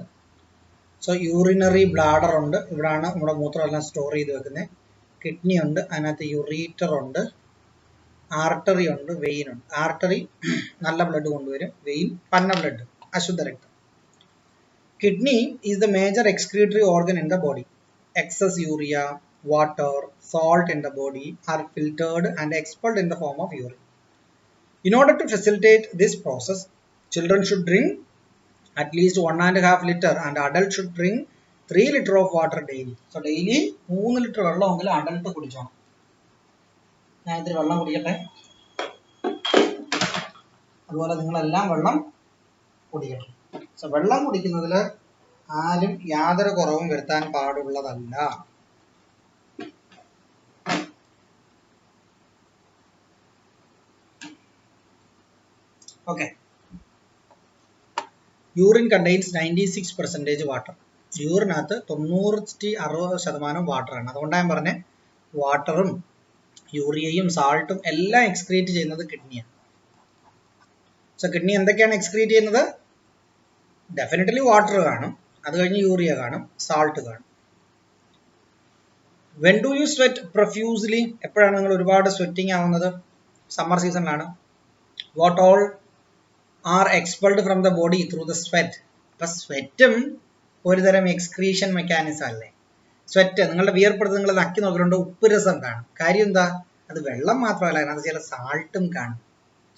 സോ യൂറിനറി ബ്ലാഡർ ഉണ്ട്, ഇവിടാണ് നമ്മുടെ മൂത്രം എല്ലാം സ്റ്റോർ ചെയ്ത് വെക്കുന്നത്. കിഡ്നി ഉണ്ട്, അതിനകത്ത് യുറീറ്റർ ഉണ്ട്, ആർട്ടറി ഉണ്ട്, വെയിൻ ഉണ്ട്. ആർട്ടറി നല്ല ബ്ലഡ് കൊണ്ടുവരും, വെയിൻ പന്ന ബ്ലഡ്, അശുദ്ധ രക്തം. Kidney is the major excretory organ in the body. Excess urea, water, salt in the body are filtered and expelled in the form of urine. In order to facilitate this process, children should drink at least 1.5 liter and adults should drink 3 liter of water daily. So daily 3 litre വെള്ളമെങ്കിലും adult കുടിച്ചോണം. ഞാൻ ഇത്തിരി വെള്ളം കുടിക്കട്ടെ. അതുപോലെ നിങ്ങളെല്ലാം വെള്ളം കുടിക്കണം. സോ വെള്ളം കുടിക്കുന്നതിൽ ആരും യാതൊരു കുറവും വരുത്താൻ പാടുള്ളതല്ല. Okay, urine contains 96% water. യൂറിനകത്ത് 90-60% വാട്ടറാണ്. അതുകൊണ്ടാണ് ഞാൻ പറഞ്ഞത് വാട്ടറും യൂറിയയും സാൾട്ടും എല്ലാം എക്സ്ക്രീറ്റ് ചെയ്യുന്നത് കിഡ്നിയാണ്. സോ കിഡ്നി എന്തൊക്കെയാണ് എക്സ്ക്രീറ്റ് ചെയ്യുന്നത്? ഡെഫിനറ്റ്ലി വാട്ടർ കാണും, അത് കഴിഞ്ഞ് യൂറിയ കാണും, സാൾട്ട് കാണും. When do you sweat profusely? എപ്പോഴാണ് നിങ്ങൾ ഒരുപാട് സ്വെറ്റിംഗ് ആവുന്നത്? സമ്മർ സീസണിലാണ്. What all are expelled from the body through the sweat. അപ്പൊ സ്വെറ്റും ഒരുതരം എക്സ്ക്രീഷൻ മെക്കാനിസം അല്ലേ? സ്വെറ്റ് നിങ്ങളുടെ വിയർപ്പെടുത്ത് നിങ്ങൾ നക്കി നോക്കിയിട്ടുണ്ട്, ഉപ്പ് രസം കാണും. കാര്യം എന്താ? അത് വെള്ളം മാത്രമല്ല, അതിനകത്ത് ചില സാൾട്ടും കാണും.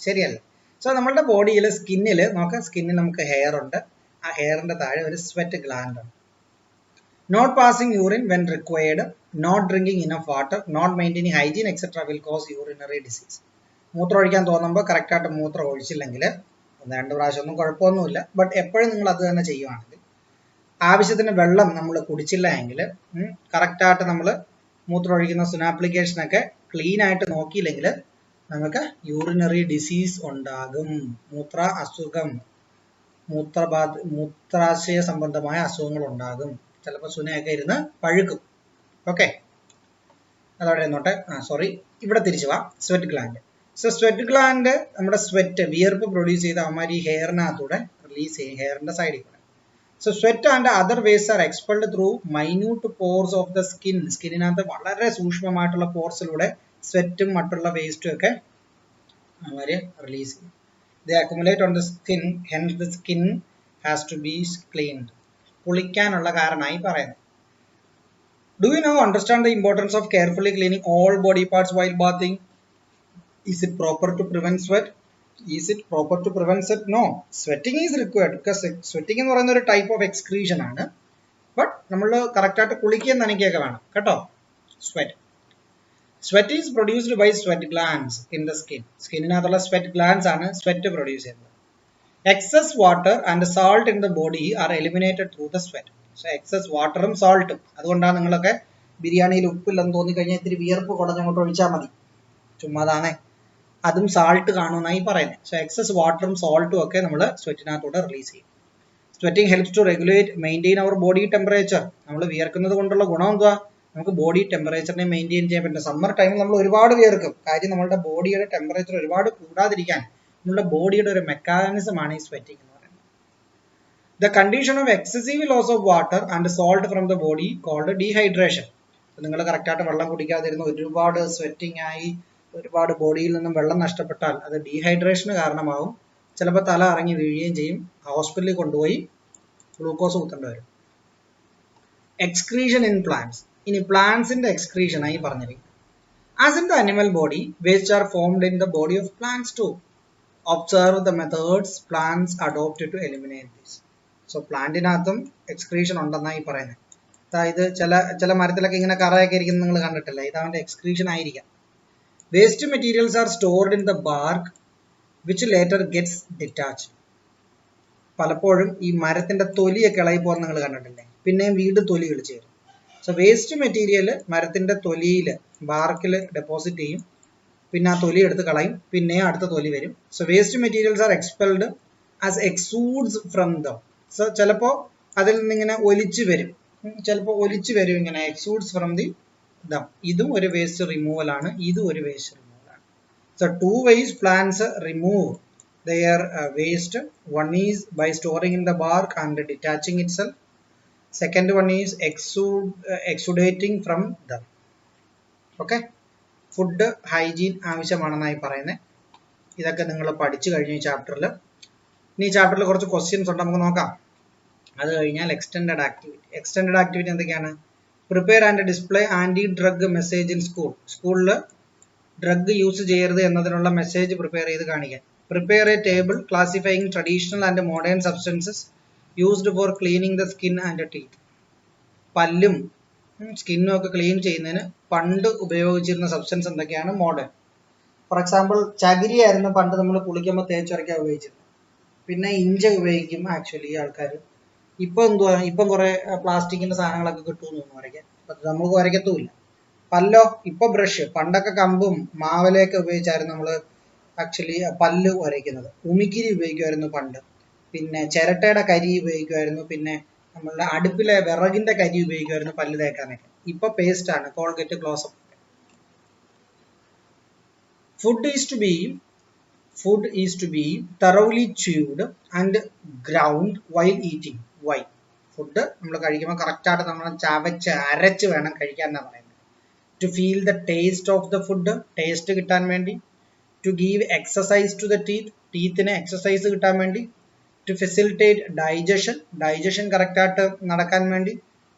ശരിയല്ലേ? സോ നമ്മളുടെ ബോഡിയിൽ സ്കിന്നിൽ നോക്കാം, സ്കിന്നിൽ നമുക്ക് ഹെയർ ഉണ്ട്, ആ ഹെയറിന്റെ താഴെ ഒരു സ്വെറ്റ് ഗ്ലാൻഡ് ഉണ്ട്. Not passing urine when required, not drinking enough water, not maintaining hygiene etcetera will cause urinary disease. മൂത്രം ഒഴിക്കാൻ തോന്നുമ്പോൾ കറക്റ്റായിട്ട് മൂത്രം ഒഴിച്ചില്ലെങ്കിൽ 1-2 പ്രാവശ്യം ഒന്നും കുഴപ്പമൊന്നുമില്ല. ബട്ട് എപ്പോഴും നിങ്ങൾ അത് തന്നെ ചെയ്യുവാണെങ്കിൽ, ആവശ്യത്തിന് വെള്ളം നമ്മൾ കുടിച്ചില്ല എങ്കിൽ, കറക്റ്റായിട്ട് നമ്മൾ മൂത്രം ഒഴിക്കുന്ന സുനാപ്ലിക്കേഷനൊക്കെ ക്ലീൻ ആയിട്ട് നോക്കിയില്ലെങ്കിൽ നമുക്ക് യൂറിനറി ഡിസീസ് ഉണ്ടാകും. മൂത്ര അസുഖം, മൂത്രാശയ സംബന്ധമായ അസുഖങ്ങൾ ഉണ്ടാകും. ചിലപ്പോൾ സുനയൊക്കെ ഇരുന്ന് പഴുക്കും. ഓക്കെ, അതവിടെ ഇരുന്നോട്ടെ. സോറി, ഇവിടെ തിരിച്ചു വാ. Sweat gland. So sweat gland നമ്മുടെ സ്വെറ്റ്, വിയർപ്പ് പ്രൊഡ്യൂസ് ചെയ്ത് അവന്മാർ ഈ ഹെയറിനകത്തൂടെ റിലീസ് ചെയ്യും, ഹെയറിന്റെ സൈഡിൽ കൂടെ. So sweat and other waste are expelled through minute pores of the skin. സ്കിന്നിനകത്ത് വളരെ സൂക്ഷ്മമായിട്ടുള്ള പോർസിലൂടെ സ്വെറ്റും മറ്റുള്ള വേസ്റ്റും ഒക്കെ അവര് റിലീസ് ചെയ്യും. They accumulate on the skin, hence the skin has to be cleaned. കുളിക്കാനുള്ള കാരണമായി പറയുന്നത്. Do you now understand the importance of carefully cleaning all body parts while bathing? Is it proper to prevent sweat? Is it proper to prevent sweat? No. Sweating is required because sweating എന്ന് പറയുന്ന ഒരു type of excretion ആണ്. But നമ്മൾ കറക്റ്റായിട്ട് കുളിക്കുകയും നനയ്ക്കുകയൊക്കെ വേണം കേട്ടോ. Sweat. Sweat is produced by sweat glands in the skin. സ്കിന്നിനകത്തുള്ള സ്വെറ്റ് ഗ്ലാൻഡ്സ് ആണ് സ്വെറ്റ് പ്രൊഡ്യൂസ് ചെയ്യുന്നത്. Excess water and salt in the body are eliminated through the sweat. So excess വാട്ടറും സാൾട്ടും, അതുകൊണ്ടാണ് നിങ്ങളൊക്കെ ബിരിയാണിയിൽ ഉപ്പില്ലെന്ന് തോന്നിക്കഴിഞ്ഞാൽ ഇത്തിരി വിയർപ്പ് കുടഞ്ഞങ്ങോട്ട് ഒഴിച്ചാൽ മതി, ചുമ്മാതാണേ, അതും സാൾട്ട് കാണുമെന്നായി പറയുന്നത്. സോ എക്സസ് വാട്ടറും സാൾട്ടും ഒക്കെ നമ്മൾ സ്വെറ്റിനകത്തൂടെ റിലീസ് ചെയ്യും. Sweating helps to regulate maintain our body temperature. നമ്മൾ വിയർക്കുന്നത് കൊണ്ടുള്ള ഗുണം എന്താ? നമുക്ക് ബോഡി ടെമ്പറേച്ചറിനെ മെയിൻറ്റെയിൻ ചെയ്യാൻ പറ്റും. സമ്മർ ടൈമിൽ നമ്മൾ ഒരുപാട് വിയർക്കും. കാര്യം നമ്മളുടെ ബോഡിയുടെ ടെമ്പറേച്ചർ ഒരുപാട് കൂടാതിരിക്കാൻ നമ്മളുടെ ബോഡിയുടെ ഒരു മെക്കാനിസമാണ് ഈ സ്വെറ്റിംഗ് എന്ന് പറയുന്നത്. The condition of excessive loss of water and salt from the body called dehydration. നിങ്ങൾ കറക്റ്റായിട്ട് വെള്ളം കുടിക്കാതിരുന്ന് ഒരുപാട് സ്വെറ്റിംഗ് ആയി ഒരുപാട് ബോഡിയിൽ നിന്നും വെള്ളം നഷ്ടപ്പെട്ടാൽ അത് ഡീഹൈഡ്രേഷന് കാരണമാവും. ചിലപ്പോൾ തല ഇറങ്ങി വീഴുകയും ചെയ്യും. ഹോസ്പിറ്റലിൽ കൊണ്ടുപോയി ഗ്ലൂക്കോസ് കുത്തേണ്ടി വരും. Excretion in plants. ഇനി പ്ലാന്റ്സിന്റെ എക്സ്ക്രീഷൻ ആയി പറഞ്ഞിരിക്കും. As in the animal body, waste are formed in the body of plants too. Observe the methods plants adopt to eliminate this. So പ്ലാന്റിനകത്തും എക്സ്ക്രീഷൻ ഉണ്ടെന്നായി പറയുന്നത്. അതായത് ചില മരത്തിലൊക്കെ ഇങ്ങനെ കറയൊക്കെ ഇരിക്കുന്നത് നിങ്ങൾ കണ്ടിട്ടില്ല, ഇത് അവന്റെ എക്സ്ക്രീഷൻ ആയിരിക്കാം. Waste materials are stored in the bark which later gets detached. പലപ്പോഴും ഈ മരത്തിന്റെ തൊലിയൊക്കെ ഇളകി പോകുന്ന നിങ്ങൾ കണ്ടിട്ടില്ലേ, പിന്നെയും വീണ്ടും തൊലി കളിച്ച് വരും. സോ വേസ്റ്റ് മെറ്റീരിയൽ മരത്തിന്റെ തൊലിയിൽ ബാർക്കിൽ ഡെപ്പോസിറ്റ് ചെയ്യും, പിന്നെ ആ തൊലി എടുത്ത് കളയും, പിന്നെയും അടുത്ത തൊലി വരും. So waste materials are expelled as exudes from them. സോ ചിലപ്പോൾ അതിൽ നിന്നിങ്ങനെ ഒലിച്ചു വരും, ഇങ്ങനെ എക്സൂഡ്സ് ഫ്രം ദി ദം. ഇതും ഒരു വേസ്റ്റ് റിമൂവൽ ആണ്, ഇതും ഒരു വേസ്റ്റ് റിമൂവൽ ആണ്. So 2 ways plants remove their waste. One is by storing in the bark and detaching itself. Second one is exudating from them. Okay. Food hygiene ആവശ്യമാണെന്നായി പറയുന്നത്. ഇതൊക്കെ നിങ്ങൾ പഠിച്ചു കഴിഞ്ഞു ഈ ചാപ്റ്ററിൽ. ഇനി ഈ ചാപ്റ്ററിൽ കുറച്ച് ക്വസ്റ്റ്യൻസ് ഉണ്ട്, നമുക്ക് നോക്കാം. അത് കഴിഞ്ഞാൽ എക്സ്റ്റെൻഡഡ് ആക്ടിവിറ്റി എന്തൊക്കെയാണ്? Prepare and display anti drug message in school. സ്കൂളിൽ ഡ്രഗ് യൂസ് ചെയ്യരുത് എന്നതിനുള്ള മെസ്സേജ് പ്രിപ്പയർ ചെയ്ത് കാണിക്കാൻ. Prepare a table classifying traditional and modern substances used for cleaning the skin and teeth. പല്ലും സ്കിന്നും ഒക്കെ ക്ലീൻ ചെയ്യുന്നതിന് പണ്ട് ഉപയോഗിച്ചിരുന്ന സബ്സ്റ്റൻസ് എന്തൊക്കെയാണ്, മോഡേൺ. ഫോർ എക്സാമ്പിൾ ചകിരി ആയിരുന്നു പണ്ട് നമ്മൾ കുളിക്കുമ്പോൾ തേച്ചുരയ്ക്കാൻ ഉപയോഗിച്ചിരുന്നത്. പിന്നെ ഇഞ്ച ഉപയോഗിക്കും ആക്ച്വലി ആൾക്കാർ. ഇപ്പം കുറെ പ്ലാസ്റ്റിക്കിന്റെ സാധനങ്ങളൊക്കെ കിട്ടുമെന്ന് തോന്നുന്നു വരയ്ക്കാൻ. നമുക്ക് വരയ്ക്കത്തുമില്ല. പല്ലോ ഇപ്പൊ ബ്രഷ്. പണ്ടൊക്കെ കമ്പും മാവലയൊക്കെ ഉപയോഗിച്ചായിരുന്നു നമ്മൾ ആക്ച്വലി പല്ല് ഉരയ്ക്കുന്നത്. ഉമിക്കിരി ഉപയോഗിക്കുമായിരുന്നു പണ്ട്. പിന്നെ ചിരട്ടയുടെ കരി ഉപയോഗിക്കുമായിരുന്നു. പിന്നെ നമ്മളുടെ അടുപ്പിലെ വിറകിന്റെ കരി ഉപയോഗിക്കുമായിരുന്നു പല്ല് തേക്കാനൊക്കെ. ഇപ്പൊ പേസ്റ്റ് ആണ്, Colgate, Closeup. Food is to be thoroughly chewed and ground while eating. Why? Food നമ്മൾ കഴിക്കുമ്പോൾ കറക്റ്റായിട്ട് നമ്മൾ ചവച്ച് അരച്ച് വേണം കഴിക്കാൻ എന്നാണ് പറയുന്നത്. To feel the taste of the food, taste കിട്ടാൻ വേണ്ടി. To give exercise to the ടീത്തിന് എക്സസൈസ് കിട്ടാൻ വേണ്ടി. ടു ഫെസിലിറ്റേറ്റ് ഡൈജഷൻ കറക്റ്റായിട്ട് നടക്കാൻ വേണ്ടി.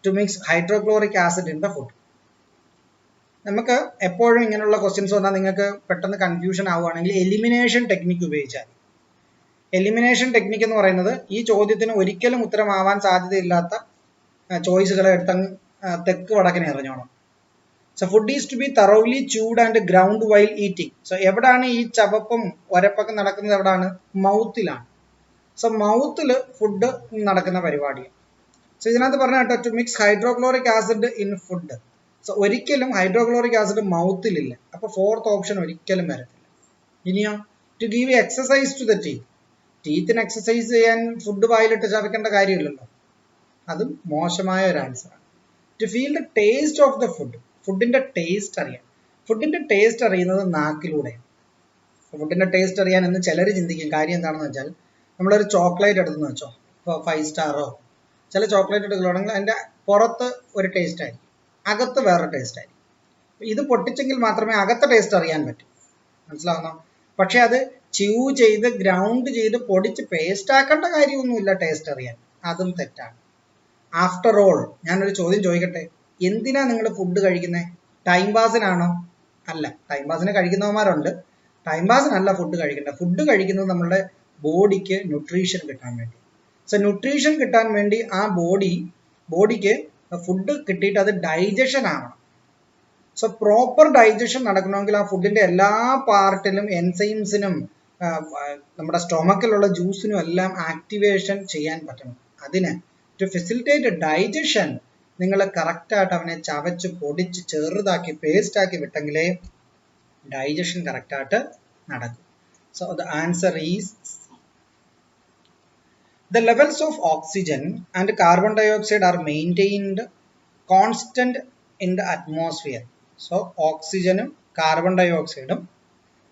To mix hydrochloric acid in the food. നമുക്ക് എപ്പോഴും ഇങ്ങനെയുള്ള ക്വസ്റ്റ്യൻസ് വന്നാൽ നിങ്ങൾക്ക് പെട്ടെന്ന് കൺഫ്യൂഷൻ ആവുകയാണെങ്കിൽ എലിമിനേഷൻ ടെക്നിക്ക് ഉപയോഗിച്ചാൽ. എലിമിനേഷൻ ടെക്നിക്ക് എന്ന് പറയുന്നത് ഈ ചോദ്യത്തിന് ഒരിക്കലും ഉത്തരമാവാൻ സാധ്യതയില്ലാത്ത ചോയ്സുകളെ എടുത്തങ്ങ് തെക്ക് വടക്കിനെ എറിഞ്ഞോണം. So food is to be thoroughly chewed and ground while eating. So എവിടാണ് ഈ ചവപ്പും ഒരപ്പൊക്കെ നടക്കുന്നത്? എവിടാണ്? മൗത്തിലാണ്. സോ മൗത്തിൽ ഫുഡ് നടക്കുന്ന പരിപാടിയാണ്. സോ ഇതിനകത്ത് പറഞ്ഞ കേട്ടോ, to mix hydrochloric acid in food. So ഒരിക്കലും ഹൈഡ്രോക്ലോറിക് ആസിഡ് മൗത്തിലില്ല. അപ്പൊ 4th ഓപ്ഷൻ ഒരിക്കലും വരത്തില്ല. ഇനിയോ to give exercise to the ടീത്തിന് എക്സസൈസ് ചെയ്യാൻ ഫുഡ് വായിലിട്ട് ചവയ്ക്കേണ്ട കാര്യമില്ലല്ലോ. അതും മോശമായ ഒരു ആൻസറാണ്. To feel the taste of the food. ഫുഡിന്റെ ടേസ്റ്റ് അറിയാം. ഫുഡിന്റെ ടേസ്റ്റ് അറിയുന്നത് നാക്കിലൂടെ. ഫുഡിന്റെ ടേസ്റ്റ് അറിയാൻ എന്ന് ചിലർ ചിന്തിക്കും. കാര്യം എന്താണെന്ന് വെച്ചാൽ, നമ്മളൊരു ചോക്ലേറ്റ് എടുത്തെന്ന് വെച്ചോ, ഇപ്പോൾ 5 സ്റ്റാറോ ചില ചോക്ലേറ്റ് എടുക്കുകയാണെങ്കിൽ അതിൻ്റെ പുറത്ത് ഒരു ടേസ്റ്റ് ആയിരിക്കും, അകത്ത് വേറെ ടേസ്റ്റ് ആയിരിക്കും. ഇത് പൊട്ടിച്ചെങ്കിൽ മാത്രമേ അകത്തെ ടേസ്റ്റ് അറിയാൻ പറ്റൂ. മനസ്സിലാവുന്നോ? പക്ഷെ അത് ച്യൂ ചെയ്ത് ഗ്രൗണ്ട് ചെയ്ത് പൊടിച്ച് പേസ്റ്റ് ആക്കേണ്ട കാര്യമൊന്നുമില്ല ടേസ്റ്റ് അറിയാൻ. അതും തെറ്റാണ്. ആഫ്റ്റർ ഓൾ ഞാനൊരു ചോദ്യം ചോദിക്കട്ടെ, എന്തിനാ നിങ്ങൾ ഫുഡ് കഴിക്കുന്നത്? ടൈം പാസിനാണോ? അല്ല. ടൈം പാസിന് കഴിക്കുന്നവന്മാരുണ്ട്. ടൈം പാസിനല്ല ഫുഡ് കഴിക്കേണ്ടത്. ഫുഡ് കഴിക്കുന്നത് നമ്മളുടെ ബോഡിക്ക് ന്യൂട്രീഷൻ കിട്ടാൻ വേണ്ടി. സോ ന്യൂട്രീഷൻ കിട്ടാൻ വേണ്ടി ആ ബോഡിക്ക് ഫുഡ് കിട്ടിയിട്ട് അത് ഡൈജഷൻ ആവണം. സോ പ്രോപ്പർ ഡൈജഷൻ നടക്കണമെങ്കിൽ ആ ഫുഡിന്റെ എല്ലാ പാർട്ടിലും എൻസൈംസിനും നമ്മുടെ സ്റ്റൊമക്കിലുള്ള ജ്യൂസിനും എല്ലാം ആക്ടിവേഷൻ ചെയ്യാൻ പറ്റണം. അതിന് ടു ഫെസിലിറ്റേറ്റ് ഡൈജഷൻ നിങ്ങൾ കറക്റ്റായിട്ട് അവനെ ചവച്ച് പൊടിച്ച് ചെറുതാക്കി പേസ്റ്റ് ആക്കി വിട്ടെങ്കിലേ ഡൈജഷൻ കറക്റ്റായിട്ട് നടക്കും. So the answer is The levels of oxygen and carbon dioxide are maintained constant in the atmosphere. So oxygen, carbon dioxide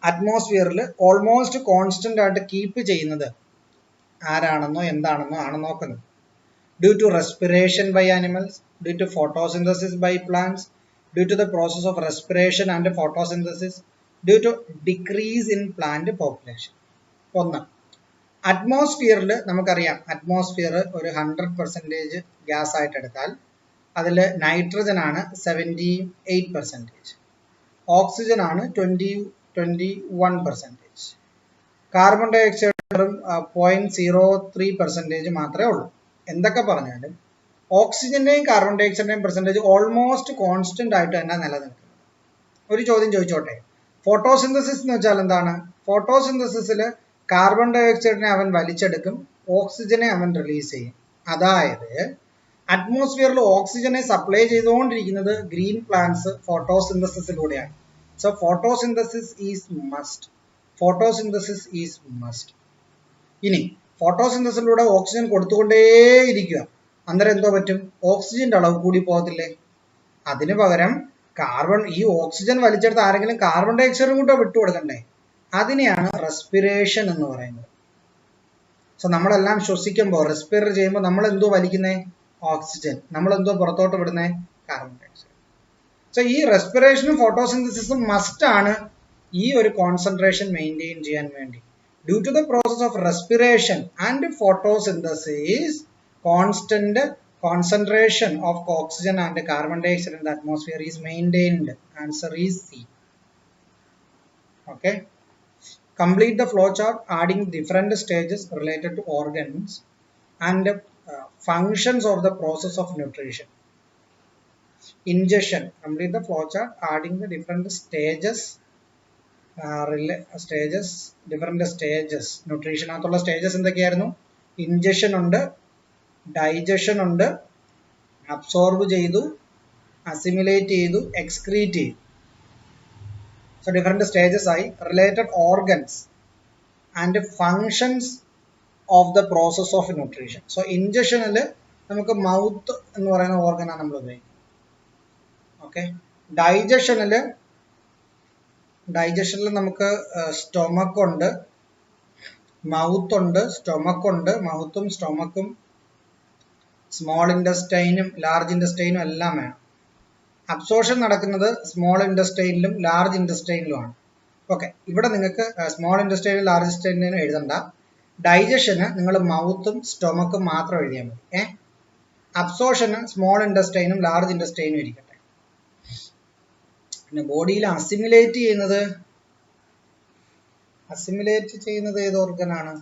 അറ്റ്മോസ്ഫിയറിൽ ഓൾമോസ്റ്റ് കോൺസ്റ്റന്റ് ആയിട്ട് കീപ്പ് ചെയ്യുന്നത് ആരാണെന്നോ എന്താണെന്നോ ആണ് നോക്കുന്നത്. Due to respiration by animals, due to photosynthesis by plants, due to the process of respiration and photosynthesis, due to decrease in plant population. ഒന്ന്, അറ്റ്മോസ്ഫിയറിൽ നമുക്കറിയാം, അറ്റ്മോസ്ഫിയർ ഒരു 100% ഗ്യാസ് ആയിട്ട് എടുത്താൽ അതിൽ നൈട്രജൻ ആണ് 78%, ഓക്സിജൻ ആണ് 21%, കാർബൺ ഡൈ ഓക്സൈഡും 0.03% മാത്രമേ ഉള്ളൂ. എന്തൊക്കെ പറഞ്ഞാലും ഓക്സിജന്റെയും കാർബൺ ഡൈ ഓക്സൈഡിന്റെയും പെർസെൻറ്റേജ് ഓൾമോസ്റ്റ് കോൺസ്റ്റന്റ് ആയിട്ട് തന്നെ നിലനിൽക്കുന്നത്. ഒരു ചോദ്യം ചോദിച്ചോട്ടെ, ഫോട്ടോസിന്തസിസ് എന്ന് വെച്ചാൽ എന്താണ്? ഫോട്ടോസിന്തസിസിൽ കാർബൺ ഡൈ ഓക്സൈഡിനെ അവൻ വലിച്ചെടുക്കും, ഓക്സിജനെ അവൻ റിലീസ് ചെയ്യും. അതായത് അറ്റ്മോസ്ഫിയറിൽ ഓക്സിജനെ സപ്ലൈ ചെയ്തുകൊണ്ടിരിക്കുന്നത് ഗ്രീൻ പ്ലാന്റ്സ് ഫോട്ടോസിന്തസിസിലൂടെയാണ്. So photosynthesis is must. Photosynthesis is must. ഇനി ഫോട്ടോസിന്തസിലൂടെ ഓക്സിജൻ കൊടുത്തുകൊണ്ടേയിരിക്കുക, അന്നേരം എന്തോ പറ്റും? ഓക്സിജന്റെ അളവ് കൂടി പോകത്തില്ലേ? അതിന് പകരം ഈ ഓക്സിജൻ വലിച്ചെടുത്ത് ആരെങ്കിലും കാർബൺ ഡൈ ഓക്സൈഡും കൂടെ വിട്ടുകൊടുക്കണ്ടേ? അതിനെയാണ് റെസ്പിറേഷൻ എന്ന് പറയുന്നത്. സോ നമ്മളെല്ലാം ശ്വസിക്കുമ്പോൾ, റെസ്പിറേറ്റ് ചെയ്യുമ്പോൾ നമ്മൾ എന്തോ വലിക്കുന്നേ? ഓക്സിജൻ. നമ്മൾ എന്തോ പുറത്തോട്ട് വിടുന്നേ? Carbon dioxide. സോ ഈ റെസ്പിറേഷനും ഫോട്ടോസിന്തസിസും മസ്റ്റ് ആണ് ഈ ഒരു കോൺസെൻട്രേഷൻ മെയിൻറ്റെയിൻ ചെയ്യാൻ വേണ്ടി. Due to the process of respiration and photosynthesis, constant concentration of oxygen and carbon dioxide in the atmosphere is maintained. Answer is C. Okay. Complete the flow chart adding different stages related to organs and functions of the process of nutrition. Ingestion. Complete the flow chart adding the different stages. Different stages. Nutrition ആയിട്ടുള്ള stages എന്തൊക്കെയായിരുന്നു? Ingestion ഉണ്ട്, digestion ഉണ്ട്, absorb ചെയ്തു, assimilate ചെയ്തു, excrete ചെയ്തു. So different stages ആയി. Related organs and functions of the process of nutrition. So ഇൻജക്ഷനിൽ നമുക്ക് മൗത്ത് എന്ന് പറയുന്ന ഓർഗനാണ് നമ്മൾ ഉപയോഗിക്കുന്നത്. ഓക്കെ. ഡൈജഷനിൽ നമുക്ക് സ്റ്റൊമക്ക് ഉണ്ട്, മൗത്ത് ഉണ്ട്, സ്റ്റൊമക്ക് ഉണ്ട്. മൗത്തും സ്റ്റൊമക്കും സ്മോൾ ഇൻഡസ്റ്റൈനും ലാർജ് ഇൻഡസ്റ്റൈനും എല്ലാം വേണം. അബ്സോർഷൻ നടക്കുന്നത് സ്മോൾ ഇൻഡസ്റ്റൈനിലും ലാർജ് ഇൻഡസ്റ്റൈനിലുമാണ്. ഓക്കെ. ഇവിടെ നിങ്ങൾക്ക് സ്മോൾ ഇൻഡസ്റ്റൈനും ലാർജ് ഇൻഡസ്റ്റൈനും എഴുതണ്ട. ഡൈജഷന് നിങ്ങൾ മൗത്തും സ്റ്റൊമക്കും മാത്രം എഴുതിയാൽ മതി. അബ്സോർഷന് സ്മോൾ ഇൻഡസ്റ്റൈനും ലാർജ് ഇൻഡസ്റ്റൈനും ഇരിക്കട്ടെ. പിന്നെ ബോഡിയിൽ അസിമിലേറ്റ് ചെയ്യുന്നത് ഏത് ഓർഗനാണ്?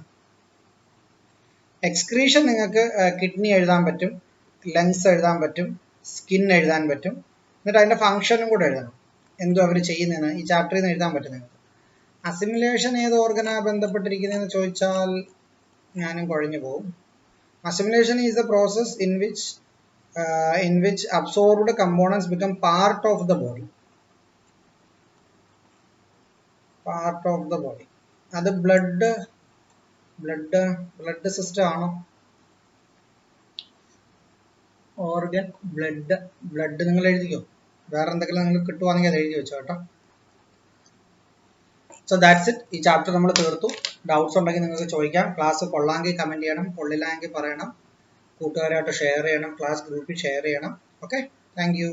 എക്സ്ക്രീഷൻ നിങ്ങൾക്ക് കിഡ്നി എഴുതാൻ പറ്റും, ലങ്സ് എഴുതാൻ പറ്റും, സ്കിൻ എഴുതാൻ പറ്റും. എന്നിട്ട് അതിൻ്റെ ഫങ്ഷനും കൂടെ എഴുതണം, എന്തോ അവർ ചെയ്യുന്നതെന്ന് ഈ ചാപ്റ്ററിൽ നിന്ന് എഴുതാൻ പറ്റും നിങ്ങൾക്ക്. അസിമിലേഷൻ ഏത് ഓർഗനാ ബന്ധപ്പെട്ടിരിക്കുന്നതെന്ന് ചോദിച്ചാൽ ഞാനും കുഴഞ്ഞു പോകും. Assimilation is the process in which absorbed components become part of the body. അത് ബ്ലഡ് സിസ്റ്റം ആണോ? ഓർഗൻ ബ്ലഡ് നിങ്ങൾ എഴുതിക്കോ. വേറെ എന്തെങ്കിലും നിങ്ങൾക്ക് കിട്ടുവാണെങ്കിൽ അത് എഴുതി വെച്ചോ കേട്ടോ. So that's it. ഈ ചാപ്റ്റർ നമ്മൾ തീർത്തു. ഡൗട്ട്സ് ഉണ്ടെങ്കിൽ നിങ്ങൾക്ക് ചോദിക്കാം. ക്ലാസ് കൊള്ളാമെങ്കിൽ കമൻറ്റ് ചെയ്യണം, കൊള്ളില്ലെങ്കിൽ പറയണം. കൂട്ടുകാരായിട്ട് ഷെയർ ചെയ്യണം, ക്ലാസ് ഗ്രൂപ്പിൽ ഷെയർ ചെയ്യണം. Okay, thank you.